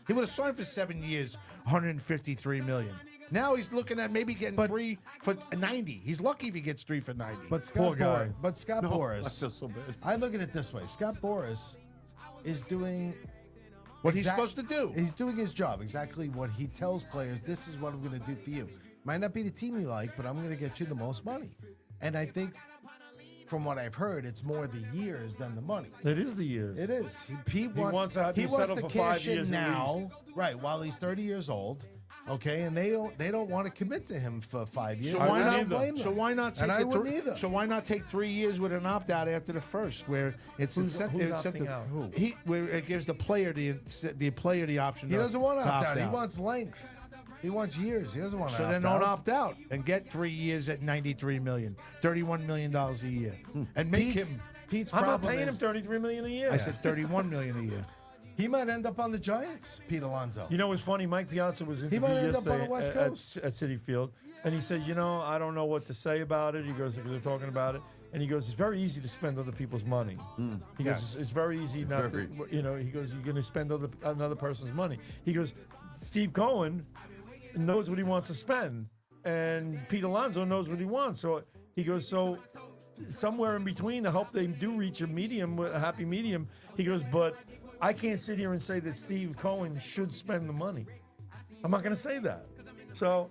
He would have signed for 7 years, 153 million. Now he's looking at maybe getting 3 for 90. He's lucky if he gets 3 for 90. But Poor guy. Scott Boris, I feel so bad. I look at it this way. Scott Boris is doing what he's supposed to do. He's doing his job, exactly what he tells players, this is what I'm going to do for you. Might not be the team you like, but I'm going to get you the most money. And I think, from what I've heard, it's more the years than the money. It is the years. It is. He wants to have you settle for 5 cash in years at now, least. right, while he's 30 years old. Okay, and they don't want to commit to him for 5 years. So why I not? don't blame them. So why not take? And I the wouldn't either. So why not take 3 years with an opt out after the first, where it's Who's incentive? opting out? Who? Where it gives the player the option. He doesn't want to opt opt out. He wants length. He wants years. He doesn't want to So opt then out. don't opt out and get 3 years at 93 million, $31 million a year, and make him. Pete's I'm not problem paying him is $33 million a year. I said 31 million a year. he might end up on the Giants, Pete Alonso. You know what's funny? Mike Piazza was interviewed might end up on yesterday the West at Coast. Citi Field, and he said, I don't know what to say about it. He goes, because they're talking about it. And he goes, it's very easy to spend other people's money. He Yes. goes, it's very easy not to, he goes, you're going to spend another person's money. He goes, Steve Cohen knows what he wants to spend, and Pete Alonso knows what he wants. So he goes, somewhere in between, I hope they do reach a happy medium. He goes, but I can't sit here and say that Steve Cohen should spend the money. I'm not going to say that. So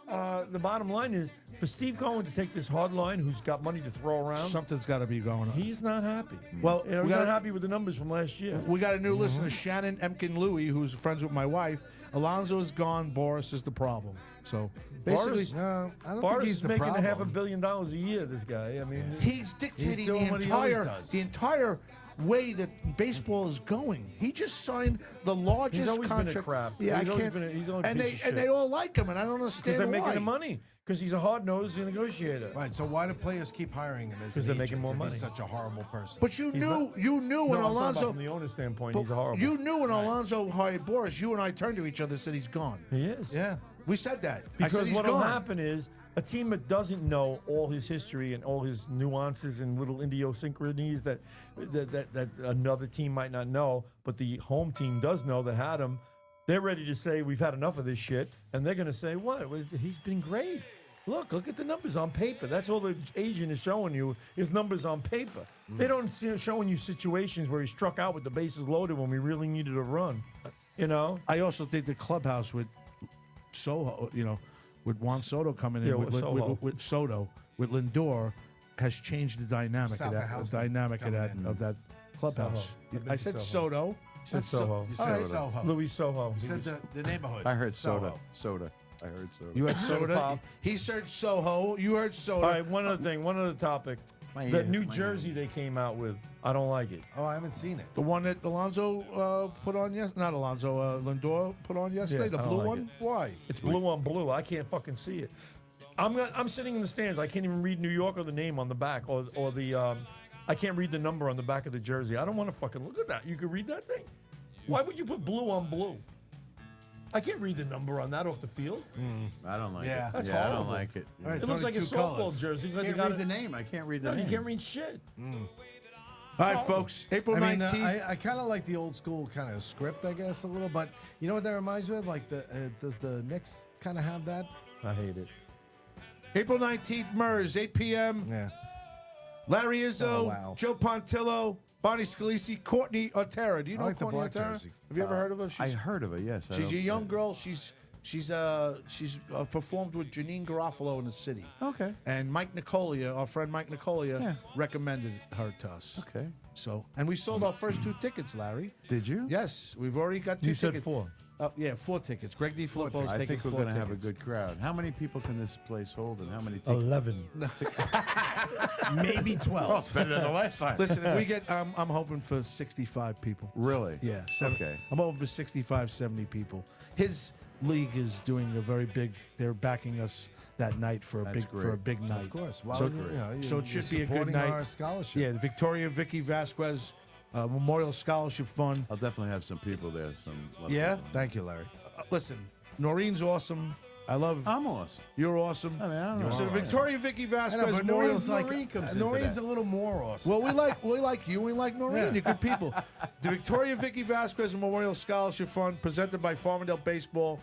the bottom line is for Steve Cohen to take this hard line, who's got money to throw around, Something's got to be going on. he's not happy. Well, You know, we he's not got happy with the numbers from last year. we got a new listener, Shannon Emkin Louie, who's friends with my wife. Alonso is gone. Boris is the problem. So basically, Boris- No, I don't Boris think he's is the making problem. $500 million a year. This guy. I mean, he's dictating doing what he always does. the entire way that baseball is going. He just signed the largest He's always been a contract. crap. Yeah, He's I always can't. been a- he's always a and piece they of and they shit. all like him, and I don't because understand they're why. making the money. Because he's a hard-nosed negotiator. Right. So why do players keep hiring him as 'Cause an they're making agent more if money. he's such a horrible person? But you knew when No, I'm talking about Alonso. from the owner's standpoint, but he's a horrible. You knew when Alonso hired Boris. You and I turned to each other and said he's gone. He is. yeah. We said that. I said Because he's what'll gone. happen is a team that doesn't know all his history and all his nuances and little idiosyncrasies that another team might not know, but the home team does know that had him. They're ready to say we've had enough of this shit, and they're going to say, "What? He's been great. Look at the numbers on paper. That's all the agent is showing you is numbers on paper. They don't see showing you situations where he struck out with the bases loaded when we really needed a run. You know." I also think the clubhouse with Soho, with Juan Soto coming in Yeah, with, with Soho. with Soto, with Lindor, has changed the dynamic South of of that Houston dynamic of coming in. that clubhouse. Soho. I said Soho. Soto. You said That's so- Soho. You All said right. Soho. Louis Soho. You He said was- the neighborhood. I heard Soho. soda. I heard soda. You had Soda Soda. pop. He said Soho. You heard Soda. All right, one other thing, one other topic. My That ear, New my Jersey they came out with, I don't like it. Oh, I haven't seen it. The one that Alonso put on not Alonso, Lindor put on yesterday, Yeah, the I don't blue like one. it. Why? It's blue on blue. I can't fucking see it. I'm sitting in the stands. I can't even read New York or the name on the back or the I can't read the number on the back of the jersey. I don't want to fucking look at that. You can read that thing. Why would you put blue on blue? I can't read the number on that off the field. I don't like Yeah. it. That's I don't horrible. like it. All right, It it's looks only like a two softball colors. jersey. I can't read the name. I can't read the No, name. you can't read shit. All right, folks. April I mean, 19th. I kind of like the old school kind of script, I guess, a little. But you know what that reminds me of? Like, does the Knicks kind of have that? I hate it. April 19th, MERS, 8 p.m. Yeah. Larry Izzo, Oh, wow. Joe Pontillo, Bonnie Scalisi, Courtney Otera. Do you I know like the Courtney black Otera? jersey. Have you ever heard of her? I heard of her. Yes. I She's a don't- young girl. She's performed with Janine Garofalo in the city. Okay. And Mike Nicolia, our friend Mike Nicolia, Yeah. recommended her to us. Okay. So, and we sold our first 2 tickets, Larry. Did you? Yes, we've already got 2 You said tickets. 4. Yeah, 4 tickets. Greg D. Filippo's I taking think we're 4 going to have a tickets. good crowd. How many people can this place hold, and how many tickets? 11. Maybe 12. Better than the last time. Listen, if we get, I'm hoping for 65 people. Really? Yeah. Okay. I'm hoping for 65, 70 people. His league is doing a very big. They're backing us that night for a That's big night. Of course. Well, So, so it should be a good supporting night. our scholarship. Yeah, the Victoria Vicky Vasquez Memorial Scholarship Fund. I'll definitely have some people there. Yeah? Thank you, Larry. Listen, Noreen's awesome. I love. I'm awesome. You're awesome. I mean, I don't know. So the Victoria Vicky I Vasquez know, but Memorial. Noreen's like Noreen comes into Noreen's that. a little more awesome. Well, we like you. We like Noreen. You're good people. The Victoria Vicky Vasquez Memorial Scholarship Fund, presented by Farmingdale Baseball.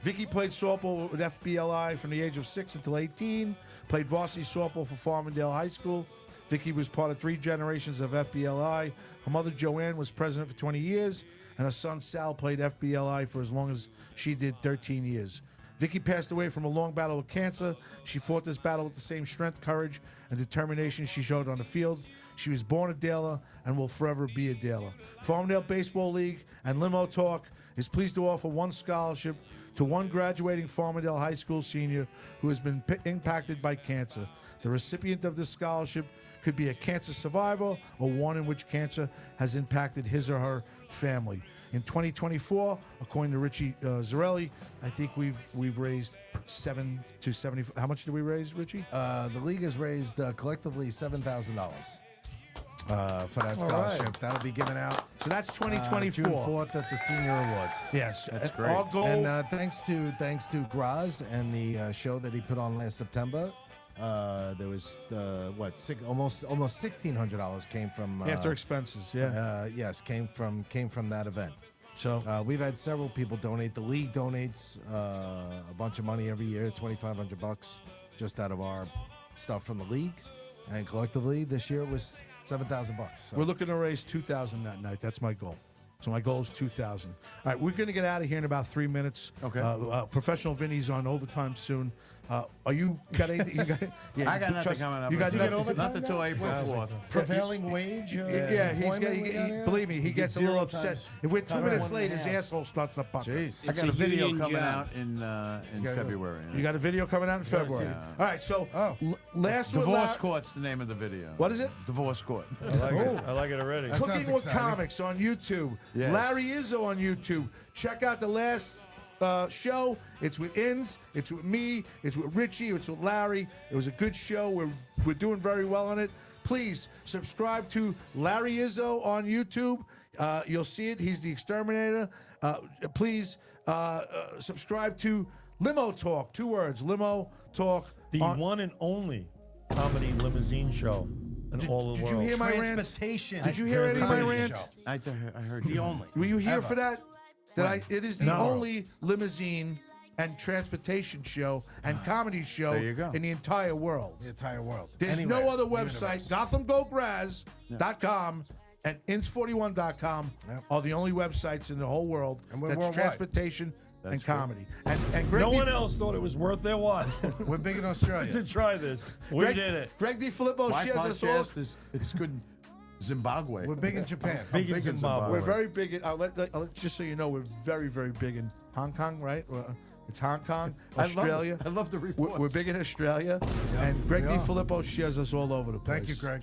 Vicky played softball with FBLI from the age of 6 until 18. Played varsity softball for Farmingdale High School. Vicky was part of 3 generations of FBLI. Her mother, Joanne, was president for 20 years, and her son, Sal, played FBLI for as long as she did, 13 years. Vicky passed away from a long battle with cancer. She fought this battle with the same strength, courage, and determination she showed on the field. She was born a Daler and will forever be a Daler. Farmingdale Baseball League and Limo Talk is pleased to offer 1 scholarship to 1 graduating Farmingdale High School senior who has been impacted by cancer. The recipient of this scholarship could be a cancer survivor or one in which cancer has impacted his or her family. In 2024, according to Richie Zarelli, I think we've raised 7 to 70. How much did we raise, Richie? The league has raised collectively $7,000 for that All scholarship. right. That'll be given out So that's 2024. June 4th at the Senior Awards. Yes, That's great. Our goal. And thanks to Graz and the show that he put on last September, there was almost $1,600 came from after expenses, yeah. yes, came from that event. So We've had several people donate. The league donates a bunch of money every year, $2,500 just out of our stuff from the league, and collectively this year it was $7,000. So. we're looking to raise 2,000 that night. That's my goal. So my goal is 2,000. All right, we're going to get out of here in about 3 minutes. Okay. Professional Vinny's on overtime soon. Are you got anything? Yeah, I got nothing trust- coming up. You got Does he get nothing? overtime Nothing now? till April What's 4th. prevailing wage? Yeah, believe me, he gets a little upset. times- If we're 2 minutes late, his 1.5. asshole starts to pucker. Jeez. I It's got a a video union coming job. out in February. You got a video coming out in February. Yeah. All right, so Oh. last one. Divorce Court's the name of the video. What is it? Divorce Court. I like it. I like it already. That Cooking sounds with exciting. Comics on YouTube. Yes. Larry Izzo on YouTube. Check out the last show. It's with Inns. It's with me. It's with Richie. It's with Larry. It was a good show. We're doing very well on it. Please subscribe to Larry Izzo on YouTube. You'll see it. He's the exterminator. Please subscribe to Limo Talk. 2 words. Limo Talk. The one and only comedy limousine show in all of the Did you world. hear my rant? Transportation. Did you hear any of my comedy rant? show. I heard The only. Were you here Ever. for that? It is the No. only limousine and transportation show and comedy show There you go. in the entire world. The entire world. There's Anywhere no other in the website. universe. GothamGoldGraz.com and ins41.com Yep. are the only websites in the whole world And we're that's worldwide. transportation and true. comedy. And Greg No D- one else thought it was worth their while We're big in to Australia. try this. We Greg, did it. Greg DiFilippo My shares us all. podcast is it's good in Zimbabwe. We're big in Japan. Big in big in Zimbabwe. We're very big in, just so you know, we're very, very big in Hong Kong, right? It's Hong Kong, Australia. I love the reports. We're big in Australia, and Greg we are. DiFilippo shares us all over the place. Thank you, Greg.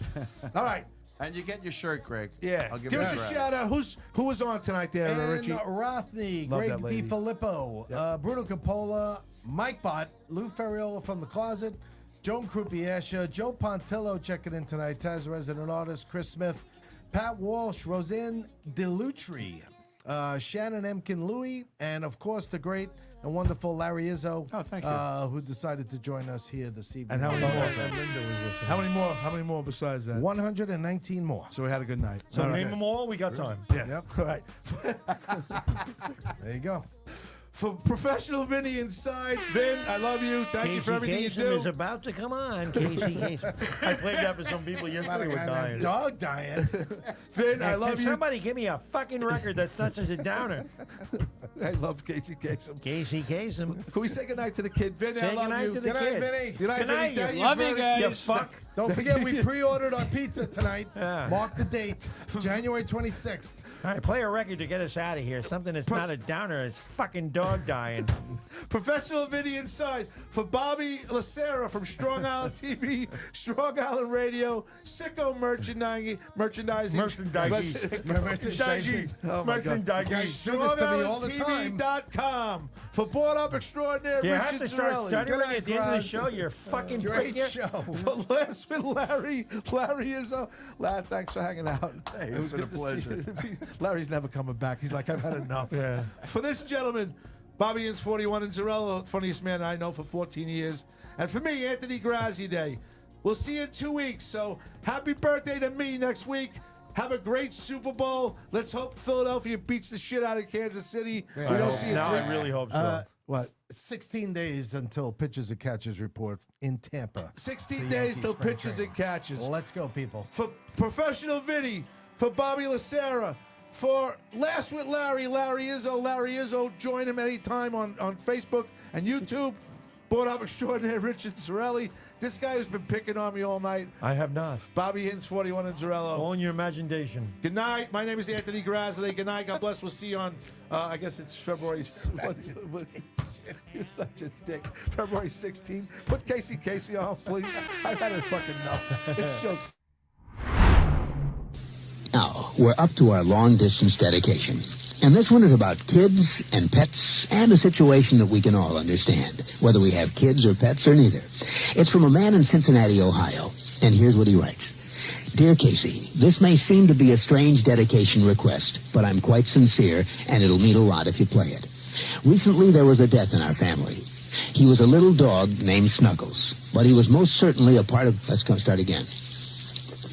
All right, And you get your shirt, Greg. yeah. I'll give Give you us a credit. shout out. Who was on tonight there, And Richie? Rothney, Love Greg that lady. DiFilippo, Bruno Capola, Mike Bott, Lou Ferriola from the closet, Joan Crupiascia, Joe Pontillo checking in tonight, Taz resident artist, Chris Smith, Pat Walsh, Roseanne Delutri, Shannon Emkin Louie, and of course the great and wonderful Larry Izzo. Oh, thank you. Who decided to join us here this evening. And how many more? And Linda was listening. How many more besides that? 119 more. So we had a good night. So All right. name them all. We got time. Yeah. Yep. All right. There you go. For professional Vinny inside, Vin, I love you. Thank you for everything you do. about to come on. Casey Kasem. I played that for some people yesterday. We're dying. Dog dying. Vin, I love Can you. somebody give me a fucking record that's such as a downer? I love Casey Kasem. Casey Kasem. Can we say goodnight to the kid? Vin, I Say love goodnight you. to the Good night, kid. Vinny. Good night, Good Vinny. night, Thank you you love for you everything. guys. You fuck. Don't forget, we pre-ordered our pizza tonight. Yeah. Mark the date, January 26th. All right, play a record to get us out of here. Something that's not a downer. It's fucking dog dying. Professional Vinny inside for Bobby Lacera from Strong Island TV, Strong Island Radio, Sicko Merchandising. Merchandising. Oh my God. Merchandising. do this to me all the time. StrongIslandTV.com for Board Up Extraordinaire You have Richard to start Zarelli. stuttering Good night, at the end of the Graz. show. You're fucking Great prick. show. For Last with Larry Izzo. Larry, thanks for hanging out. Hey, It was it's been good a to see pleasure. you. Larry's never coming back. He's like, I've had enough. Yeah. For this gentleman, Bobby Inns 41 and Zarello, funniest man I know for 14 years. And for me, Anthony Grazzi Day. We'll see you in 2 weeks. So happy birthday to me next week. Have a great Super Bowl. Let's hope Philadelphia beats the shit out of Kansas City. We don't see it. Now I really hope so. What? 16 days until pitchers and catches report in Tampa. 16 The days Yankee till spring pitches training. and catches. Let's go, people. For Professional Vinny, for Bobby Lacera, for Last with Larry Izzo. Join him anytime on Facebook and YouTube. Board Up Extraordinaire Richard Zarelli. This guy who's been picking on me all night. I have not. Bobby Inns 41 and Zarello. All in your imagination. Good night. My name is Anthony Grazzi. Good night. God bless. We'll see you on, I guess it's February. You're such a dick. February 16th. Put Casey on, please. I've had it fucking enough. It's just. Now, we're up to our long-distance dedication. And this one is about kids and pets and a situation that we can all understand, whether we have kids or pets or neither. It's from a man in Cincinnati, Ohio. And here's what he writes. Dear Casey, this may seem to be a strange dedication request, but I'm quite sincere, and it'll mean a lot if you play it. Recently, there was a death in our family. He was a little dog named Snuggles, but he was most certainly a part of... Let's start again.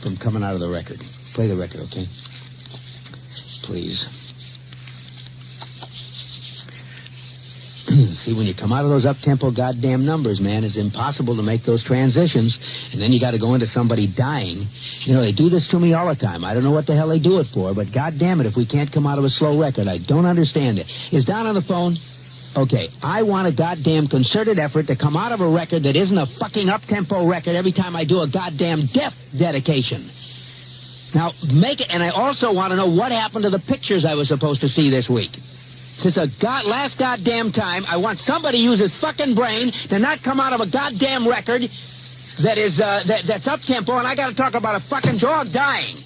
From coming out of the record. Play the record, okay? Please. See, when you come out of those up-tempo goddamn numbers, man, it's impossible to make those transitions, and then you got to go into somebody dying. You know, they do this to me all the time. I don't know what the hell they do it for, but goddamn it, if we can't come out of a slow record, I don't understand it. Is Don on the phone? Okay, I want a goddamn concerted effort to come out of a record that isn't a fucking up-tempo record every time I do a goddamn death dedication. Now, make it, and I also want to know what happened to the pictures I was supposed to see this week. Since last goddamn time, I want somebody to use his fucking brain to not come out of a goddamn record that is, that's up-tempo, and I got to talk about a fucking dog dying.